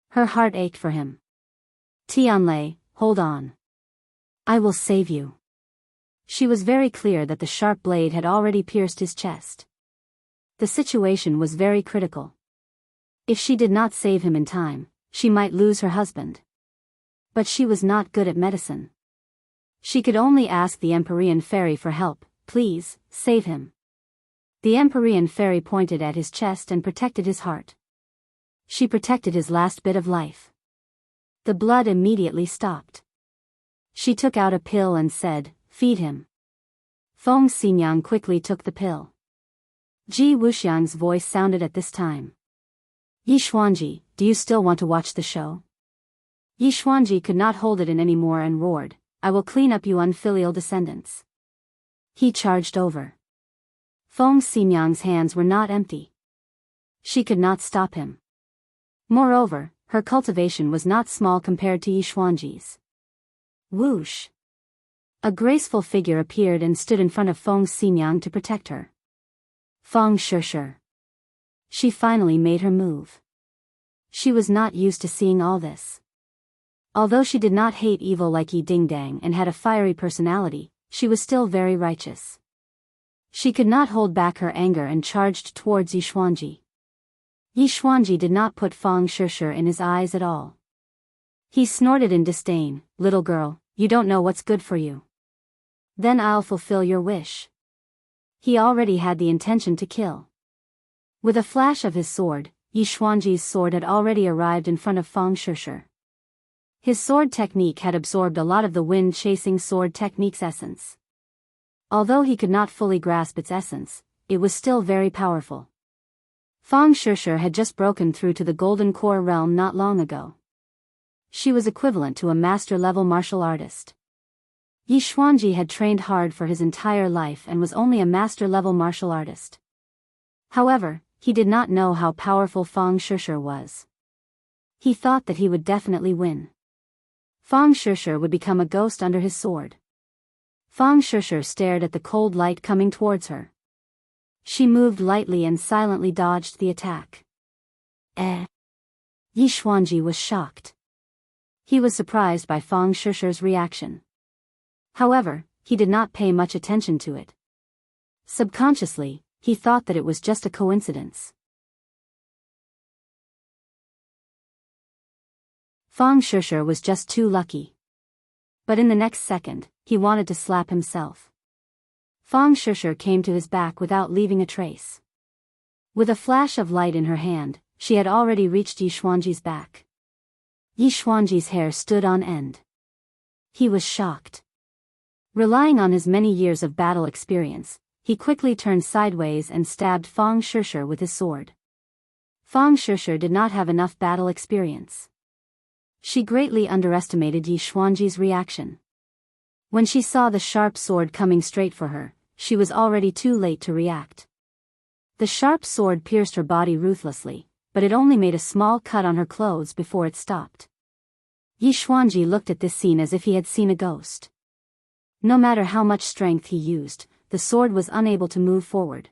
Her heart ached for him. Tianlei, hold on. I will save you. She was very clear that the sharp blade had already pierced his chest. The situation was very critical. If she did not save him in time, she might lose her husband. But she was not good at medicine. She could only ask the Empyrean fairy for help. Please, save him. The Empyrean fairy pointed at his chest and protected his heart. She protected his last bit of life. The blood immediately stopped. She took out a pill and said, Feed him. Feng Xingyang quickly took the pill. Ji Wuxiang's voice sounded at this time. Yi Xuanji, do you still want to watch the show? Yi Xuanji could not hold it in anymore and roared, I will clean up you unfilial descendants. He charged over. Feng Xingyang's hands were not empty. She could not stop him. Moreover, her cultivation was not small compared to Yixuanji's. Whoosh! A graceful figure appeared and stood in front of Feng Xinyang to protect her. Feng Shishir. She finally made her move. She was not used to seeing all this. Although she did not hate evil like Yi Dingdang and had a fiery personality, she was still very righteous. She could not hold back her anger and charged towards Yixuanji. Yixuanji did not put Feng Shishir in his eyes at all. He snorted in disdain, "Little girl, you don't know what's good for you. Then I'll fulfill your wish." He already had the intention to kill. With a flash of his sword, Yixuanji's sword had already arrived in front of Feng Shishir. His sword technique had absorbed a lot of the wind-chasing sword technique's essence. Although he could not fully grasp its essence, it was still very powerful. Feng Shishir had just broken through to the Golden Core realm not long ago. She was equivalent to a master-level martial artist. Yixuanji had trained hard for his entire life and was only a master-level martial artist. However, he did not know how powerful Feng Shishir was. He thought that he would definitely win. Feng Shishir would become a ghost under his sword. Feng Shishir stared at the cold light coming towards her. She moved lightly and silently dodged the attack. Yixuanji was shocked. He was surprised by Feng Shishir's reaction. However, he did not pay much attention to it. Subconsciously, he thought that it was just a coincidence. Feng Shishir was just too lucky. But in the next second, he wanted to slap himself. Feng Shishir came to his back without leaving a trace. With a flash of light in her hand, she had already reached Yixuanji's back. Yixuanji's hair stood on end. He was shocked. Relying on his many years of battle experience, he quickly turned sideways and stabbed Feng Shishir with his sword. Feng Shishir did not have enough battle experience. She greatly underestimated Yixuanji's reaction. When she saw the sharp sword coming straight for her, she was already too late to react. The sharp sword pierced her body ruthlessly, but it only made a small cut on her clothes before it stopped. Yixuanji looked at this scene as if he had seen a ghost. No matter how much strength he used, the sword was unable to move forward.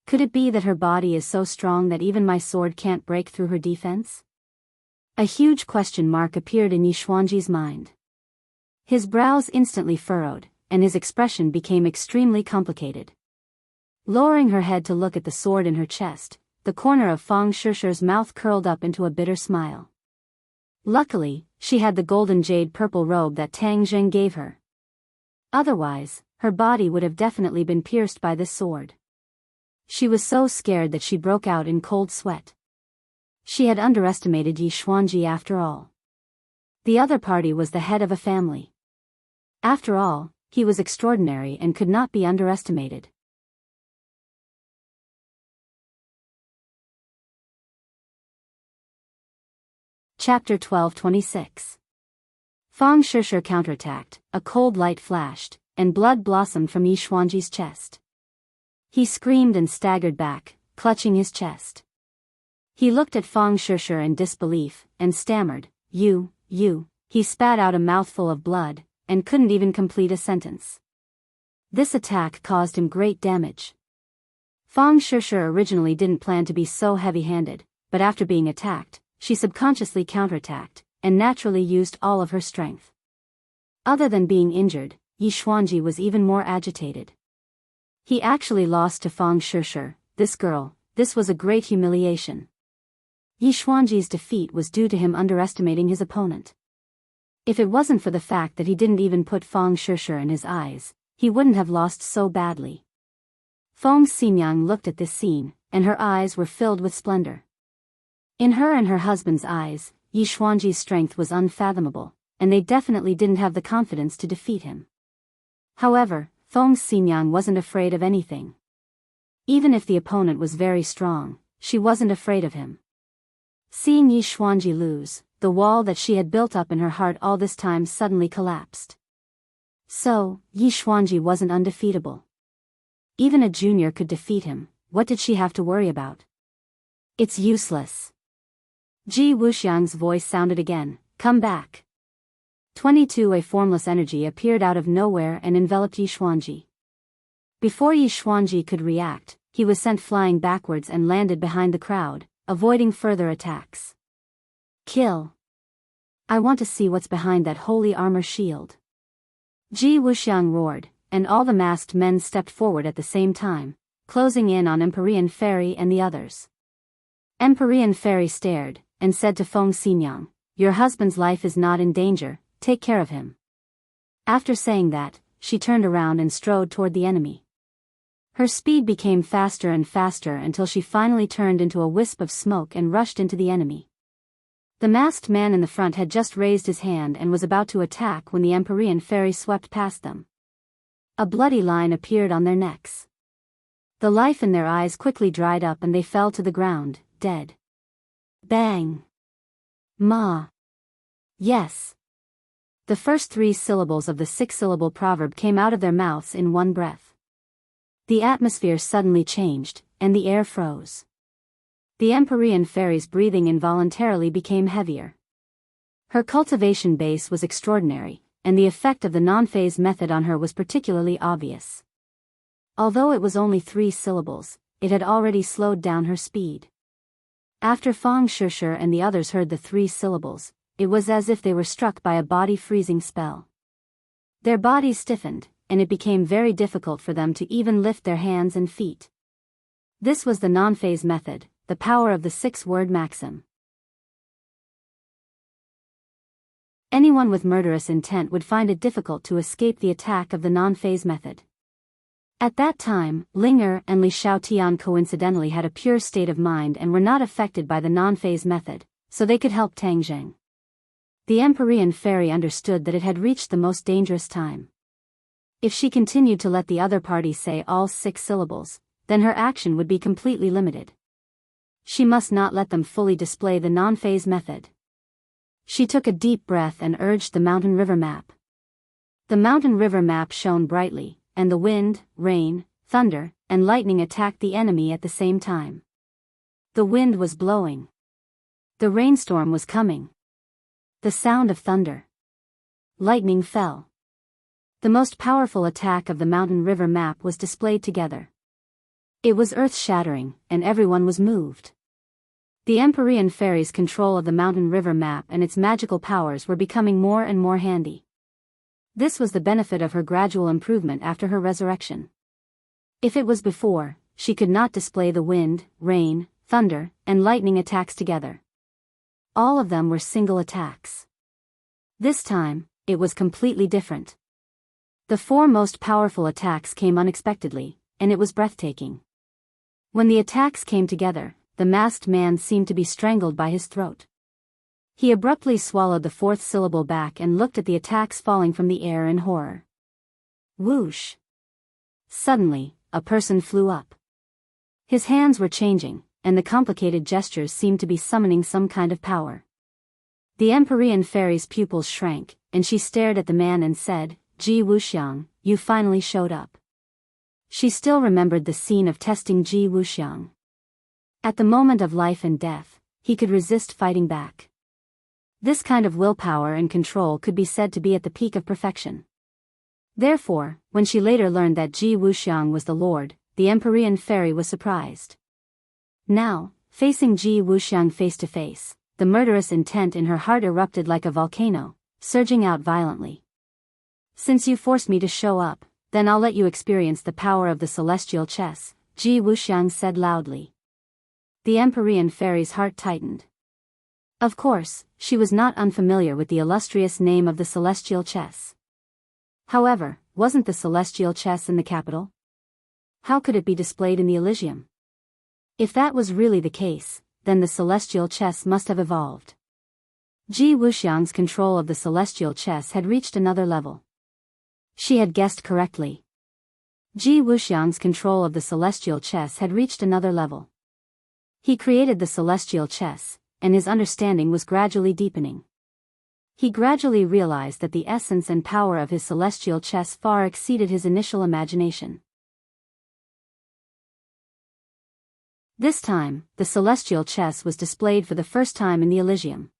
Could it be that her body is so strong that even my sword can't break through her defense? A huge question mark appeared in Yixuanji's mind. His brows instantly furrowed, and his expression became extremely complicated. Lowering her head to look at the sword in her chest, the corner of Feng Shishir's mouth curled up into a bitter smile. Luckily, she had the golden jade purple robe that Tang Zheng gave her. Otherwise, her body would have definitely been pierced by this sword. She was so scared that she broke out in cold sweat. She had underestimated Yixuanji after all. The other party was the head of a family. After all, he was extraordinary and could not be underestimated. Chapter 12:26. Feng Shishir counterattacked, a cold light flashed, and blood blossomed from Yixuanji's chest. He screamed and staggered back, clutching his chest. He looked at Feng Shishir in disbelief, and stammered, You. He spat out a mouthful of blood, and couldn't even complete a sentence. This attack caused him great damage. Feng Shishir originally didn't plan to be so heavy-handed, but after being attacked, she subconsciously counterattacked, and naturally used all of her strength. Other than being injured, Yixuanji was even more agitated. He actually lost to Feng Shishir, this girl. This was a great humiliation. Yixuanji's defeat was due to him underestimating his opponent. If it wasn't for the fact that he didn't even put Feng Shishir in his eyes, he wouldn't have lost so badly. Feng Xinyang looked at this scene, and her eyes were filled with splendor. In her and her husband's eyes, Yixuanji's strength was unfathomable, and they definitely didn't have the confidence to defeat him. However, Feng Xinyang wasn't afraid of anything. Even if the opponent was very strong, she wasn't afraid of him. Seeing Yixuanji lose, the wall that she had built up in her heart all this time suddenly collapsed. So, Yixuanji wasn't undefeatable. Even a junior could defeat him. What did she have to worry about? It's useless. Ji Wuxiang's voice sounded again, come back. 22. A formless energy appeared out of nowhere and enveloped Yi Xuanji. Before Yi Xuanji could react, he was sent flying backwards and landed behind the crowd, avoiding further attacks. Kill. I want to see what's behind that holy armor shield. Ji Wuxiang roared, and all the masked men stepped forward at the same time, closing in on Empyrean Fairy and the others. Empyrean Fairy stared, and said to Feng Xinyang, your husband's life is not in danger, take care of him. After saying that, she turned around and strode toward the enemy. Her speed became faster and faster until she finally turned into a wisp of smoke and rushed into the enemy. The masked man in the front had just raised his hand and was about to attack when the Empyrean Fairy swept past them. A bloody line appeared on their necks. The life in their eyes quickly dried up and they fell to the ground, dead. Bang. Ma. Yes. The first 3 syllables of the 6-syllable proverb came out of their mouths in one breath. The atmosphere suddenly changed, and the air froze. The Empyrean Fairy's breathing involuntarily became heavier. Her cultivation base was extraordinary, and the effect of the non-phase method on her was particularly obvious. Although it was only 3 syllables, it had already slowed down her speed. After Fang Shishir and the others heard the 3 syllables, it was as if they were struck by a body-freezing spell. Their bodies stiffened, and it became very difficult for them to even lift their hands and feet. This was the non-phase method, the power of the 6-word maxim. Anyone with murderous intent would find it difficult to escape the attack of the non-phase method. At that time, Linger and Li Xiaotian coincidentally had a pure state of mind and were not affected by the non-phase method, so they could help Tang Zheng. The Empyrean Fairy understood that it had reached the most dangerous time. If she continued to let the other party say all 6 syllables, then her action would be completely limited. She must not let them fully display the non-phase method. She took a deep breath and urged the mountain river map. The mountain river map shone brightly, and the wind, rain, thunder, and lightning attacked the enemy at the same time. The wind was blowing. The rainstorm was coming. The sound of thunder. Lightning fell. The most powerful attack of the mountain river map was displayed together. It was earth-shattering, and everyone was moved. The Empyrean Fairy's control of the mountain river map and its magical powers were becoming more and more handy. This was the benefit of her gradual improvement after her resurrection. If it was before, she could not display the wind, rain, thunder, and lightning attacks together. All of them were single attacks. This time, it was completely different. The 4 most powerful attacks came unexpectedly, and it was breathtaking. When the attacks came together, the masked man seemed to be strangled by his throat. He abruptly swallowed the 4th syllable back and looked at the attacks falling from the air in horror. Whoosh! Suddenly, a person flew up. His hands were changing, and the complicated gestures seemed to be summoning some kind of power. The Empyrean Fairy's pupils shrank, and she stared at the man and said, Ji Wuxiang, you finally showed up. She still remembered the scene of testing Ji Wuxiang. At the moment of life and death, he could resist fighting back. This kind of willpower and control could be said to be at the peak of perfection. Therefore, when she later learned that Ji Wuxiang was the Lord, the Empyrean Fairy was surprised. Now, facing Ji Wuxiang face to face, the murderous intent in her heart erupted like a volcano, surging out violently. Since you forced me to show up, then I'll let you experience the power of the celestial chess, Ji Wuxiang said loudly. The Empyrean Fairy's heart tightened. Of course, she was not unfamiliar with the illustrious name of the celestial chess. However, wasn't the celestial chess in the capital? How could it be displayed in the Elysium? If that was really the case, then the celestial chess must have evolved. Ji Wuxiang's control of the celestial chess had reached another level. She had guessed correctly. Ji Wuxiang's control of the celestial chess had reached another level. He created the celestial chess, and his understanding was gradually deepening. He gradually realized that the essence and power of his celestial chess far exceeded his initial imagination. This time, the celestial chess was displayed for the first time in the Elysium.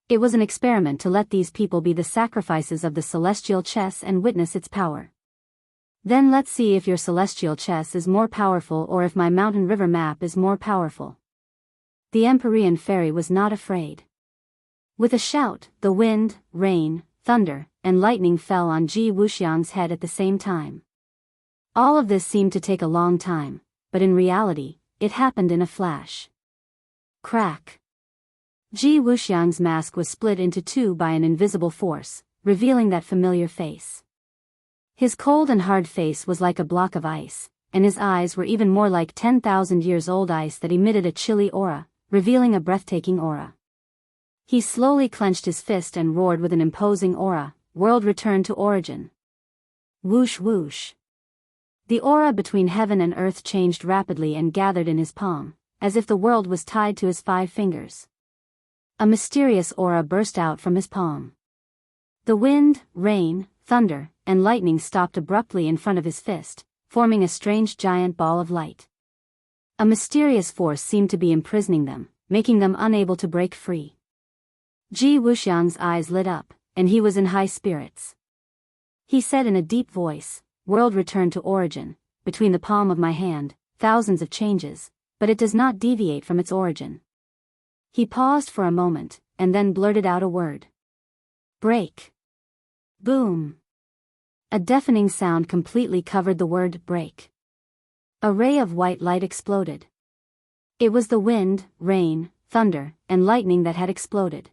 It was an experiment to let these people be the sacrifices of the celestial chess and witness its power. Then let's see if your celestial chess is more powerful or if my mountain river map is more powerful. The Empyrean fairy was not afraid. With a shout, the wind, rain, thunder, and lightning fell on Ji Wuxiang's head at the same time. All of this seemed to take a long time, but in reality, it happened in a flash. Crack. Ji Wuxiang's mask was split into two by an invisible force, revealing that familiar face. His cold and hard face was like a block of ice, and his eyes were even more like 10,000 years old ice that emitted a chilly aura, revealing a breathtaking aura. He slowly clenched his fist and roared with an imposing aura, "World return to origin." Whoosh whoosh. The aura between heaven and earth changed rapidly and gathered in his palm, as if the world was tied to his 5 fingers. A mysterious aura burst out from his palm. The wind, rain, thunder, and lightning stopped abruptly in front of his fist, forming a strange giant ball of light. A mysterious force seemed to be imprisoning them, making them unable to break free. Ji Wuxiang's eyes lit up, and he was in high spirits. He said in a deep voice, "World return to origin, between the palm of my hand, thousands of changes, but it does not deviate from its origin." He paused for a moment, and then blurted out a word. "Break." Boom. A deafening sound completely covered the word "break." A ray of white light exploded. It was the wind, rain, thunder, and lightning that had exploded.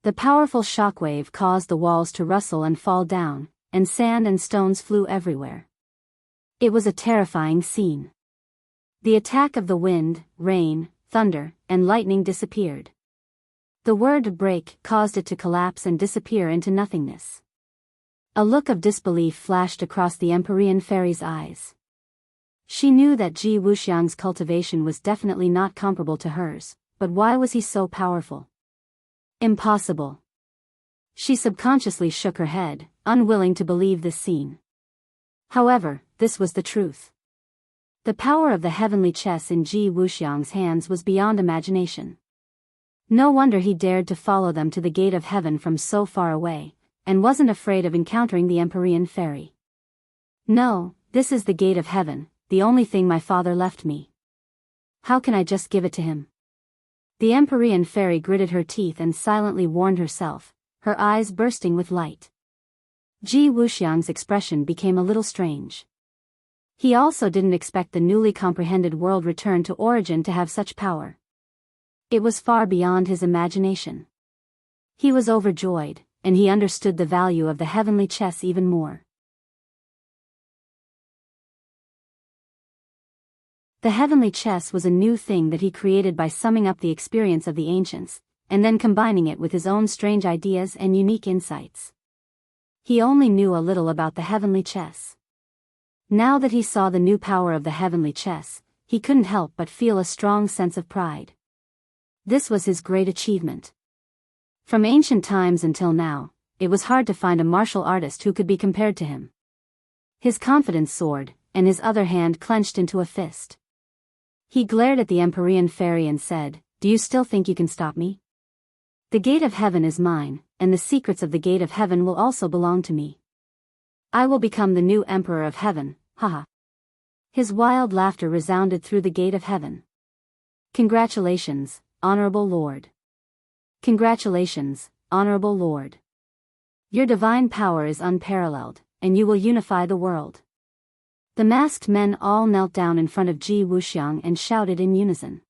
The powerful shockwave caused the walls to rustle and fall down, and sand and stones flew everywhere. It was a terrifying scene. The attack of the wind, rain, thunder, and lightning disappeared. The word "break" caused it to collapse and disappear into nothingness. A look of disbelief flashed across the Empyrean fairy's eyes. She knew that Ji Wuxiang's cultivation was definitely not comparable to hers, but why was he so powerful? Impossible. She subconsciously shook her head, unwilling to believe this scene. However, this was the truth. The power of the heavenly chess in Ji Wuxiang's hands was beyond imagination. No wonder he dared to follow them to the gate of heaven from so far away, and wasn't afraid of encountering the Empyrean fairy. "No, this is the gate of heaven, the only thing my father left me. How can I just give it to him?" The Empyrean fairy gritted her teeth and silently warned herself, her eyes bursting with light. Ji Wuxiang's expression became a little strange. He also didn't expect the newly comprehended world return to origin to have such power. It was far beyond his imagination. He was overjoyed, and he understood the value of the heavenly chess even more. The heavenly chess was a new thing that he created by summing up the experience of the ancients, and then combining it with his own strange ideas and unique insights. He only knew a little about the heavenly chess. Now that he saw the new power of the heavenly chess, he couldn't help but feel a strong sense of pride. This was his great achievement. From ancient times until now, it was hard to find a martial artist who could be compared to him. His confidence soared, and his other hand clenched into a fist. He glared at the Empyrean fairy and said, "Do you still think you can stop me? The gate of heaven is mine, and the secrets of the gate of heaven will also belong to me. I will become the new emperor of heaven, haha." His wild laughter resounded through the gate of heaven. "Congratulations, honorable lord. Congratulations, honorable lord. Your divine power is unparalleled, and you will unify the world." The masked men all knelt down in front of Ji Wuxiang and shouted in unison.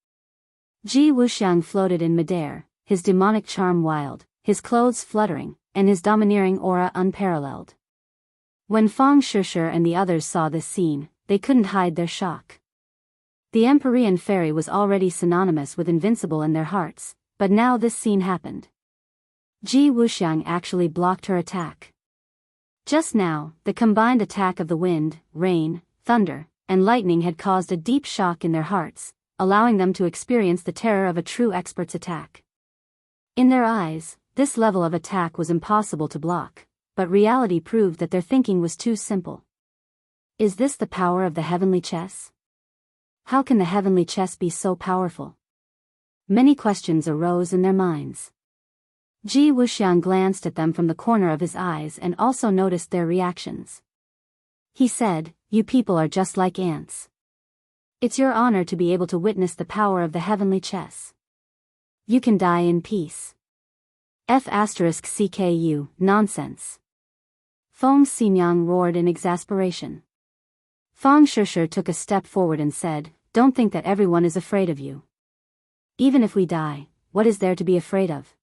Ji Wuxiang floated in midair, his demonic charm wild, his clothes fluttering, and his domineering aura unparalleled. When Fang Shishir and the others saw this scene, they couldn't hide their shock. The Empyrean fairy was already synonymous with invincible in their hearts, but now this scene happened. Ji Wuxiang actually blocked her attack. Just now, the combined attack of the wind, rain, thunder, and lightning had caused a deep shock in their hearts, allowing them to experience the terror of a true expert's attack. In their eyes, this level of attack was impossible to block, but reality proved that their thinking was too simple. Is this the power of the heavenly chess? How can the heavenly chest be so powerful? Many questions arose in their minds. Ji Wuxiang glanced at them from the corner of his eyes and also noticed their reactions. He said, "You people are just like ants. It's your honor to be able to witness the power of the heavenly chess. You can die in peace." F***CKU, nonsense. Feng Xinyang roared in exasperation. Feng Shishir took a step forward and said, "Don't think that everyone is afraid of you. Even if we die, what is there to be afraid of?"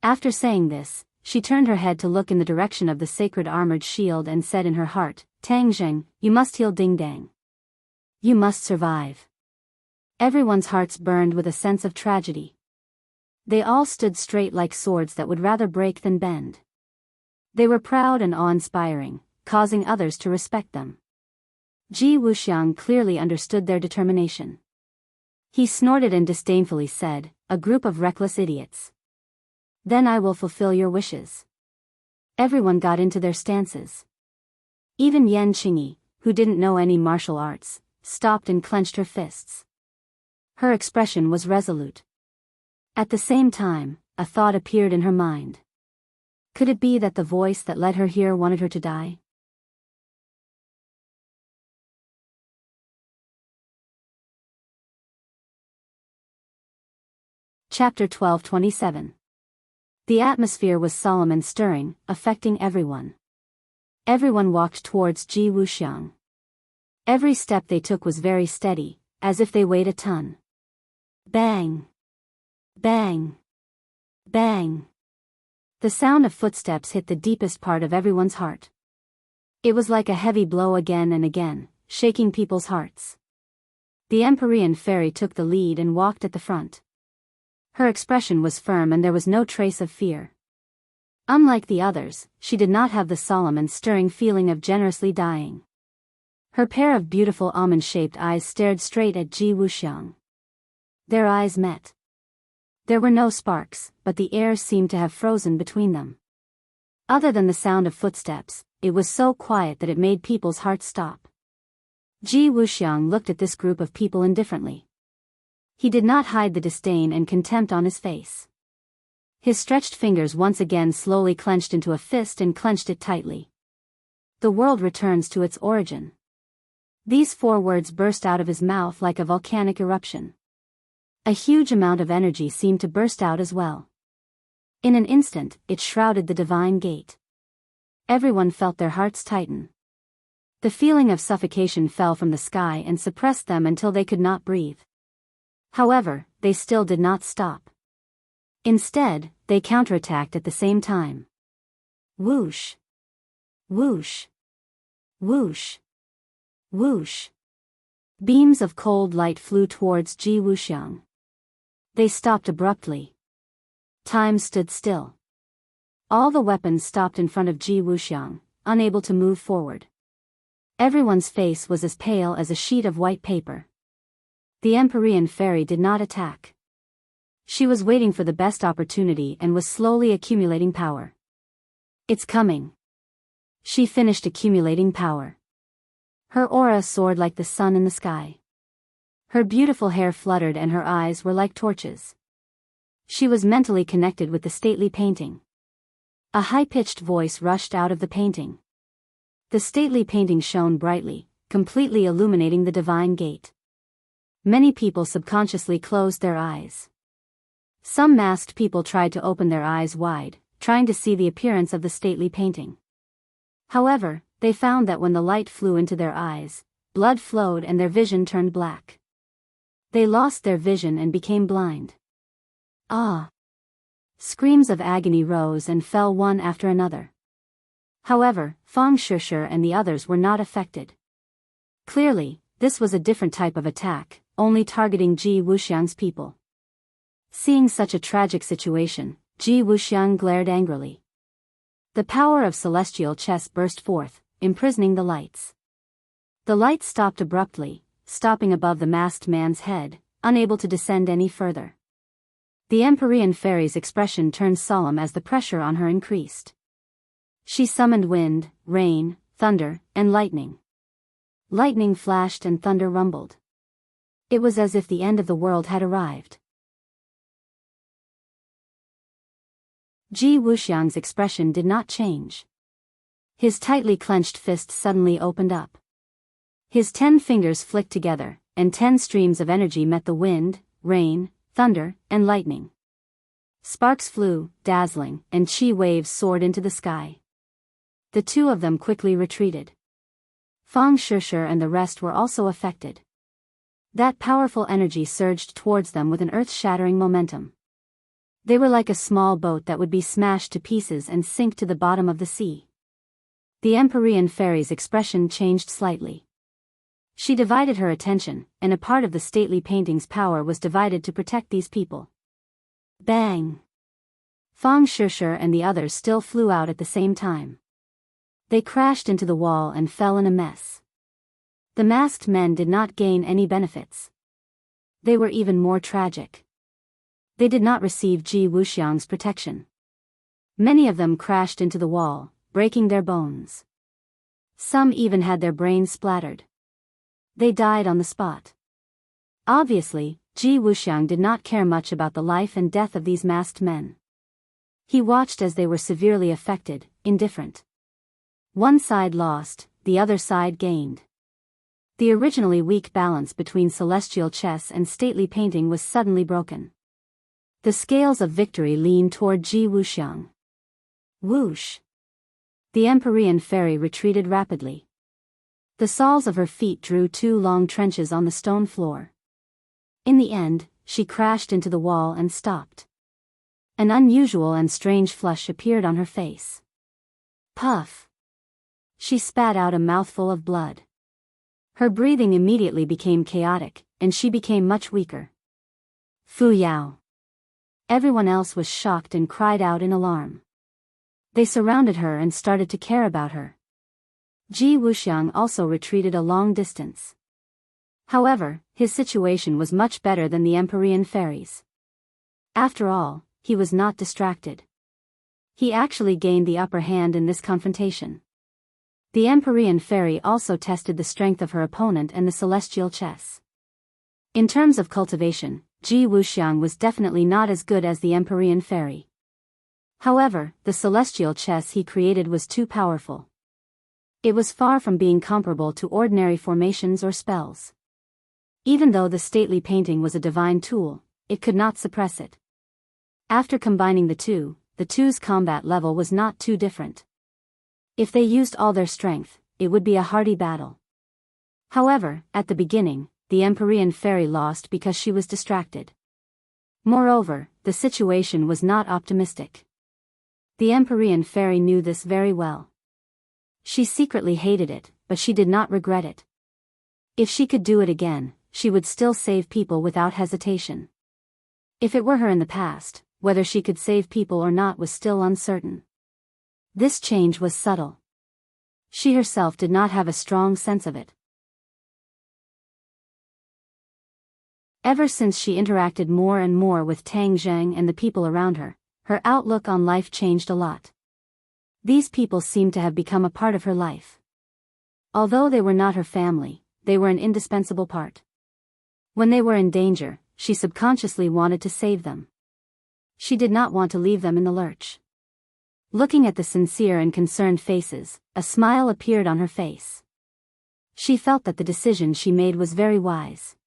After saying this, she turned her head to look in the direction of the sacred armored shield and said in her heart, "Tang Zheng, you must heal Ding Dang. You must survive." Everyone's hearts burned with a sense of tragedy. They all stood straight like swords that would rather break than bend. They were proud and awe-inspiring, causing others to respect them. Ji Wuxiang clearly understood their determination. He snorted and disdainfully said, "A group of reckless idiots. Then I will fulfill your wishes." Everyone got into their stances. Even Yan Qingyi, who didn't know any martial arts, stopped and clenched her fists. Her expression was resolute. At the same time, a thought appeared in her mind. Could it be that the voice that led her here wanted her to die? Chapter 12:27. The atmosphere was solemn and stirring, affecting everyone. Everyone walked towards Ji Wuxiang. Every step they took was very steady, as if they weighed a ton. Bang! Bang! Bang! The sound of footsteps hit the deepest part of everyone's heart. It was like a heavy blow again and again, shaking people's hearts. The Empyrean fairy took the lead and walked at the front. Her expression was firm and there was no trace of fear. Unlike the others, she did not have the solemn and stirring feeling of generously dying. Her pair of beautiful almond-shaped eyes stared straight at Ji Wuxiang. Their eyes met. There were no sparks, but the air seemed to have frozen between them. Other than the sound of footsteps, it was so quiet that it made people's hearts stop. Ji Wuxiang looked at this group of people indifferently. He did not hide the disdain and contempt on his face. His stretched fingers once again slowly clenched into a fist and clenched it tightly. "The world returns to its origin." These 4 words burst out of his mouth like a volcanic eruption. A huge amount of energy seemed to burst out as well. In an instant, it shrouded the divine gate. Everyone felt their hearts tighten. The feeling of suffocation fell from the sky and suppressed them until they could not breathe. However, they still did not stop. Instead, they counterattacked at the same time. Whoosh! Whoosh! Whoosh! Whoosh! Beams of cold light flew towards Ji Wuxiang. They stopped abruptly. Time stood still. All the weapons stopped in front of Ji Wuxiang, unable to move forward. Everyone's face was as pale as a sheet of white paper. The Empyrean fairy did not attack. She was waiting for the best opportunity and was slowly accumulating power. "It's coming." She finished accumulating power. Her aura soared like the sun in the sky. Her beautiful hair fluttered and her eyes were like torches. She was mentally connected with the stately painting. A high-pitched voice rushed out of the painting. The stately painting shone brightly, completely illuminating the divine gate. Many people subconsciously closed their eyes. Some masked people tried to open their eyes wide, trying to see the appearance of the stately painting. However, they found that when the light flew into their eyes, blood flowed and their vision turned black. They lost their vision and became blind. Ah! Screams of agony rose and fell one after another. However, Feng Shishir and the others were not affected. Clearly, this was a different type of attack, only targeting Ji Wuxiang's people. Seeing such a tragic situation, Ji Wuxiang glared angrily. The power of celestial chess burst forth, imprisoning the lights. The light stopped abruptly, stopping above the masked man's head, unable to descend any further. The Empyrean fairy's expression turned solemn as the pressure on her increased. She summoned wind, rain, thunder, and lightning. Lightning flashed and thunder rumbled. It was as if the end of the world had arrived. Ji Wuxiang's expression did not change. His tightly clenched fist suddenly opened up. His 10 fingers flicked together, and 10 streams of energy met the wind, rain, thunder, and lightning. Sparks flew, dazzling, and chi waves soared into the sky. The two of them quickly retreated. Fang Shishir and the rest were also affected. That powerful energy surged towards them with an earth-shattering momentum. They were like a small boat that would be smashed to pieces and sink to the bottom of the sea. The Empyrean fairy's expression changed slightly. She divided her attention, and a part of the stately painting's power was divided to protect these people. Bang! Fang Shishir and the others still flew out at the same time. They crashed into the wall and fell in a mess. The masked men did not gain any benefits. They were even more tragic. They did not receive Ji Wuxiang's protection. Many of them crashed into the wall, breaking their bones. Some even had their brains splattered. They died on the spot. Obviously, Ji Wuxiang did not care much about the life and death of these masked men. He watched as they were severely affected, indifferent. One side lost, the other side gained. The originally weak balance between celestial chess and stately painting was suddenly broken. The scales of victory leaned toward Ji Wuxiang. Whoosh! The Empyrean fairy retreated rapidly. The soles of her feet drew 2 long trenches on the stone floor. In the end, she crashed into the wall and stopped. An unusual and strange flush appeared on her face. Puff! She spat out a mouthful of blood. Her breathing immediately became chaotic, and she became much weaker. Fu Yao! Everyone else was shocked and cried out in alarm. They surrounded her and started to care about her. Ji Wuxiang also retreated a long distance. However, his situation was much better than the Empyrean fairies. After all, he was not distracted. He actually gained the upper hand in this confrontation. The Empyrean fairy also tested the strength of her opponent and the celestial chess. In terms of cultivation, Ji Wuxiang was definitely not as good as the Empyrean fairy. However, the celestial chess he created was too powerful. It was far from being comparable to ordinary formations or spells. Even though the stately painting was a divine tool, it could not suppress it. After combining the two's combat level was not too different. If they used all their strength, it would be a hardy battle. However, at the beginning, the Empyrean fairy lost because she was distracted. Moreover, the situation was not optimistic. The Empyrean fairy knew this very well. She secretly hated it, but she did not regret it. If she could do it again, she would still save people without hesitation. If it were her in the past, whether she could save people or not was still uncertain. This change was subtle. She herself did not have a strong sense of it. Ever since she interacted more and more with Tang Zheng and the people around her, her outlook on life changed a lot. These people seemed to have become a part of her life. Although they were not her family, they were an indispensable part. When they were in danger, she subconsciously wanted to save them. She did not want to leave them in the lurch. Looking at the sincere and concerned faces, a smile appeared on her face. She felt that the decision she made was very wise.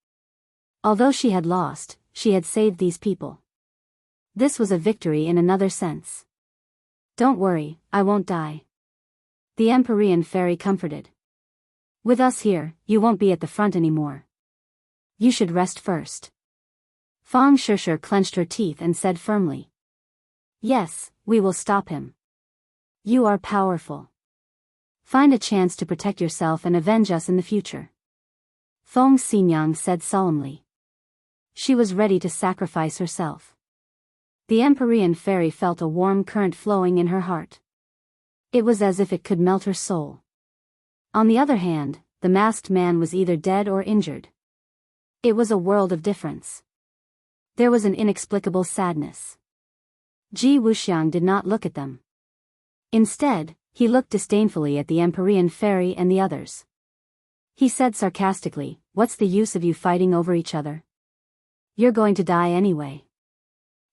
Although she had lost, she had saved these people. This was a victory in another sense. Don't worry, I won't die. The Empyrean fairy comforted. With us here, you won't be at the front anymore. You should rest first. Fang Shishir clenched her teeth and said firmly. Yes, we will stop him. You are powerful. Find a chance to protect yourself and avenge us in the future. Feng Xinyang said solemnly. She was ready to sacrifice herself. The Empyrean fairy felt a warm current flowing in her heart. It was as if it could melt her soul. On the other hand, the masked man was either dead or injured. It was a world of difference. There was an inexplicable sadness. Ji Wuxiang did not look at them. Instead, he looked disdainfully at the Empyrean fairy and the others. He said sarcastically, What's the use of you fighting over each other? You're going to die anyway.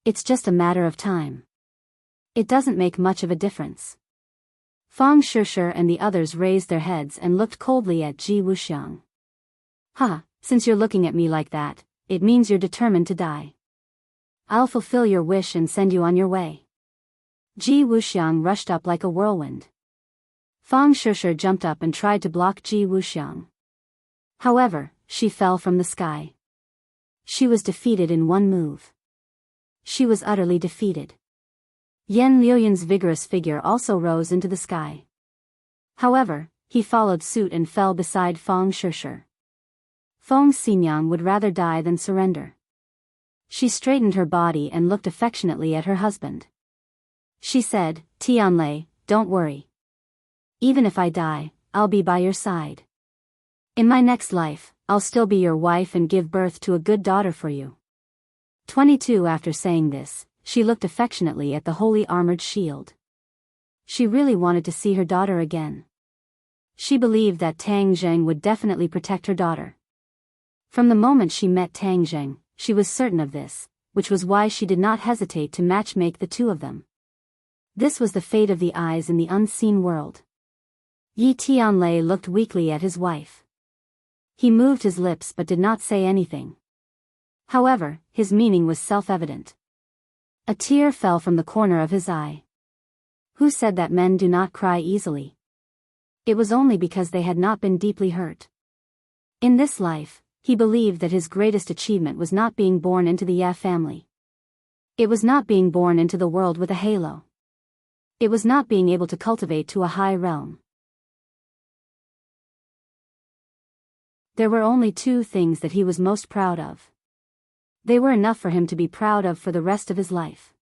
It's just a matter of time. It doesn't make much of a difference. Feng Shishir and the others raised their heads and looked coldly at Ji Wuxiang. Since you're looking at me like that, it means you're determined to die. I'll fulfill your wish and send you on your way. Ji Wuxiang rushed up like a whirlwind. Feng Shishir jumped up and tried to block Ji Wuxiang. However, she fell from the sky. She was defeated in one move. She was utterly defeated. Yan Liuyan's vigorous figure also rose into the sky. However, he followed suit and fell beside Feng Shishir. Feng Xinyang would rather die than surrender. She straightened her body and looked affectionately at her husband. She said, Tianlei, don't worry. Even if I die, I'll be by your side. In my next life, I'll still be your wife and give birth to a good daughter for you. 22 After saying this, she looked affectionately at the holy armored shield. She really wanted to see her daughter again. She believed that Tang Zheng would definitely protect her daughter. From the moment she met Tang Zheng, she was certain of this, which was why she did not hesitate to match-make the two of them. This was the fate of the eyes in the unseen world. Yi Tianlei looked weakly at his wife. He moved his lips but did not say anything. However, his meaning was self-evident. A tear fell from the corner of his eye. Who said that men do not cry easily? It was only because they had not been deeply hurt. In this life, he believed that his greatest achievement was not being born into the Ya family. It was not being born into the world with a halo. It was not being able to cultivate to a high realm. There were only two things that he was most proud of. They were enough for him to be proud of for the rest of his life.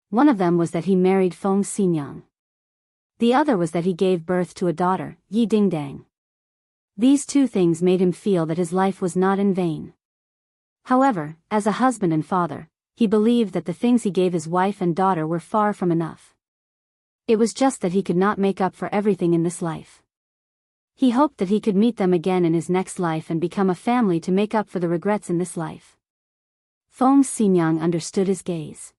One of them was that he married Feng Xinyang. The other was that he gave birth to a daughter, Yi Dingdang. These two things made him feel that his life was not in vain. However, as a husband and father, he believed that the things he gave his wife and daughter were far from enough. It was just that he could not make up for everything in this life. He hoped that he could meet them again in his next life and become a family to make up for the regrets in this life. Feng Xinyang understood his gaze.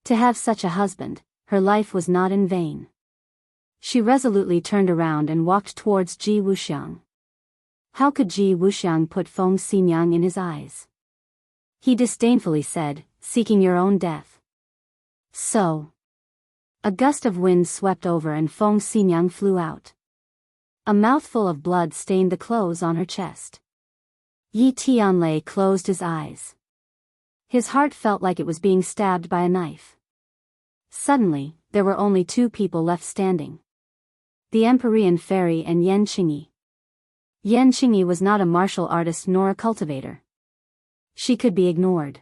To have such a husband, her life was not in vain. She resolutely turned around and walked towards Ji Wuxiang. How could Ji Wuxiang put Feng Xinyang in his eyes? He disdainfully said, seeking your own death. So. A gust of wind swept over and Feng Xinyang flew out. A mouthful of blood stained the clothes on her chest. Yi Tianlei closed his eyes. His heart felt like it was being stabbed by a knife. Suddenly, there were only two people left standing. The Empyrean Fairy and Yan Qingyi. Yan Qingyi was not a martial artist nor a cultivator. She could be ignored.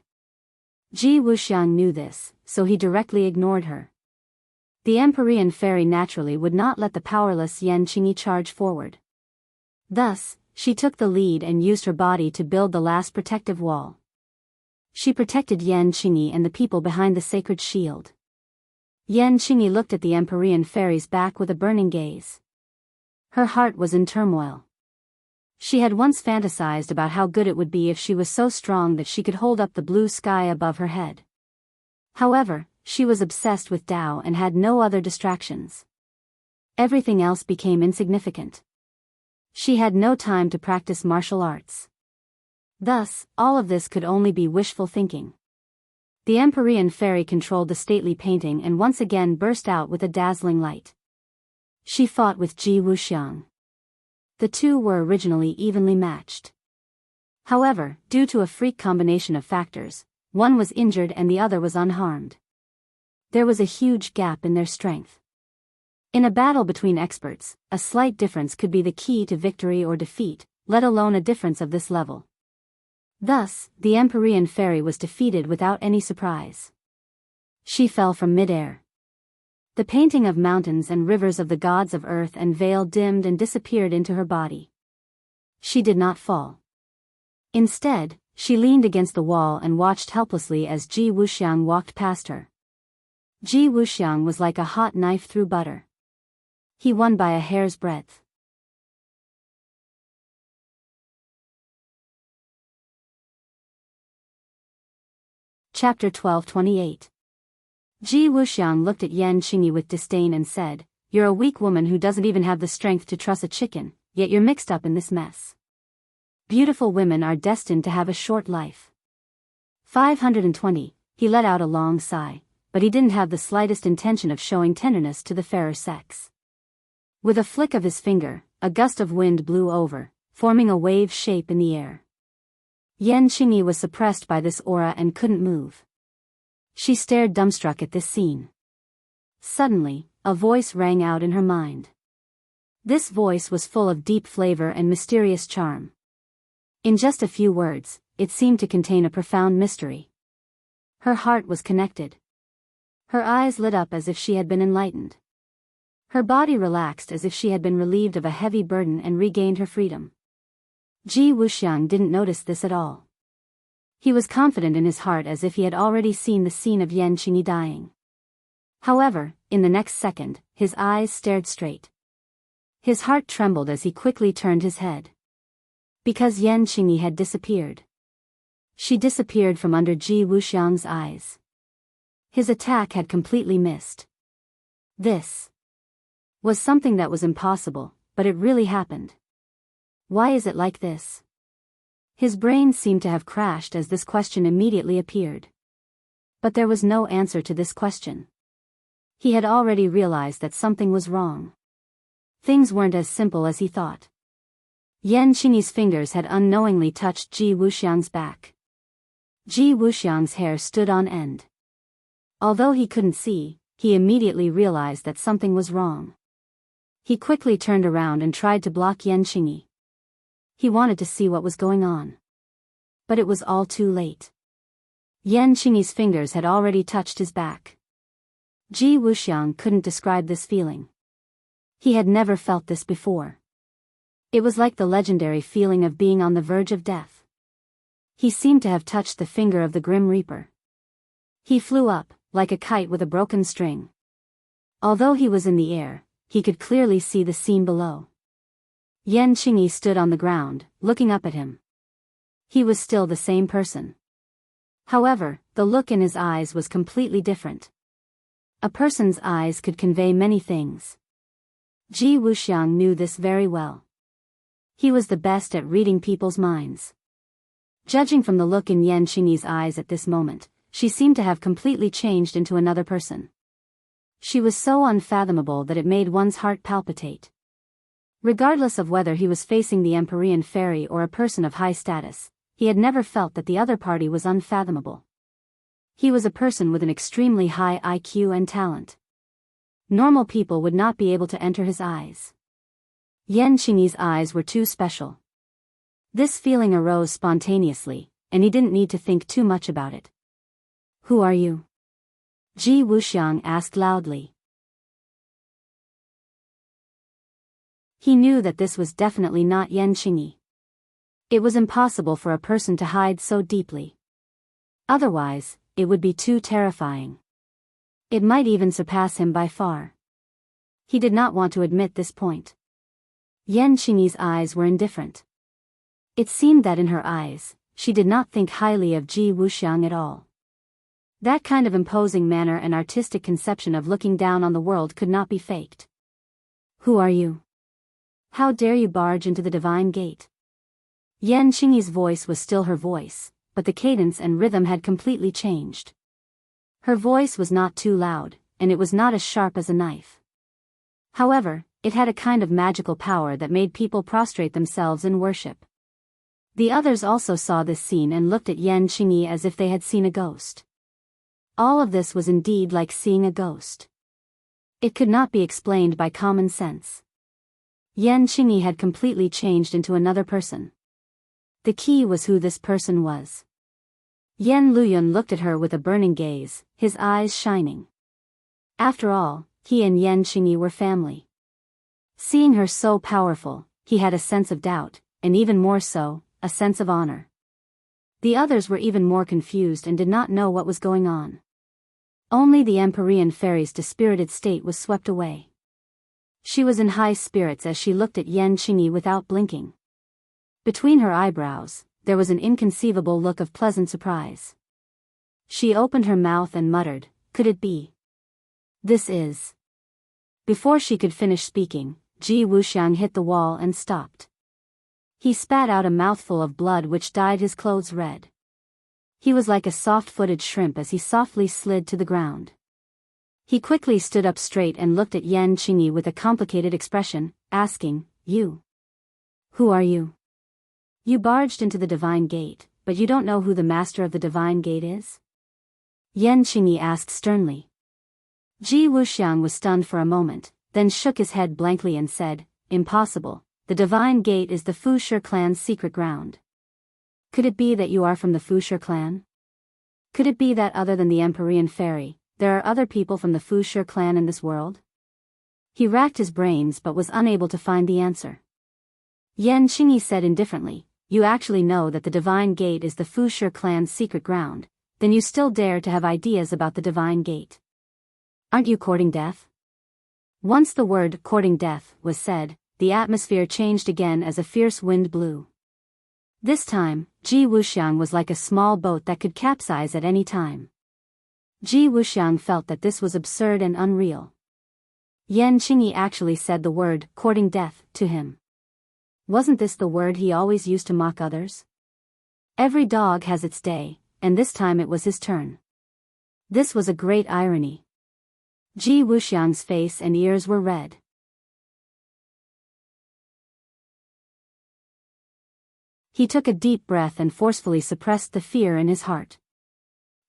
Ji Wuxiang knew this, so he directly ignored her. The Empyrean Fairy naturally would not let the powerless Yan Qingyi charge forward. Thus, she took the lead and used her body to build the last protective wall. She protected Yan Qingyi and the people behind the sacred shield. Yan Qingyi looked at the Empyrean Fairy's back with a burning gaze. Her heart was in turmoil. She had once fantasized about how good it would be if she was so strong that she could hold up the blue sky above her head. However, she was obsessed with Tao and had no other distractions. Everything else became insignificant. She had no time to practice martial arts. Thus, all of this could only be wishful thinking. The Empyrean Fairy controlled the stately painting and once again burst out with a dazzling light. She fought with Ji Wuxiang. The two were originally evenly matched. However, due to a freak combination of factors, one was injured and the other was unharmed. There was a huge gap in their strength. In a battle between experts, a slight difference could be the key to victory or defeat, let alone a difference of this level. Thus, the Empyrean Fairy was defeated without any surprise. She fell from midair. The painting of mountains and rivers of the gods of earth and vale dimmed and disappeared into her body. She did not fall. Instead, she leaned against the wall and watched helplessly as Ji Wuxiang walked past her. Ji Wuxiang was like a hot knife through butter. He won by a hair's breadth. Chapter 12:28. Ji Wuxiang looked at Yan Qingyi with disdain and said, "You're a weak woman who doesn't even have the strength to truss a chicken, yet you're mixed up in this mess. Beautiful women are destined to have a short life." 520. He let out a long sigh, but he didn't have the slightest intention of showing tenderness to the fairer sex. With a flick of his finger, a gust of wind blew over, forming a wave shape in the air. Yan Qingyi was suppressed by this aura and couldn't move. She stared dumbstruck at this scene. Suddenly, a voice rang out in her mind. This voice was full of deep flavor and mysterious charm. In just a few words, it seemed to contain a profound mystery. Her heart was connected. Her eyes lit up as if she had been enlightened. Her body relaxed as if she had been relieved of a heavy burden and regained her freedom. Ji Wuxiang didn't notice this at all. He was confident in his heart as if he had already seen the scene of Yan Qingyi dying. However, in the next second, his eyes stared straight. His heart trembled as he quickly turned his head. Because Yan Qingyi had disappeared. She disappeared from under Ji Wuxiang's eyes. His attack had completely missed. This was something that was impossible, but it really happened. Why is it like this? His brain seemed to have crashed as this question immediately appeared. But there was no answer to this question. He had already realized that something was wrong. Things weren't as simple as he thought. Yan Qingyi's fingers had unknowingly touched Ji Wuxiang's back. Ji Wuxiang's hair stood on end. Although he couldn't see, he immediately realized that something was wrong. He quickly turned around and tried to block Yan Qingyi. He wanted to see what was going on. But it was all too late. Yan Qingyi's fingers had already touched his back. Ji Wuxiang couldn't describe this feeling. He had never felt this before. It was like the legendary feeling of being on the verge of death. He seemed to have touched the finger of the Grim Reaper. He flew up, like a kite with a broken string. Although he was in the air, he could clearly see the scene below. Yan Qingyi stood on the ground, looking up at him. He was still the same person. However, the look in his eyes was completely different. A person's eyes could convey many things. Ji Wuxiang knew this very well. He was the best at reading people's minds. Judging from the look in Yan Qingyi's eyes at this moment, she seemed to have completely changed into another person. She was so unfathomable that it made one's heart palpitate. Regardless of whether he was facing the Empyrean fairy or a person of high status, he had never felt that the other party was unfathomable. He was a person with an extremely high IQ and talent. Normal people would not be able to enter his eyes. Yan Qingyi's eyes were too special. This feeling arose spontaneously, and he didn't need to think too much about it. "Who are you?" Ji Wuxiang asked loudly. He knew that this was definitely not Yan Qingyi. It was impossible for a person to hide so deeply. Otherwise, it would be too terrifying. It might even surpass him by far. He did not want to admit this point. Yan Qingyi's eyes were indifferent. It seemed that in her eyes, she did not think highly of Ji Wuxiang at all. That kind of imposing manner and artistic conception of looking down on the world could not be faked. "Who are you? How dare you barge into the divine gate?" Yan Qingyi's voice was still her voice, but the cadence and rhythm had completely changed. Her voice was not too loud, and it was not as sharp as a knife. However, it had a kind of magical power that made people prostrate themselves in worship. The others also saw this scene and looked at Yan Qingyi as if they had seen a ghost. All of this was indeed like seeing a ghost. It could not be explained by common sense. Yan Qingyi had completely changed into another person. The key was who this person was. Yan Luyun looked at her with a burning gaze, his eyes shining. After all, he and Yan Qingyi were family. Seeing her so powerful, he had a sense of doubt, and even more so, a sense of honor. The others were even more confused and did not know what was going on. Only the Empyrean fairy's dispirited state was swept away. She was in high spirits as she looked at Yan Qingyi without blinking. Between her eyebrows, there was an inconceivable look of pleasant surprise. She opened her mouth and muttered, "Could it be? This is..." Before she could finish speaking, Ji Wuxiang hit the wall and stopped. He spat out a mouthful of blood which dyed his clothes red. He was like a soft-footed shrimp as he softly slid to the ground. He quickly stood up straight and looked at Yan Qingyi with a complicated expression, asking, "You? Who are you? You barged into the Divine Gate, but you don't know who the master of the Divine Gate is?" Yan Qingyi asked sternly. Ji Wuxiang was stunned for a moment, then shook his head blankly and said, "Impossible, the Divine Gate is the Fushi clan's secret ground." "Could it be that you are from the Fushi clan? Could it be that other than the Empyrean Fairy, there are other people from the Fushi clan in this world?" He racked his brains but was unable to find the answer. Yan Qingyi said indifferently, "You actually know that the Divine Gate is the Fushi clan's secret ground, then you still dare to have ideas about the Divine Gate. Aren't you courting death?" Once the word "courting death" was said, the atmosphere changed again as a fierce wind blew. This time, Ji Wuxiang was like a small boat that could capsize at any time. Ji Wuxiang felt that this was absurd and unreal. Yan Qingyi actually said the word "courting death" to him. Wasn't this the word he always used to mock others? Every dog has its day, and this time it was his turn. This was a great irony. Ji Wuxiang's face and ears were red. He took a deep breath and forcefully suppressed the fear in his heart.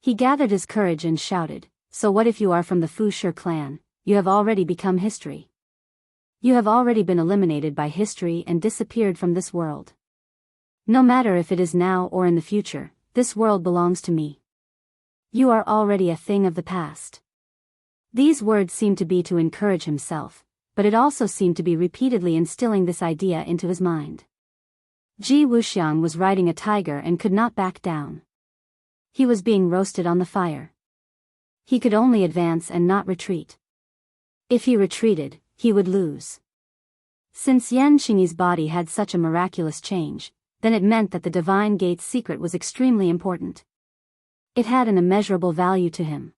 He gathered his courage and shouted, "So what if you are from the Fushi clan? You have already become history. You have already been eliminated by history and disappeared from this world. No matter if it is now or in the future, this world belongs to me. You are already a thing of the past." These words seemed to be to encourage himself, but it also seemed to be repeatedly instilling this idea into his mind. Ji Wuxiang was riding a tiger and could not back down. He was being roasted on the fire. He could only advance and not retreat. If he retreated, he would lose. Since Yan Qingyi's body had such a miraculous change, then it meant that the Divine Gate's secret was extremely important. It had an immeasurable value to him.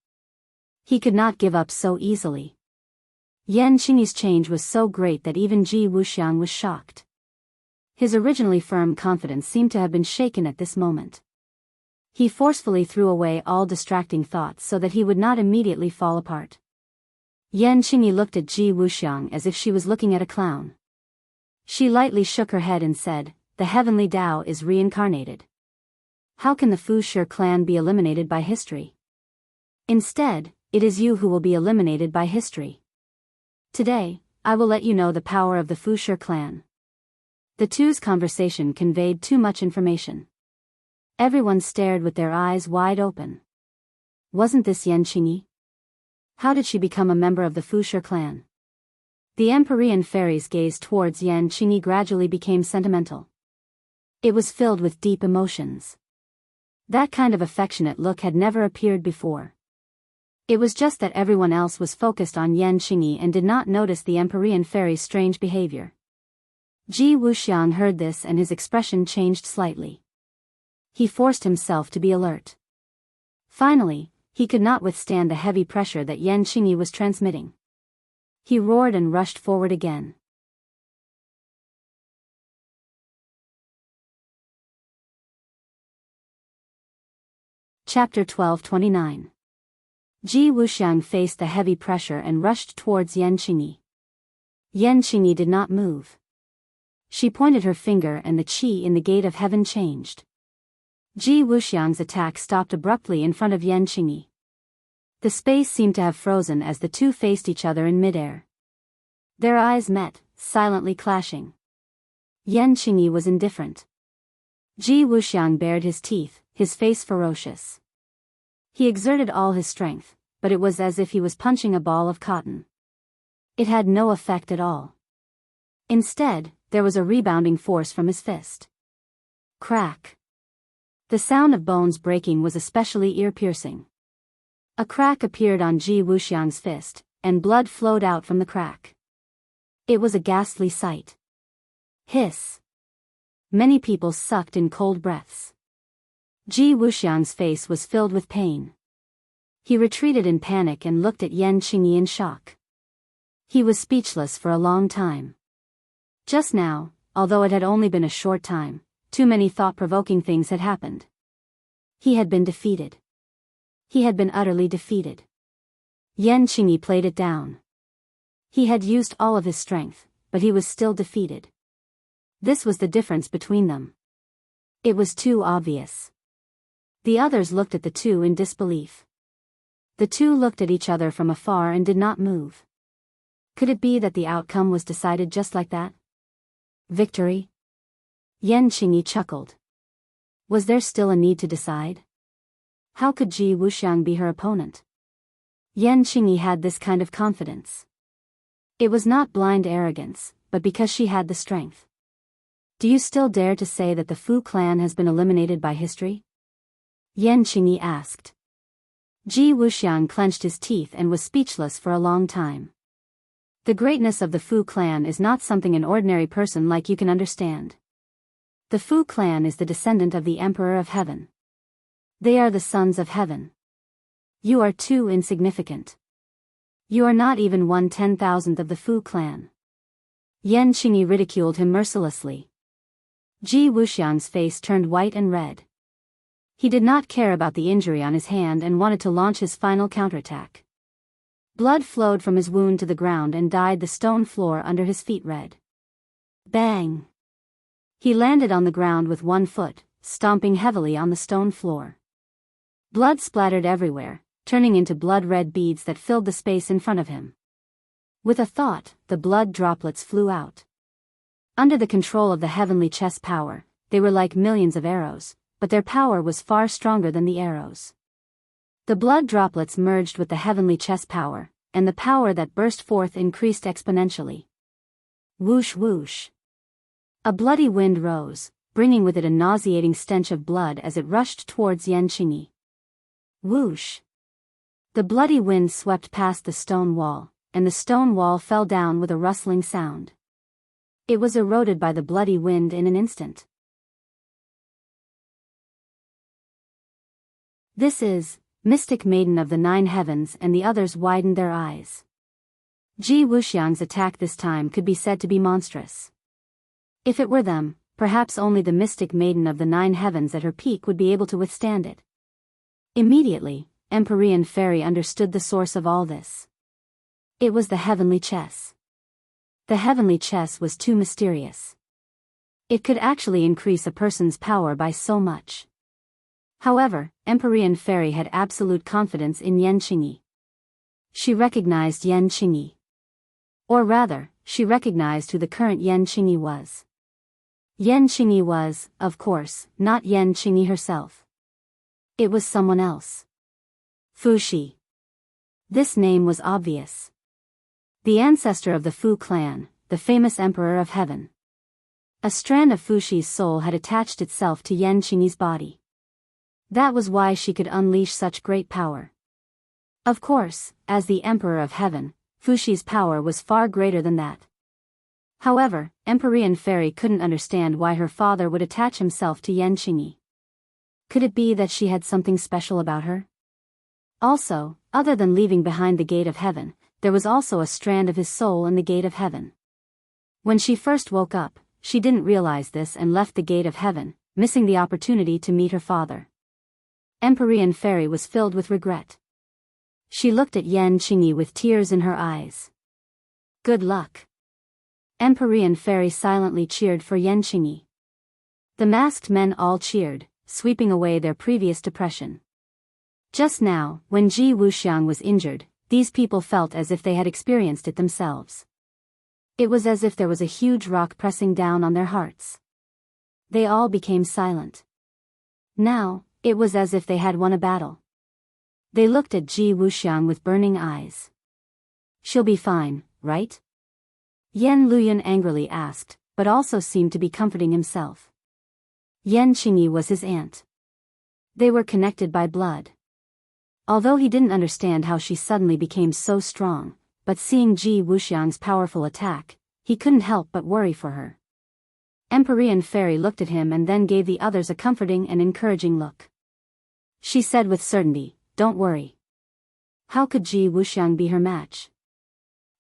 He could not give up so easily. Yan Qingyi's change was so great that even Ji Wuxiang was shocked. His originally firm confidence seemed to have been shaken at this moment. He forcefully threw away all distracting thoughts so that he would not immediately fall apart. Yan Qingyi looked at Ji Wuxiang as if she was looking at a clown. She lightly shook her head and said, "The heavenly Tao is reincarnated. How can the Fushi clan be eliminated by history? Instead, it is you who will be eliminated by history. Today, I will let you know the power of the Fushi clan." The two's conversation conveyed too much information. Everyone stared with their eyes wide open. Wasn't this Yan Qingyi? How did she become a member of the Fushi clan? The Empyrean fairy's gaze towards Yan Qingyi gradually became sentimental. It was filled with deep emotions. That kind of affectionate look had never appeared before. It was just that everyone else was focused on Yan Qingyi and did not notice the Empyrean fairy's strange behavior. Ji Wuxiang heard this and his expression changed slightly. He forced himself to be alert. Finally, he could not withstand the heavy pressure that Yan Qingyi was transmitting. He roared and rushed forward again. Chapter 12:29. Ji Wuxiang faced the heavy pressure and rushed towards Yan Qingyi. Yan Qingyi did not move. She pointed her finger and the qi in the gate of heaven changed. Ji Wuxiang's attack stopped abruptly in front of Yan Qingyi. The space seemed to have frozen as the two faced each other in midair. Their eyes met, silently clashing. Yan Qingyi was indifferent. Ji Wuxiang bared his teeth, his face ferocious. He exerted all his strength, but it was as if he was punching a ball of cotton. It had no effect at all. Instead, there was a rebounding force from his fist. Crack. The sound of bones breaking was especially ear-piercing. A crack appeared on Ji Wuxiang's fist, and blood flowed out from the crack. It was a ghastly sight. Hiss. Many people sucked in cold breaths. Ji Wuxiang's face was filled with pain. He retreated in panic and looked at Yan Qingyi in shock. He was speechless for a long time. Just now, although it had only been a short time, too many thought-provoking things had happened. He had been defeated. He had been utterly defeated. Yan Qingyi played it down. He had used all of his strength, but he was still defeated. This was the difference between them. It was too obvious. The others looked at the two in disbelief. The two looked at each other from afar and did not move. Could it be that the outcome was decided just like that? Victory? Yan Qingyi chuckled. Was there still a need to decide? How could Ji Wuxiang be her opponent? Yan Qingyi had this kind of confidence. It was not blind arrogance, but because she had the strength. Do you still dare to say that the Fu clan has been eliminated by history? Yan Qingyi asked. Ji Wuxiang clenched his teeth and was speechless for a long time. The greatness of the Fu clan is not something an ordinary person like you can understand. The Fu clan is the descendant of the Emperor of Heaven. They are the sons of heaven. You are too insignificant. You are not even 1/10,000th of the Fu clan. Yan Qingyi ridiculed him mercilessly. Ji Wuxiang's face turned white and red. He did not care about the injury on his hand and wanted to launch his final counterattack. Blood flowed from his wound to the ground and dyed the stone floor under his feet red. Bang! He landed on the ground with one foot, stomping heavily on the stone floor. Blood splattered everywhere, turning into blood-red beads that filled the space in front of him. With a thought, the blood droplets flew out. Under the control of the heavenly chess power, they were like millions of arrows, but their power was far stronger than the arrows. The blood droplets merged with the heavenly chess power, and the power that burst forth increased exponentially. Whoosh whoosh. A bloody wind rose, bringing with it a nauseating stench of blood as it rushed towards Yan Qingyi. Whoosh. The bloody wind swept past the stone wall, and the stone wall fell down with a rustling sound. It was eroded by the bloody wind in an instant. This is Mystic Maiden of the Nine Heavens, and the others widened their eyes. Ji Wuxiang's attack this time could be said to be monstrous. If it were them, perhaps only the Mystic Maiden of the Nine Heavens at her peak would be able to withstand it. Immediately, Empyrean Fairy understood the source of all this. It was the heavenly chess. The heavenly chess was too mysterious. It could actually increase a person's power by so much. However, Empyrean Fairy had absolute confidence in Yan Qingyi. She recognized Yan Qingyi. Or rather, she recognized who the current Yan Qingyi was. Yan Qingyi was, of course, not Yan Qingyi herself. It was someone else. Fu Shi. This name was obvious. The ancestor of the Fu clan, the famous Emperor of Heaven. A strand of Fu Shi's soul had attached itself to Yan Qingyi's body. That was why she could unleash such great power. Of course, as the Emperor of Heaven, Fu Shi's power was far greater than that. However, Empyrean Fairy couldn't understand why her father would attach himself to Yan Qingyi. Could it be that she had something special about her? Also, other than leaving behind the gate of heaven, there was also a strand of his soul in the gate of heaven. When she first woke up, she didn't realize this and left the gate of heaven, missing the opportunity to meet her father. Empyrean Fairy was filled with regret. She looked at Yan Qingyi with tears in her eyes. Good luck. Empyrean Fairy silently cheered for Yan Qingyi. The masked men all cheered, sweeping away their previous depression. Just now, when Ji Wuxiang was injured, these people felt as if they had experienced it themselves. It was as if there was a huge rock pressing down on their hearts. They all became silent. Now, it was as if they had won a battle. They looked at Ji Wuxiang with burning eyes. She'll be fine, right? Yan Luyan angrily asked, but also seemed to be comforting himself. Yan Qingyi was his aunt. They were connected by blood. Although he didn't understand how she suddenly became so strong, but seeing Ji Wuxiang's powerful attack, he couldn't help but worry for her. Empyrean Fairy looked at him and then gave the others a comforting and encouraging look. She said with certainty, "Don't worry. How could Ji Wuxiang be her match?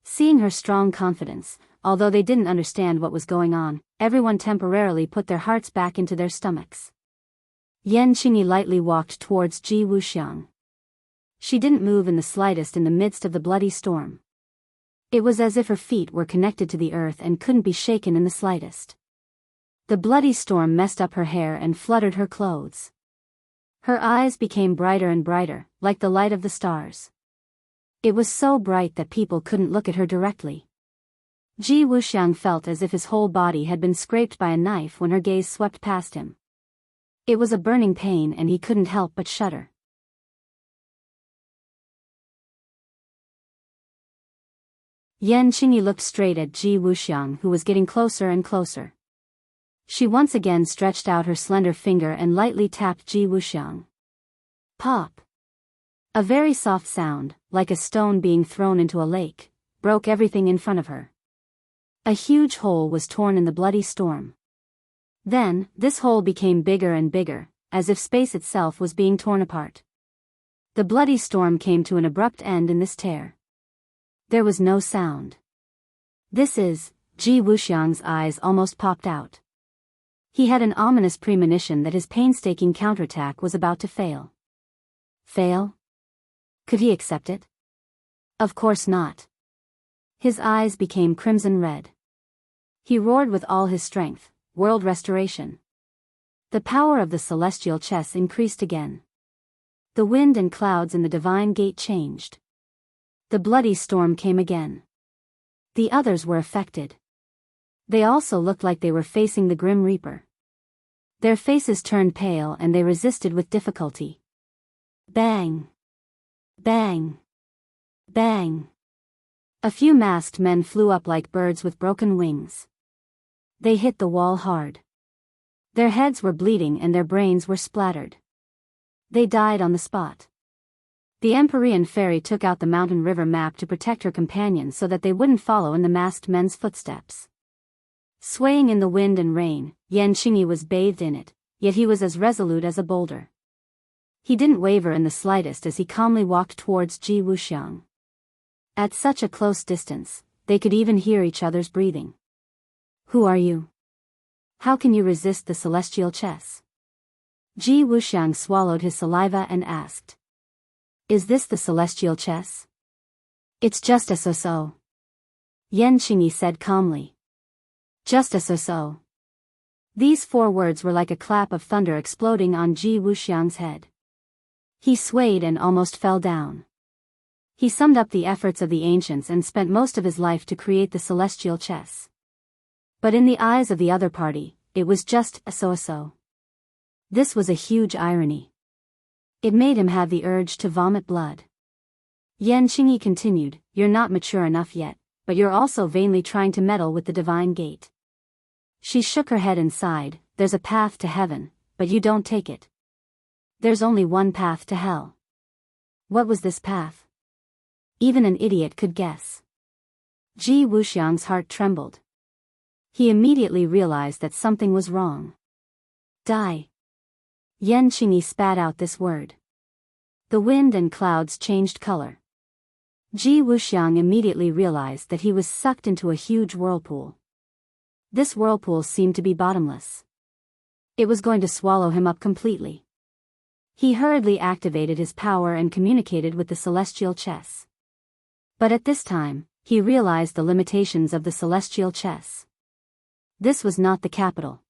Seeing her strong confidence, although they didn't understand what was going on, everyone temporarily put their hearts back into their stomachs. Yan Qingyi lightly walked towards Ji Wuxiang. She didn't move in the slightest in the midst of the bloody storm. It was as if her feet were connected to the earth and couldn't be shaken in the slightest. The bloody storm messed up her hair and fluttered her clothes. Her eyes became brighter and brighter, like the light of the stars. It was so bright that people couldn't look at her directly. Ji Wuxiang felt as if his whole body had been scraped by a knife when her gaze swept past him. It was a burning pain and he couldn't help but shudder. Yan Qingyi looked straight at Ji Wuxiang, who was getting closer and closer. She once again stretched out her slender finger and lightly tapped Ji Wuxiang. Pop! A very soft sound, like a stone being thrown into a lake, broke everything in front of her. A huge hole was torn in the bloody storm. Then, this hole became bigger and bigger, as if space itself was being torn apart. The bloody storm came to an abrupt end in this tear. There was no sound. Ji Wuxiang's eyes almost popped out. He had an ominous premonition that his painstaking counterattack was about to fail. Fail? Could he accept it? Of course not. His eyes became crimson red. He roared with all his strength, world restoration. The power of the celestial chess increased again. The wind and clouds in the divine gate changed. The bloody storm came again. The others were affected. They also looked like they were facing the Grim Reaper. Their faces turned pale and they resisted with difficulty. Bang! Bang! Bang! A few masked men flew up like birds with broken wings. They hit the wall hard. Their heads were bleeding and their brains were splattered. They died on the spot. The Empyrean fairy took out the mountain river map to protect her companions so that they wouldn't follow in the masked men's footsteps. Swaying in the wind and rain, Yan Qingyi was bathed in it, yet he was as resolute as a boulder. He didn't waver in the slightest as he calmly walked towards Ji Wuxiang. At such a close distance, they could even hear each other's breathing. Who are you? How can you resist the celestial chess? Ji Wuxiang swallowed his saliva and asked. Is this the celestial chess? It's just a so-so. Yan Qingyi said calmly. Just a so-so. These 4 words were like a clap of thunder exploding on Ji Wuxiang's head. He swayed and almost fell down. He summed up the efforts of the ancients and spent most of his life to create the celestial chess. But in the eyes of the other party, it was just a so-so. This was a huge irony. It made him have the urge to vomit blood. Yan Qingyi continued, you're not mature enough yet, but you're also vainly trying to meddle with the divine gate. She shook her head and sighed, there's a path to heaven, but you don't take it. There's only one path to hell. What was this path? Even an idiot could guess. Ji Wuxiang's heart trembled. He immediately realized that something was wrong. Die. Yan Qingyi spat out this word. The wind and clouds changed color. Ji Wuxiang immediately realized that he was sucked into a huge whirlpool. This whirlpool seemed to be bottomless. It was going to swallow him up completely. He hurriedly activated his power and communicated with the celestial chess. But at this time, he realized the limitations of the celestial chess. This was not the capital.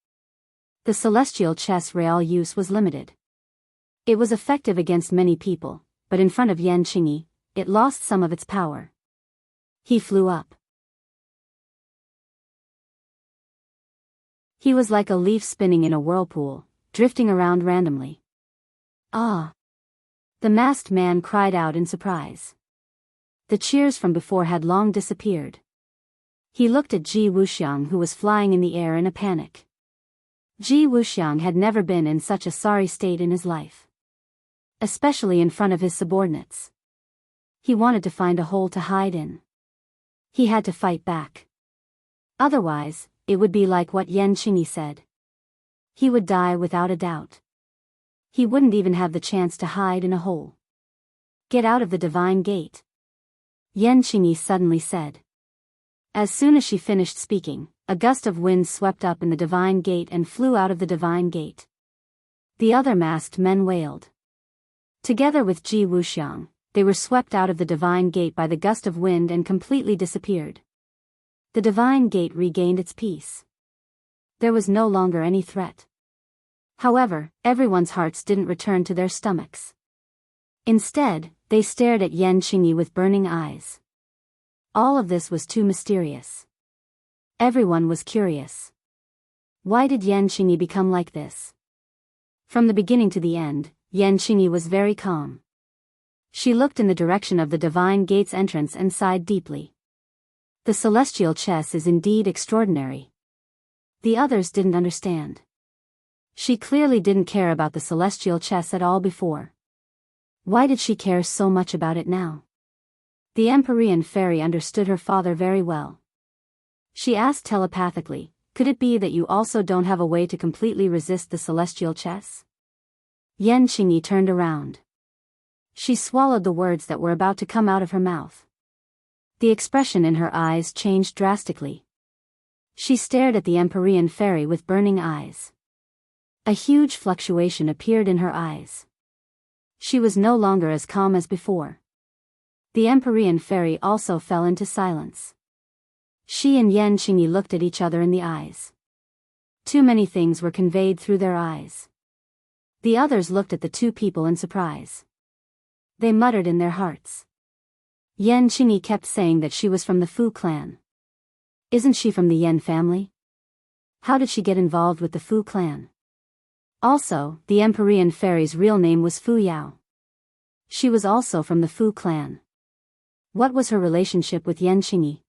The celestial chess real use was limited. It was effective against many people, but in front of Yan Qingyi, it lost some of its power. He flew up. He was like a leaf spinning in a whirlpool, drifting around randomly. Ah! The masked man cried out in surprise. The cheers from before had long disappeared. He looked at Ji Wuxiang, who was flying in the air in a panic. Ji Wuxiang had never been in such a sorry state in his life. Especially in front of his subordinates. He wanted to find a hole to hide in. He had to fight back. Otherwise, it would be like what Yan Qingyi said. He would die without a doubt. He wouldn't even have the chance to hide in a hole. Get out of the divine gate, Yan Qingyi suddenly said. As soon as she finished speaking, a gust of wind swept up in the divine gate and flew out of the divine gate. The other masked men wailed. Together with Ji Wuxiang, they were swept out of the divine gate by the gust of wind and completely disappeared. The divine gate regained its peace. There was no longer any threat. However, everyone's hearts didn't return to their stomachs. Instead, they stared at Yan Qingyi with burning eyes. All of this was too mysterious. Everyone was curious. Why did Yan Qingyi become like this? From the beginning to the end, Yan Qingyi was very calm. She looked in the direction of the divine gate's entrance and sighed deeply. The celestial chess is indeed extraordinary. The others didn't understand. She clearly didn't care about the celestial chess at all before. Why did she care so much about it now? The Empyrean fairy understood her father very well. She asked telepathically, could it be that you also don't have a way to completely resist the celestial chess? Yan Qingyi turned around. She swallowed the words that were about to come out of her mouth. The expression in her eyes changed drastically. She stared at the Empyrean fairy with burning eyes. A huge fluctuation appeared in her eyes. She was no longer as calm as before. The Empyrean fairy also fell into silence. She and Yan Qingyi looked at each other in the eyes. Too many things were conveyed through their eyes. The others looked at the two people in surprise. They muttered in their hearts. Yan Qingyi kept saying that she was from the Fu clan. Isn't she from the Yan family? How did she get involved with the Fu clan? Also, the Empyrean fairy's real name was Fu Yao. She was also from the Fu clan. What was her relationship with Yan Qingyi?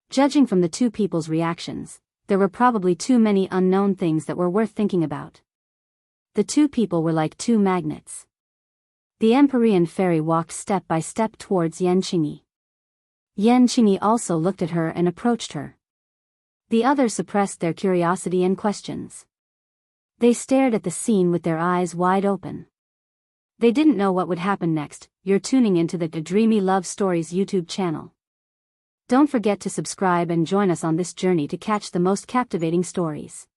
Judging from the two people's reactions, there were probably too many unknown things that were worth thinking about. The two people were like two magnets. The Empyrean fairy walked step by step towards Yan Qingyi. Yan Qingyi also looked at her and approached her. The others suppressed their curiosity and questions. They stared at the scene with their eyes wide open. They didn't know what would happen next. You're tuning into the Dreamy Love Stories YouTube channel. Don't forget to subscribe and join us on this journey to catch the most captivating stories.